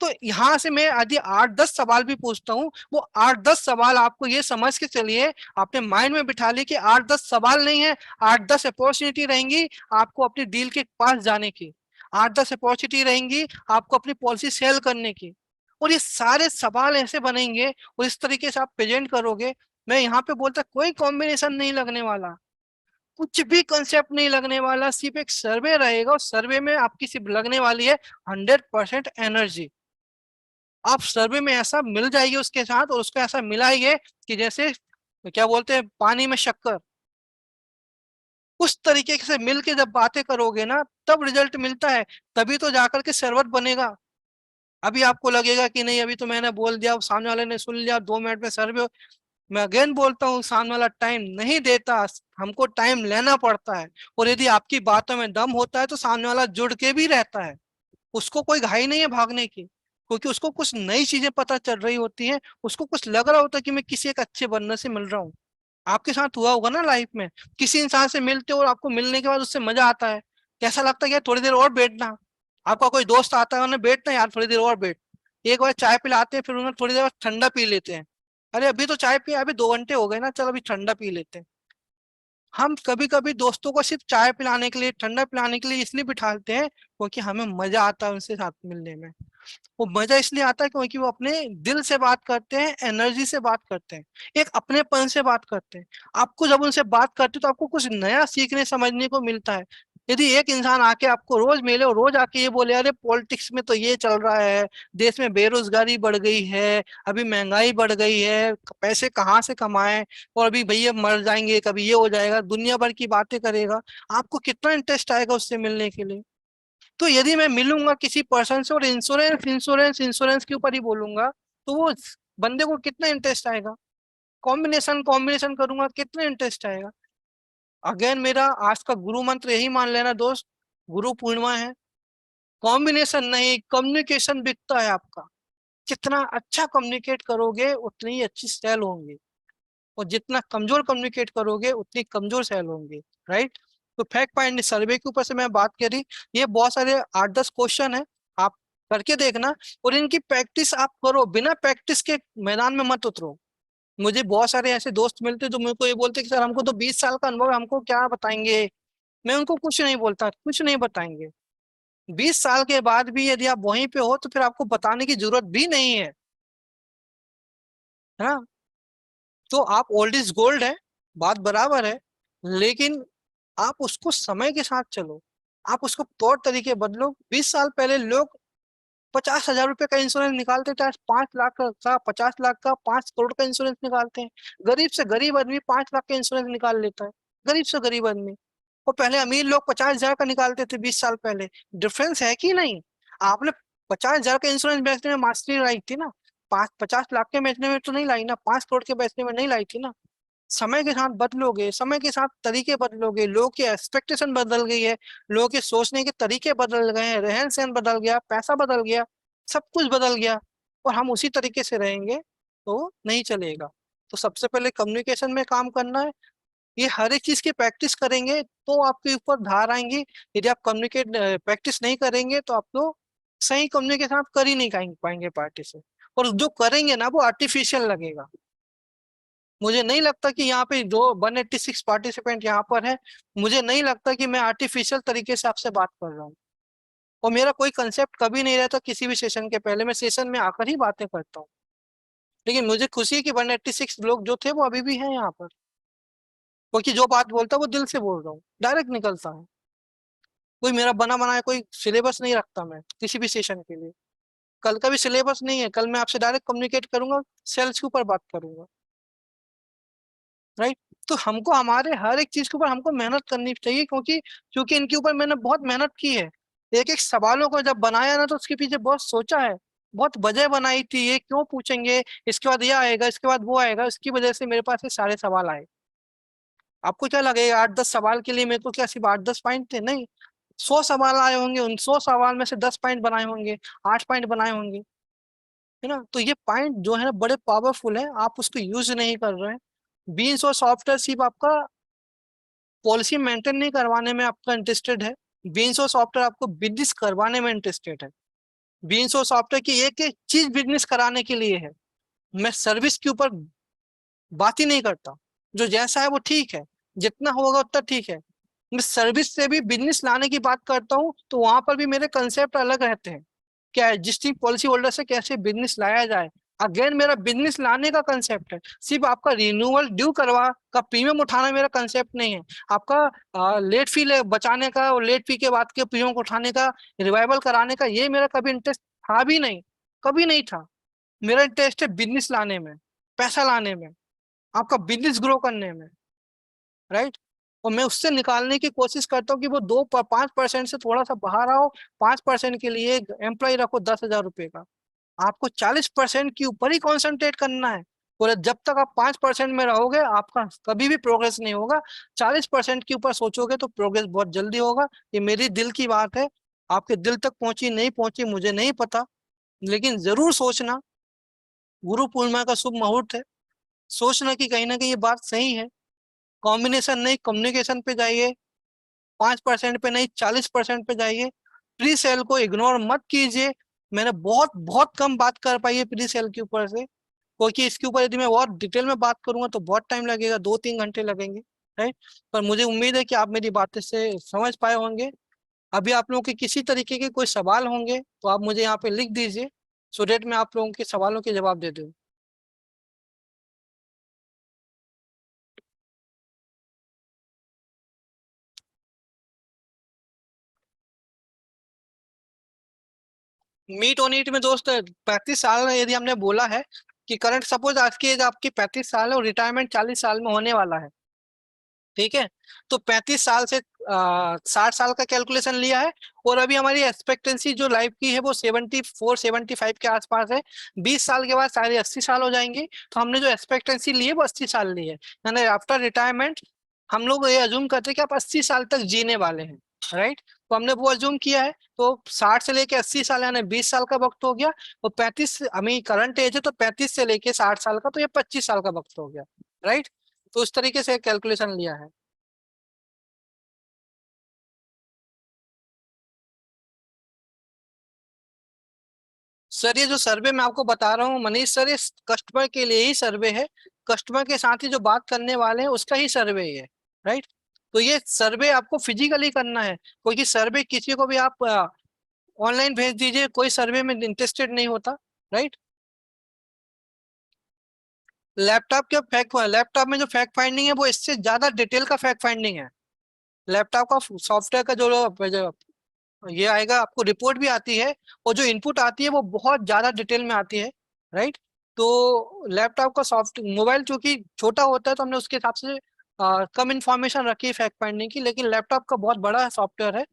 Speaker 1: तो यहां से मैं यदि 8-10 सवाल भी पूछता हूँ, वो 8-10 सवाल आपको ये समझ के चलिए, अपने माइंड में बिठा ली कि 8-10 सवाल नहीं है, 8-10 अपॉर्चुनिटी रहेंगी आपको अपनी डील के पास जाने की, 8-10 अपॉर्चुनिटी रहेंगी आपको अपनी पॉलिसी सेल करने की। और ये सारे सवाल ऐसे बनेंगे और इस तरीके से आप प्रेजेंट करोगे। मैं यहाँ पे बोलता कोई कॉम्बिनेशन नहीं लगने वाला, कुछ भी कंसेप्ट नहीं लगने वाला, सिर्फ एक सर्वे रहेगा और सर्वे में आपकी सिर्फ लगने वाली है 100% एनर्जी। आप सर्वे में ऐसा मिल जाइए उसके साथ, और उसको ऐसा मिलाइए कि जैसे क्या बोलते हैं पानी में शक्कर, उस तरीके से मिल के जब बातें करोगे ना तब रिजल्ट मिलता है, तभी तो जाकर के सर्वर बनेगा। अभी आपको लगेगा कि नहीं अभी तो मैंने बोल दिया, सामने वाले ने सुन लिया, 2 मिनट में सर्वे मैं अगेन बोलता हूँ सामने वाला टाइम नहीं देता, हमको टाइम लेना पड़ता है। और यदि आपकी बातों में दम होता है तो सामने वाला जुड़ के भी रहता है, उसको कोई घाई नहीं है भागने की, क्योंकि उसको कुछ नई चीजें पता चल रही होती हैं, उसको कुछ लग रहा होता है कि मैं किसी एक अच्छे बंदे से मिल रहा हूँ। आपके साथ हुआ होगा ना लाइफ में, किसी इंसान से मिलते हो और आपको मिलने के बाद उससे मजा आता है, कैसा लगता है कि यार थोड़ी देर और बैठना। आपका कोई दोस्त आता है उन्हें बैठना यार थोड़ी देर और बैठ, एक बार चाय पिलाते हैं फिर उन्हें थोड़ी देर बाद ठंडा पी लेते हैं। अरे अभी तो चाय पिया, अभी 2 घंटे हो गए ना, चलो अभी ठंडा पी लेते हैं। हम कभी कभी दोस्तों को सिर्फ चाय पिलाने के लिए, ठंडा पिलाने के लिए इसलिए बिठाते हैं क्योंकि हमें मजा आता है उनसे साथ मिलने में। वो मजा इसलिए आता है क्योंकि वो अपने दिल से बात करते हैं, एनर्जी से बात करते हैं, एक अपनेपन से बात करते हैं। आपको जब उनसे बात करते हो तो आपको कुछ नया सीखने समझने को मिलता है। यदि एक इंसान आके आपको रोज मिले और रोज आके ये बोले अरे पॉलिटिक्स में तो ये चल रहा है, देश में बेरोजगारी बढ़ गई है, अभी महंगाई बढ़ गई है, पैसे कहाँ से कमाएं, और अभी भैया मर जाएंगे, कभी ये हो जाएगा, दुनिया भर की बातें करेगा, आपको कितना इंटरेस्ट आएगा उससे मिलने के लिए? तो यदि मैं मिलूंगा किसी पर्सन से और इंश्योरेंस इंश्योरेंस इंश्योरेंस के ऊपर ही बोलूंगा, तो वो बंदे को कितना इंटरेस्ट आएगा? कॉम्बिनेशन कॉम्बिनेशन करूंगा, कितना इंटरेस्ट आएगा? अगेन मेरा आज का गुरु मंत्र यही मान लेना दोस्त, गुरु पूर्णिमा है, कॉम्बिनेशन नहीं कम्युनिकेशन बिकता है आपका। जितना अच्छा कम्युनिकेट करोगे उतनी ही अच्छी सेल होंगी, और जितना कमजोर कम्युनिकेट करोगे उतनी कमजोर सेल होंगी। राइट? तो फैक्ट फाइंड सर्वे के ऊपर से मैं बात करी, ये बहुत सारे 8-10 क्वेश्चन है, आप करके देखना, और इनकी प्रैक्टिस आप करो, बिना प्रैक्टिस के मैदान में मत उतरो। मुझे बहुत सारे ऐसे दोस्त मिलते हैं जो मेरे को ये बोलते हैं कि सर हमको तो 20 साल का अनुभव है, हमको क्या बताएंगे। मैं उनको कुछ नहीं बोलता, कुछ नहीं बताएंगे। 20 साल के बाद भी यदि आप वहीं पे हो तो फिर आपको बताने की जरूरत भी नहीं है ना? तो आप ओल्ड इज गोल्ड है, बात बराबर है, लेकिन आप उसको समय के साथ चलो, आप उसको तौर तरीके बदलो। 20 साल पहले लोग 50,000 रुपए का इंश्योरेंस निकालते थे, आज 5 लाख का, 50 लाख का, 5 करोड़ का इंश्योरेंस निकालते हैं। गरीब से गरीब आदमी 5 लाख का इंश्योरेंस निकाल लेता है, गरीब से गरीब आदमी। और पहले अमीर लोग 50,000 का निकालते थे 20 साल पहले। डिफरेंस है कि नहीं? आपने 50,000 का इंश्योरेंस बेचने में मास्टरी लाई थी ना, 50 लाख के बेचने में तो नहीं लाई ना, 5 करोड़ के बेचने में नहीं लाई थी ना। समय के साथ बदलोगे, समय के साथ तरीके बदलोगे, लोगों की एक्सपेक्टेशन बदल गई है, लोगों के सोचने के तरीके बदल गए हैं, रहन सहन बदल गया, पैसा बदल गया, सब कुछ बदल गया, और हम उसी तरीके से रहेंगे तो नहीं चलेगा। तो सबसे पहले कम्युनिकेशन में काम करना है, ये हर एक चीज की प्रैक्टिस करेंगे तो आपके ऊपर धार आएंगी। यदि आप कम्युनिकेट प्रैक्टिस नहीं करेंगे तो आप लोग सही कम्युनिकेशन आप कर ही नहीं पाएंगे पार्टी से, और जो करेंगे ना वो आर्टिफिशियल लगेगा। मुझे नहीं लगता कि यहाँ पे जो 186 पार्टिसिपेंट यहाँ पर है, मुझे नहीं लगता कि मैं आर्टिफिशियल तरीके से आपसे बात कर रहा हूँ। और मेरा कोई कंसेप्ट कभी नहीं रहता किसी भी सेशन के पहले, मैं सेशन में आकर ही बातें करता हूँ। लेकिन मुझे खुशी है कि 186 लोग जो थे वो अभी भी हैं यहाँ पर, क्योंकि जो बात बोलता है वो दिल से बोल रहा हूँ, डायरेक्ट निकलता है। कोई मेरा बना बनाया कोई सिलेबस नहीं रखता मैं किसी भी सेशन के लिए। कल का भी सिलेबस नहीं है, कल मैं आपसे डायरेक्ट कम्युनिकेट करूंगा, सेल्स के ऊपर बात करूंगा। राइट? तो हमको हमारे हर एक चीज के ऊपर हमको मेहनत करनी चाहिए, क्योंकि क्योंकि इनके ऊपर मैंने बहुत मेहनत की है। एक एक सवालों को जब बनाया ना तो उसके पीछे बहुत सोचा है, बहुत वजह बनाई थी, ये क्यों पूछेंगे, इसके बाद ये आएगा, इसके बाद वो आएगा, इसकी वजह से मेरे पास ये सारे सवाल आए। आपको क्या लगेगा 8-10 सवाल के लिए मेरे को क्या सिर्फ 8-10 पॉइंट थे? नहीं, 100 सवाल आए होंगे, उन 100 सवाल में से 10 पॉइंट बनाए होंगे, 8 पॉइंट बनाए होंगे। है ना? तो ये पॉइंट जो है ना बड़े पावरफुल है, आप उसको यूज नहीं कर रहे हैं। बीन्स और सॉफ्टवेयर सिर्फ आपका पॉलिसी मेंटेन नहीं करवाने में आपका इंटरेस्टेड है, बीन्स और सॉफ्टवेयर आपको बिजनेस करवाने में इंटरेस्टेड है। बीन्स और सॉफ्टवेयर की एक एक चीज बिजनेस कराने के लिए है। मैं सर्विस के ऊपर बात ही नहीं करता, जो जैसा है वो ठीक है, जितना होगा उतना ठीक है। मैं सर्विस से भी बिजनेस लाने की बात करता हूँ, तो वहां पर भी मेरे कंसेप्ट अलग रहते हैं। क्या एग्जिस्टिंग पॉलिसी होल्डर से कैसे बिजनेस लाया जाए, अगेन मेरा बिजनेस लाने का कंसेप्ट है। सिर्फ आपका रिन्यूअल ड्यू करवा का प्रीमियम उठाना मेरा कंसेप्ट नहीं है। आपका लेट फी बचाने का और लेट फी के बाद के प्रीमियम को उठाने का, रिवाइवल कराने का, ये मेरा कभी इंटरेस्ट था भी नहीं, कभी नहीं था। मेरा इंटरेस्ट है बिजनेस लाने में, पैसा लाने में, आपका बिजनेस ग्रो करने में। राइट? और मैं उससे निकालने की कोशिश करता हूँ कि वो 5% से थोड़ा सा बाहर आओ। 5% के लिए एम्प्लॉय रखो 10,000 रुपए का, आपको 40% के ऊपर ही कॉन्सेंट्रेट करना है। और जब तक आप 5% में रहोगे आपका कभी भी प्रोग्रेस नहीं होगा। 40% के ऊपर सोचोगे तो प्रोग्रेस बहुत जल्दी होगा। ये मेरी दिल की बात है, आपके दिल तक पहुंची नहीं पहुंची मुझे नहीं पता, लेकिन जरूर सोचना। गुरु पूर्णिमा का शुभ मुहूर्त है, सोचना कि कहीं ना कहीं ये बात सही है। कॉम्बिनेशन नहीं कम्युनिकेशन पे जाइए, 5% पे नहीं 40% पे जाइए। प्री सेल को इग्नोर मत कीजिए। मैंने बहुत बहुत कम बात कर पाई है प्री सेल के ऊपर से, क्योंकि इसके ऊपर यदि मैं और डिटेल में बात करूंगा तो बहुत टाइम लगेगा, 2-3 घंटे लगेंगे। राइट? पर मुझे उम्मीद है कि आप मेरी बातें से समझ पाए होंगे। अभी आप लोगों के किसी तरीके के कोई सवाल होंगे तो आप मुझे यहाँ पे लिख दीजिए, सो डेट मैं आप लोगों के सवालों के जवाब दे दूँ। मीट ऑन ईट में दोस्त 35 साल यदि हमने बोला है कि करंट सपोज आज की एज आपकी 35 साल है और रिटायरमेंट 40 साल में होने वाला है, ठीक है। तो 35 साल से 60 साल का कैलकुलेशन लिया है। और अभी हमारी एक्सपेक्टेंसी जो लाइफ की है वो 74 75 के आसपास है। 20 साल के बाद सारे 80 साल हो जाएंगे। तो हमने जो एक्सपेक्टेंसी ली है वो 80 साल ली है, यानी आफ्टर रिटायरमेंट हम लोग ये अज्यूम करते हैं कि आप 80 साल तक जीने वाले हैं, राइट। तो हमने वो अज्यूम किया है। तो 60 से लेके 80 साल यानी 20 साल का वक्त हो गया। और 35 हमें करंट एज है तो 35 से लेके 60 साल का, तो ये 25 साल का वक्त हो गया, राइट। तो उस तरीके से कैलकुलेशन लिया है। सर ये जो सर्वे मैं आपको बता रहा हूँ मनीष सर, ये कस्टमर के लिए ही सर्वे है। कस्टमर के साथ ही जो बात करने वाले हैं उसका ही सर्वे है, राइट। तो ये सर्वे आपको फिजिकली करना है, क्योंकि सर्वे किसी को भी आप ऑनलाइन भेज दीजिए, कोई सर्वे में इंटरेस्टेड नहीं होता, राइट। लैपटॉप में जो फैक्ट फाइंडिंग है वो इससे ज्यादा डिटेल का फैक्ट फाइंडिंग है। लैपटॉप का सॉफ्टवेयर का जो ये आएगा, आपको रिपोर्ट भी आती है और जो इनपुट आती है वो बहुत ज्यादा डिटेल में आती है, राइट। तो लैपटॉप का सॉफ्ट मोबाइल चूंकि छोटा होता है तो हमने उसके हिसाब से कम इंफॉर्मेशन रखी है फैक्ट फाइंडिंग की, लेकिन लैपटॉप का बहुत बड़ा सॉफ्टवेयर है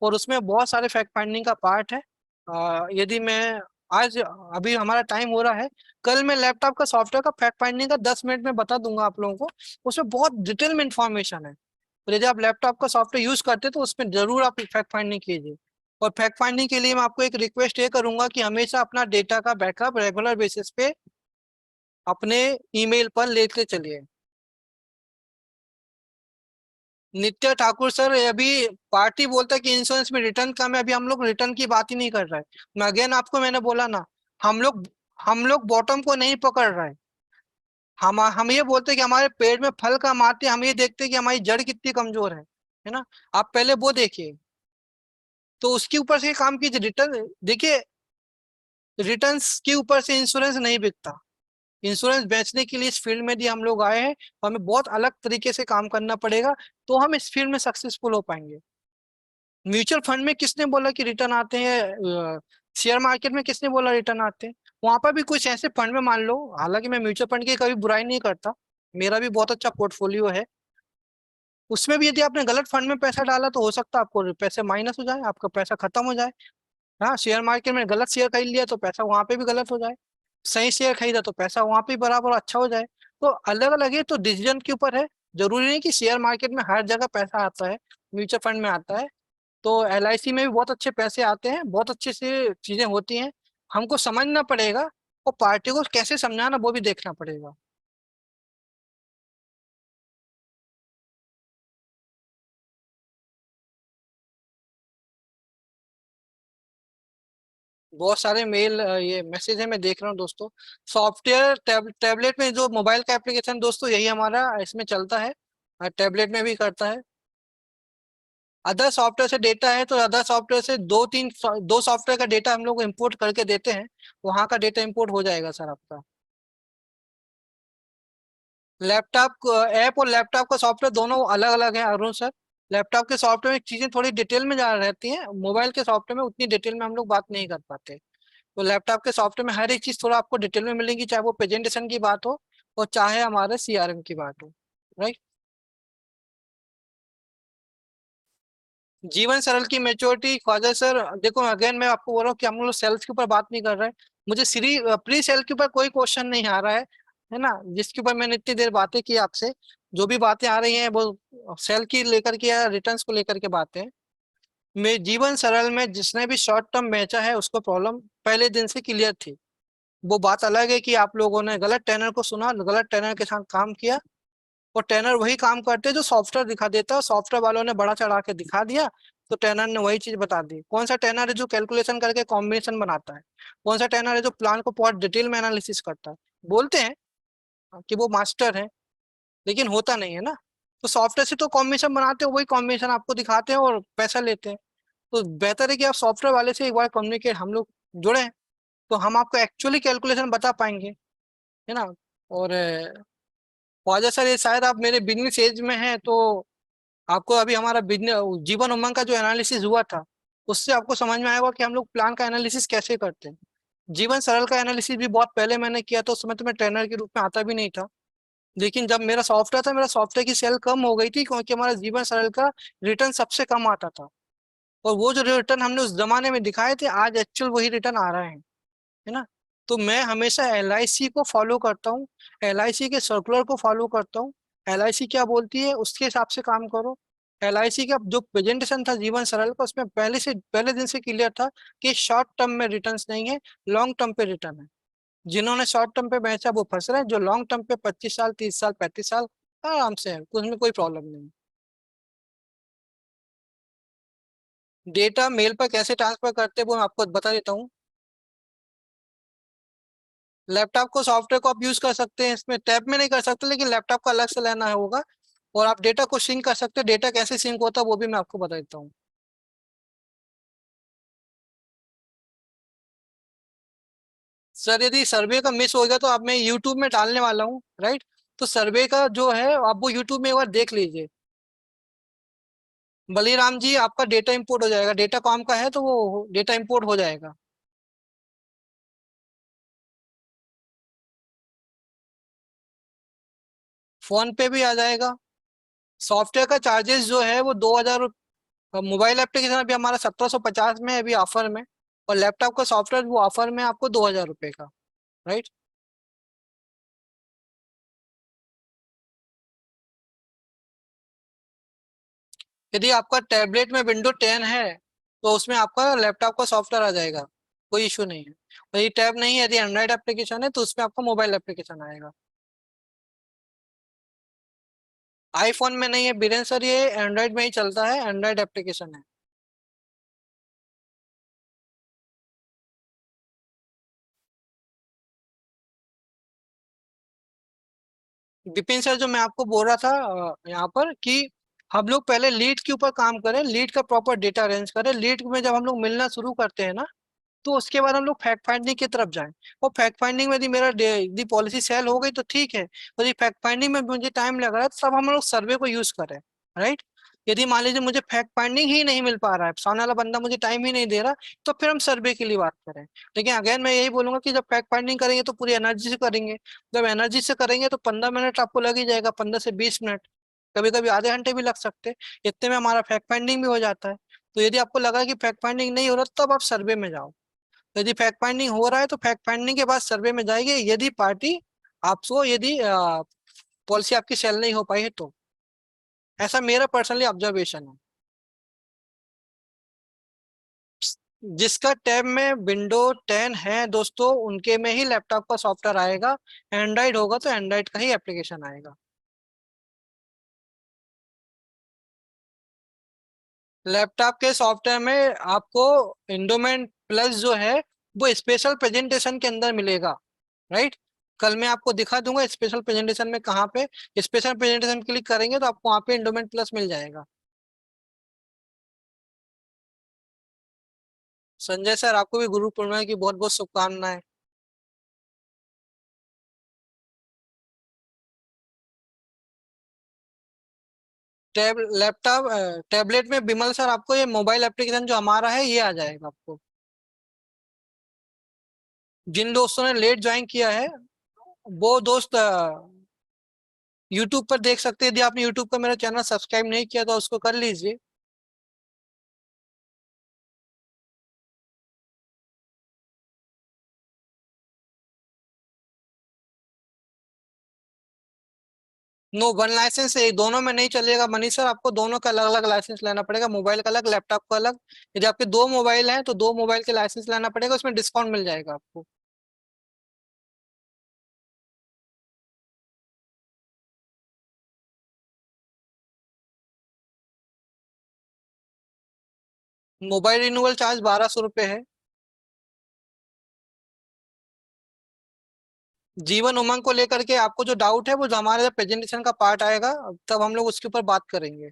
Speaker 1: और उसमें बहुत सारे फैक्ट फाइंडिंग का पार्ट है। यदि मैं आज अभी हमारा टाइम हो रहा है, कल मैं लैपटॉप का सॉफ्टवेयर का फैक्ट फाइंडिंग का 10 मिनट में बता दूंगा आप लोगों को। उसमें बहुत डिटेल में इंफॉर्मेशन है। तो यदि आप लैपटॉप का सॉफ्टवेयर यूज करते हैं तो उसमें जरूर आप फैक्ट फाइंडिंग कीजिए। और फैक्ट फाइंडिंग के लिए मैं आपको एक रिक्वेस्ट ये करूंगा कि हमेशा अपना डेटा का बैकअप रेगुलर बेसिस पे अपने ईमेल पर लेते चलिए। नित्य ठाकुर सर, ये अभी पार्टी बोलता है कि इंश्योरेंस में रिटर्न कम है, अभी हम लोग रिटर्न की बात ही नहीं कर रहे हैं। मैं अगेन आपको मैंने बोला ना, हम लोग बॉटम को नहीं पकड़ रहे हैं। हम ये बोलते हैं कि हमारे पेड़ में फल कम आते हैं, हम ये देखते हैं कि हमारी जड़ कितनी कमजोर है ना। आप पहले वो देखिए, तो उसके ऊपर से काम कीजिए। रिटर्न देखिए, रिटर्न्स के ऊपर से इंश्योरेंस नहीं बिकता। इंश्योरेंस बेचने के लिए इस फील्ड में यदि हम लोग आए हैं तो हमें बहुत अलग तरीके से काम करना पड़ेगा, तो हम इस फील्ड में सक्सेसफुल हो पाएंगे। म्यूचुअल फंड में किसने बोला कि रिटर्न आते हैं? शेयर मार्केट में किसने बोला रिटर्न आते हैं? वहां पर भी कुछ ऐसे फंड में मान लो, हालांकि मैं म्यूचुअल फंड की कभी बुराई नहीं करता, मेरा भी बहुत अच्छा पोर्टफोलियो है। उसमें भी यदि आपने गलत फंड में पैसा डाला तो हो सकता है आपको पैसे माइनस हो जाए, आपका पैसा खत्म हो जाए। हाँ, शेयर मार्केट में गलत शेयर खरीद लिया तो पैसा वहां पे भी गलत हो जाए, सही शेयर खरीदा तो पैसा वहां पे बराबर अच्छा हो जाए। तो अलग अलग है, तो डिसीजन के ऊपर है। जरूरी नहीं कि शेयर मार्केट में हर जगह पैसा आता है, म्यूचुअल फंड में आता है। तो एलआईसी में भी बहुत अच्छे पैसे आते हैं, बहुत अच्छे से चीजें होती हैं। हमको समझना पड़ेगा और पार्टी को कैसे समझाना वो भी देखना पड़ेगा। बहुत सारे मेल ये मैसेज है, मैं देख रहा हूँ दोस्तों। सॉफ्टवेयर टैबलेट में जो मोबाइल का एप्लीकेशन दोस्तों यही हमारा इसमें चलता है, टैबलेट में भी करता है। अदर सॉफ्टवेयर से डेटा है तो अदर सॉफ्टवेयर से दो सॉफ्टवेयर का डेटा हम लोग इंपोर्ट करके देते हैं, वहां का डेटा इंपोर्ट हो जाएगा सर आपका। लैपटॉप ऐप और लैपटॉप का सॉफ्टवेयर दोनों अलग अलग है अरुण सर। लैपटॉप के सॉफ्टवेयर में चीजें थोड़ी डिटेल में जा रहती हैं, मोबाइल के सॉफ्टवेयर में उतनी डिटेल में हम लोग बात नहीं कर पाते। तो लैपटॉप के सॉफ्टवेयर में हर एक चीज थोड़ा आपको डिटेल में मिलेगी, चाहे वो प्रेजेंटेशन की बात हो और चाहे हमारे सीआरएम की बात हो, राइट। जीवन सरल की मेच्योरिटी ख्वाजा सर, देखो अगेन मैं आपको बोल रहा हूँ कि हम लोग सेल्स के ऊपर बात नहीं कर रहे हैं। मुझे प्री सेल के ऊपर कोई क्वेश्चन नहीं आ रहा है ना, जिसके ऊपर मैंने इतनी देर बातें की आपसे। जो भी बातें आ रही हैं वो सेल की लेकर के या रिटर्न्स को लेकर के बातें हैं। मैं जीवन सरल में जिसने भी शॉर्ट टर्म बेचा है उसको प्रॉब्लम पहले दिन से क्लियर थी। वो बात अलग है कि आप लोगों ने गलत ट्रेनर को सुना, गलत ट्रेनर के साथ काम किया। और ट्रेनर वही काम करते हैं जो सॉफ्टवेयर दिखा देता है, सॉफ्टवेयर वालों ने बड़ा चढ़ा के दिखा दिया तो ट्रेनर ने वही चीज बता दी। कौन सा ट्रेनर है जो कैलकुलेशन करके कॉम्बिनेशन बनाता है? कौन सा ट्रेनर है जो प्लान को बहुत डिटेल में एनालिसिस करता है? बोलते हैं कि वो मास्टर है, लेकिन होता नहीं है ना। तो सॉफ्टवेयर से तो कॉम्बिनेशन बनाते हो, वही कॉम्बिनेशन आपको दिखाते हैं और पैसा लेते हैं। तो बेहतर है कि आप सॉफ्टवेयर वाले से एक बार कम्युनिकेट हम लोग जुड़े, तो हम आपको एक्चुअली कैलकुलेशन बता पाएंगे, है ना। और ख्वाजा सर, ये शायद आप मेरे बिजनेस एज में हैं, तो आपको अभी हमारा बिजनेस जीवन उमंग का जो एनालिसिस हुआ था उससे आपको समझ में आएगा कि हम लोग प्लान का एनालिसिस कैसे करते हैं। जीवन सरल का एनालिसिस भी बहुत पहले मैंने किया था, उस समय तो मैं ट्रेनर के रूप में आता भी नहीं था। लेकिन जब मेरा सॉफ्टवेयर था, मेरा सॉफ्टवेयर की सेल कम हो गई थी क्योंकि हमारा जीवन सरल का रिटर्न सबसे कम आता था। और वो जो रिटर्न हमने उस जमाने में दिखाए थे, आज एक्चुअल वही रिटर्न आ रहे हैं, है ना। तो मैं हमेशा LIC को फॉलो करता हूँ, LIC के सर्कुलर को फॉलो करता हूँ। LIC क्या बोलती है उसके हिसाब से काम करो। LIC का जो प्रेजेंटेशन था जीवन सरल का, उसमें पहले दिन से क्लियर था कि शॉर्ट टर्म में रिटर्न्स नहीं है, लॉन्ग टर्म पे रिटर्न है। जिन्होंने शॉर्ट टर्म पे बेचा वो फंस रहे हैं, जो लॉन्ग टर्म पे 25 साल 30 साल 35 साल आराम से है, उसमें कोई प्रॉब्लम नहीं। डेटा मेल पर कैसे ट्रांसफर करते हैं वो मैं आपको बता देता हूँ। लैपटॉप को सॉफ्टवेयर को आप यूज कर सकते हैं, इसमें टैब में नहीं कर सकते, लेकिन लैपटॉप का अलग से लेना होगा। और आप डेटा को सिंक कर सकते हैं। डेटा कैसे सिंक होता है वो भी मैं आपको बता देता हूँ। सर यदि सर्वे का मिस हो गया तो अब मैं यूट्यूब में डालने वाला हूँ, राइट। तो सर्वे का जो है आप वो यूट्यूब में एक बार देख लीजिए। बलीराम जी आपका डेटा इंपोर्ट हो जाएगा, डेटा कॉम का है तो वो डेटा इंपोर्ट हो जाएगा। फोन पे भी आ जाएगा। सॉफ्टवेयर का चार्जेस जो है वो 2,000। मोबाइल एप्लीकेशन अभी हमारा 1750 में है, अभी ऑफर में। और लैपटॉप का सॉफ्टवेयर वो ऑफर में आपको 2,000 रुपये का, राइट। यदि आपका टैबलेट में विंडो 10 है तो उसमें आपका लैपटॉप का सॉफ्टवेयर आ जाएगा, कोई इशू नहीं है। और ये टैब नहीं है, यदि एंड्रॉइड एप्लीकेशन है तो उसमें आपका मोबाइल एप्लीकेशन आएगा। आईफोन में नहीं है बीरेन सर, ये एंड्रॉइड में ही चलता है, एंड्रॉइड एप्लीकेशन है। विपिन सर जो मैं आपको बोल रहा था यहाँ पर कि हम लोग पहले लीड के ऊपर काम करें, लीड का प्रॉपर डेटा अरेंज करें। लीड में जब हम लोग मिलना शुरू करते हैं ना, तो उसके बाद हम लोग फैक्ट फाइंडिंग की तरफ जाएं। और फैक्ट फाइंडिंग में यदि यदि पॉलिसी सेल हो गई तो ठीक है, और यदि फैक्ट फाइंडिंग में मुझे टाइम लग रहा है तो तब हम लोग सर्वे को यूज करें, राइट। यदि मान लीजिए मुझे फैक्ट फाइंडिंग ही नहीं मिल पा रहा है, सामने वाला बंदा मुझे टाइम ही नहीं दे रहा, तो फिर हम सर्वे के लिए बात करें। लेकिन अगेन मैं यही बोलूंगा कि जब फैक्ट फाइंडिंग करेंगे तो पूरी एनर्जी से करेंगे। जब एनर्जी से करेंगे तो 15 मिनट आपको लग ही जाएगा, 15 से 20 मिनट, कभी कभी आधे घंटे भी लग सकते हैं। इतने में हमारा फैक्ट फाइंडिंग भी हो जाता है। तो यदि आपको लगा कि फैक्ट फाइंडिंग नहीं हो रहा, तब आप सर्वे में जाओ। यदि फैक्ट फाइंडिंग हो रहा है तो फैक्ट फाइंडिंग के बाद सर्वे में जाएंगे, यदि पार्टी आपको यदि पॉलिसी आपकी सेल नहीं हो पाई है तो। ऐसा मेरा पर्सनली ऑब्जर्वेशन है। जिसका टैब में विंडो 10 है दोस्तों, उनके में ही लैपटॉप का सॉफ्टवेयर आएगा। एंड्रॉइड होगा तो एंड्रॉइड का ही एप्लीकेशन आएगा। लैपटॉप के सॉफ्टवेयर में आपको इंडोमेंट प्लस जो है वो स्पेशल प्रेजेंटेशन के अंदर मिलेगा, राइट। कल मैं आपको दिखा दूंगा स्पेशल प्रेजेंटेशन में कहाँ पे। स्पेशल प्रेजेंटेशन क्लिक करेंगे तो आपको वहाँ पे इंडोमेंट प्लस मिल जाएगा। संजय सर आपको भी गुरु पूर्णिमा की बहुत बहुत शुभकामनाएं। लैपटॉप टैबलेट में बिमल सर आपको ये मोबाइल एप्लीकेशन जो हमारा है ये आ जाएगा आपको। जिन दोस्तों ने लेट ज्वाइन किया है वो दोस्त यूट्यूब पर देख सकते हैं। यदि आपने यूट्यूब का मेरा चैनल सब्सक्राइब नहीं किया तो उसको कर लीजिए। नो, वन लाइसेंस है, दोनों में नहीं चलेगा मनीष सर, आपको दोनों का अलग अलग लाइसेंस लेना पड़ेगा, मोबाइल का अलग लैपटॉप का अलग। यदि आपके दो मोबाइल हैं तो दो मोबाइल के लाइसेंस लेना पड़ेगा, उसमें डिस्काउंट मिल जाएगा आपको। मोबाइल रिन्यूअल चार्ज 1,200 रुपये है। जीवन उमंग को लेकर के आपको जो डाउट है वो जो हमारे प्रेजेंटेशन का पार्ट आएगा, तब हम लोग उसके ऊपर बात करेंगे।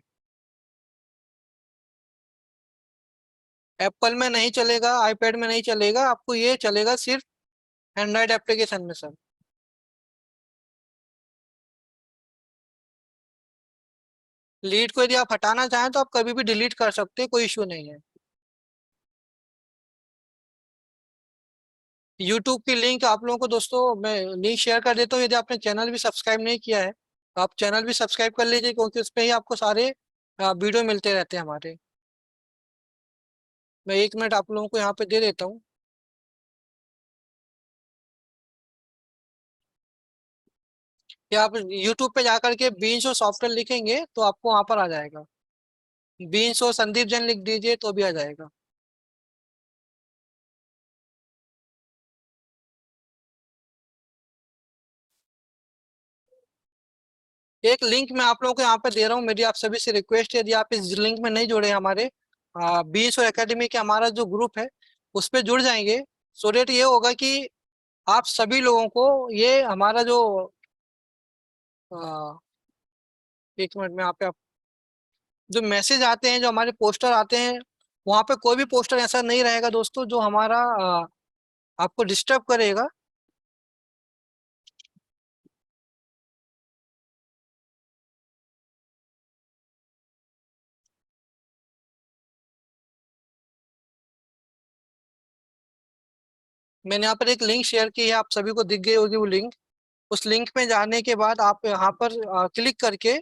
Speaker 1: एप्पल में नहीं चलेगा, आईपैड में नहीं चलेगा, आपको ये चलेगा सिर्फ एंड्रॉइड एप्लीकेशन में सर। लीड को यदि आप हटाना चाहें तो आप कभी भी डिलीट कर सकते हैं, कोई इशू नहीं है। यूट्यूब की लिंक आप लोगों को दोस्तों मैं लिंक शेयर कर देता हूँ। यदि आपने चैनल भी सब्सक्राइब नहीं किया है तो आप चैनल भी सब्सक्राइब कर लीजिए, क्योंकि उस पे ही आपको सारे वीडियो मिलते रहते हैं हमारे। मैं 1 मिनट आप लोगों को यहाँ पे दे देता हूँ। या आप यूट्यूब पे जाकर के बीन्स और सॉफ्टवेयर लिखेंगे तो आपको वहां पर आ जाएगा। बीन्स और संदीप जैन लिख दीजिए तो भी आ जाएगा। एक लिंक मैं आप लोगों को यहाँ पे दे रहा हूँ, मेरी आप सभी से रिक्वेस्ट है, यदि आप इस लिंक में नहीं जुड़े हैं हमारे बीस और एकेडमी के हमारा जो ग्रुप है उस पे जुड़ जाएंगे। सो डेट ये होगा कि आप सभी लोगों को ये हमारा जो 1 मिनट में यहाँ पे आप जो मैसेज आते हैं, जो हमारे पोस्टर आते हैं, वहां पे कोई भी पोस्टर ऐसा नहीं रहेगा दोस्तों जो हमारा आपको डिस्टर्ब करेगा। मैंने यहाँ पर एक लिंक शेयर की है, आप सभी को दिख गई होगी वो लिंक। उस लिंक में जाने के बाद आप यहाँ पर क्लिक करके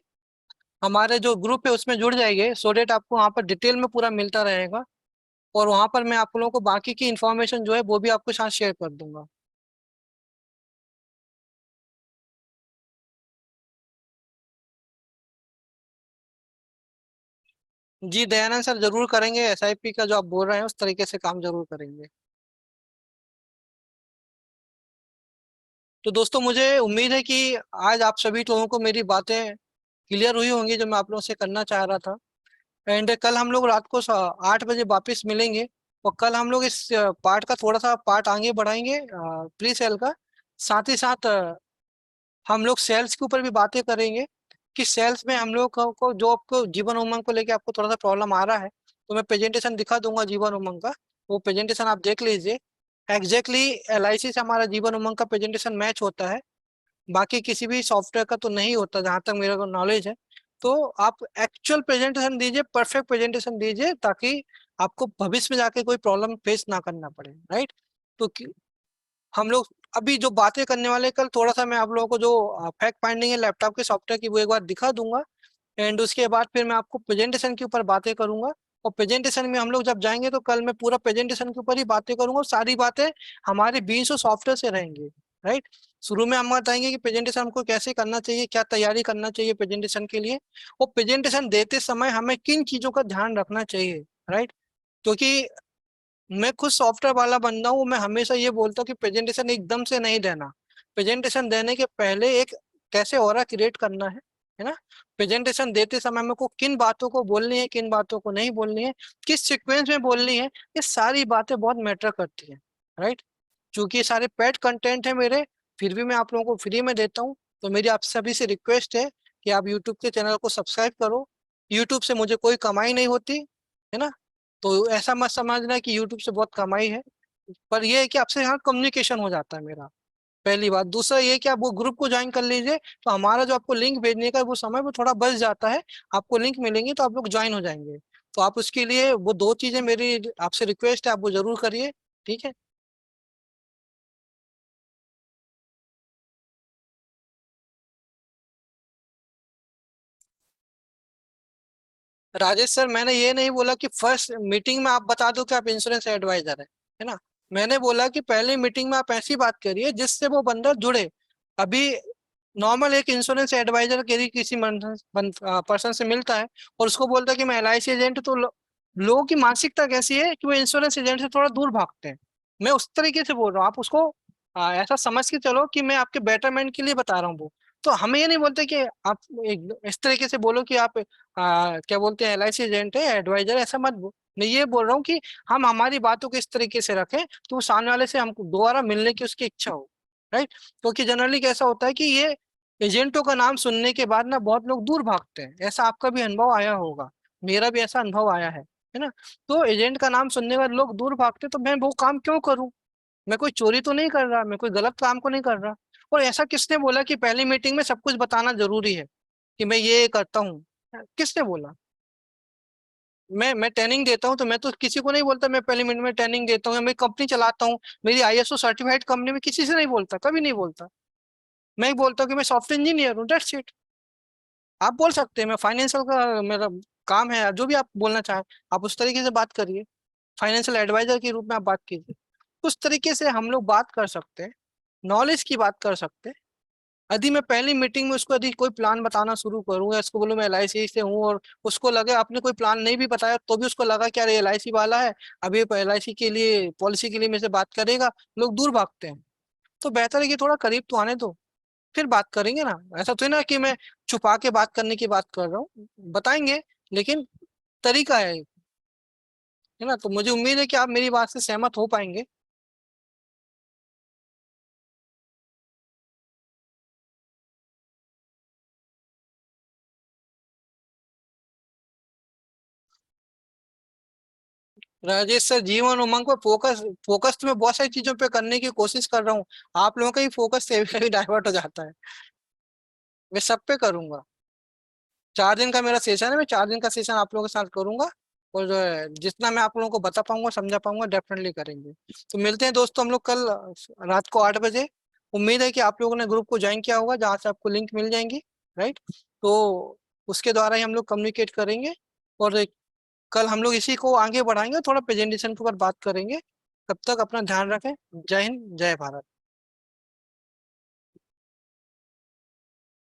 Speaker 1: हमारे जो ग्रुप है उसमें जुड़ जाइए, सो डेट आपको वहाँ पर डिटेल में पूरा मिलता रहेगा। और वहाँ पर मैं आप लोगों को बाकी की इन्फॉर्मेशन जो है वो भी आपके साथ शेयर कर दूंगा। जी दयानंद सर, जरूर करेंगे। एसआईपी का जो आप बोल रहे हैं उस तरीके से काम जरूर करेंगे। तो दोस्तों मुझे उम्मीद है कि आज आप सभी लोगों को मेरी बातें क्लियर हुई होंगी जो मैं आप लोगों से करना चाह रहा था। एंड कल हम लोग रात को 8 बजे वापस मिलेंगे। और कल हम लोग इस पार्ट का थोड़ा सा पार्ट आगे बढ़ाएंगे, प्री सेल का। साथ ही साथ हम लोग सेल्स के ऊपर भी बातें करेंगे कि सेल्स में हम लोग को जो आपको जीवन उमंग को लेके आपको थोड़ा सा प्रॉब्लम आ रहा है, तो मैं प्रेजेंटेशन दिखा दूंगा जीवन उमंग का। वो प्रेजेंटेशन आप देख लीजिए। एग्जैक्टली एलआईसी से हमारा जीवन उमंग का प्रेजेंटेशन मैच होता है, बाकी किसी भी सॉफ्टवेयर का तो नहीं होता जहां तक मेरा को नॉलेज है। तो आप एक्चुअल प्रेजेंटेशन दीजिए, परफेक्ट प्रेजेंटेशन दीजिए, ताकि आपको भविष्य में जाके कोई प्रॉब्लम फेस ना करना पड़े, राइट। तो हम लोग अभी जो बातें करने वाले कल, थोड़ा सा मैं आप लोगों को जो फैक्ट फाइंडिंग है लैपटॉप के सॉफ्टवेयर की वो एक बार दिखा दूंगा। एंड उसके बाद फिर मैं आपको प्रेजेंटेशन के ऊपर बातें करूंगा। और प्रेजेंटेशन में हम लोग जब जाएंगे तो कल मैं पूरा प्रेजेंटेशन के ऊपर ही बातें करूंगा, और सारी बातें हमारे 20 सॉफ्टवेयर से रहेंगी, राइट। शुरू में हम बताएंगे कि प्रेजेंटेशन हमको कैसे करना चाहिए, क्या तैयारी करना चाहिए प्रेजेंटेशन के लिए, और प्रेजेंटेशन देते समय हमें किन चीजों का ध्यान रखना चाहिए, राइट। क्योंकि मैं खुद सॉफ्टवेयर वाला बंदा हूँ, मैं हमेशा ये बोलता हूँ कि प्रेजेंटेशन एकदम से नहीं देना। प्रेजेंटेशन देने के पहले एक कैसे ऑरा क्रिएट करना है ना। प्रेजेंटेशन देते समय मेरे को किन बातों को बोलनी है, किन बातों को नहीं बोलनी है, किस सीक्वेंस में बोलनी है, ये सारी बातें बहुत मैटर करती है, राइट। क्योंकि ये सारे पेड कंटेंट है मेरे, फिर भी मैं आप लोगों को फ्री में देता हूँ। तो मेरी आप सभी से रिक्वेस्ट है कि आप यूट्यूब के चैनल को सब्सक्राइब करो। यूट्यूब से मुझे कोई कमाई नहीं होती, है ना। तो ऐसा मत समझना कि यूट्यूब से बहुत कमाई है, पर यह है कि आपसे यहाँ कम्युनिकेशन हो जाता है मेरा, पहली बात। दूसरा ये है कि आप वो ग्रुप को ज्वाइन कर लीजिए, तो हमारा जो आपको लिंक भेजने का वो समय वो थोड़ा बच जाता है। आपको लिंक मिलेंगे तो आप लोग ज्वाइन हो जाएंगे। तो आप उसके लिए वो दो चीजें मेरी आपसे रिक्वेस्ट है, आप वो जरूर करिए, ठीक है। राजेश सर, मैंने ये नहीं बोला कि फर्स्ट मीटिंग में आप बता दो कि आप इंश्योरेंस एडवाइजर है ना। मैंने बोला कि पहली मीटिंग में आप ऐसी बात करिए जिससे वो बंदा जुड़े। अभी नॉर्मल एक इंश्योरेंस एडवाइजर के किसी पर्सन से मिलता है और उसको बोलता है कि मैं एलआईसी एजेंट, तो लोगों की मानसिकता कैसी है कि वो इंश्योरेंस एजेंट से थोड़ा दूर भागते हैं। मैं उस तरीके से बोल रहा हूँ, आप उसको ऐसा समझ के चलो कि मैं आपके बेटरमेंट के लिए बता रहा हूँ वो। तो हमें ये नहीं बोलते कि आप एक इस तरीके से बोलो कि आप क्या बोलते हैं एलआईसी एजेंट है, एडवाइजर, ऐसा मत मैं ये बोल रहा हूँ कि हम हमारी बातों को इस तरीके से रखें तो वो सामने वाले से हमको दोबारा मिलने की उसकी इच्छा हो, राइट। क्योंकि जनरली कैसा होता है कि ये एजेंटों का नाम सुनने के बाद ना बहुत लोग दूर भागते हैं, ऐसा आपका भी अनुभव आया होगा, मेरा भी ऐसा अनुभव आया है ना। तो एजेंट का नाम सुनने के बाद लोग दूर भागते, तो मैं वो काम क्यों करूं। मैं कोई चोरी तो नहीं कर रहा, मैं कोई गलत काम को नहीं कर रहा। और ऐसा किसने बोला कि पहली मीटिंग में सब कुछ बताना जरूरी है कि मैं ये करता हूँ, किसने बोला। मैं ट्रेनिंग देता हूँ तो मैं तो किसी को नहीं बोलता मैं पहले मिनट में ट्रेनिंग देता हूँ, मैं कंपनी चलाता हूँ, मेरी आईएसओ सर्टिफाइड कंपनी में किसी से नहीं बोलता, कभी नहीं बोलता। मैं ही बोलता हूँ कि मैं सॉफ्टवेयर इंजीनियर हूँ, दैट्स इट। आप बोल सकते हैं मैं फाइनेंशियल का मेरा काम है, जो भी आप बोलना चाहें आप उस तरीके से बात करिए, फाइनेंशियल एडवाइजर के रूप में आप बात कीजिए। उस तरीके से हम लोग बात कर सकते हैं, नॉलेज की बात कर सकते हैं। यदि मैं पहली मीटिंग में उसको यदि कोई प्लान बताना शुरू करूँ या उसको बोलूँ मैं एलआईसी से हूँ, और उसको लगे आपने कोई प्लान नहीं भी बताया तो भी उसको लगा कि अरे एलआईसी वाला है, अब ये एलआईसी के लिए पॉलिसी के लिए मेरे से बात करेगा, लोग दूर भागते हैं। तो बेहतर है कि थोड़ा करीब तो आने दो, फिर बात करेंगे ना। ऐसा तो है ना कि मैं छुपा के बात करने की बात कर रहा हूँ, बताएंगे, लेकिन तरीका है ना। तो मुझे उम्मीद है कि आप मेरी बात से सहमत हो पाएंगे। राजेश सर, जीवन उमंग पर फोकस, फोकस तो मैं बहुत सारी चीजों पे करने की कोशिश कर रहा हूँ, आप लोगों का ही फोकस कभी कभी डाइवर्ट हो जाता है। मैं सब पे करूंगा। 4 दिन का मेरा सेशन है, मैं 4 दिन का सेशन आप लोगों के साथ करूंगा, और जितना मैं आप लोगों को बता पाऊंगा समझा पाऊंगा डेफिनेटली करेंगे। तो मिलते हैं दोस्तों हम लोग कल रात को 8 बजे। उम्मीद है कि आप लोगों ने ग्रुप को ज्वाइन किया होगा जहाँ से आपको लिंक मिल जाएंगी, राइट। तो उसके द्वारा ही हम लोग कम्युनिकेट करेंगे, और कल हम लोग इसी को आगे बढ़ाएंगे, थोड़ा प्रेजेंटेशन के ऊपर बात करेंगे। तब तक अपना ध्यान रखें। जय हिंद, जय भारत।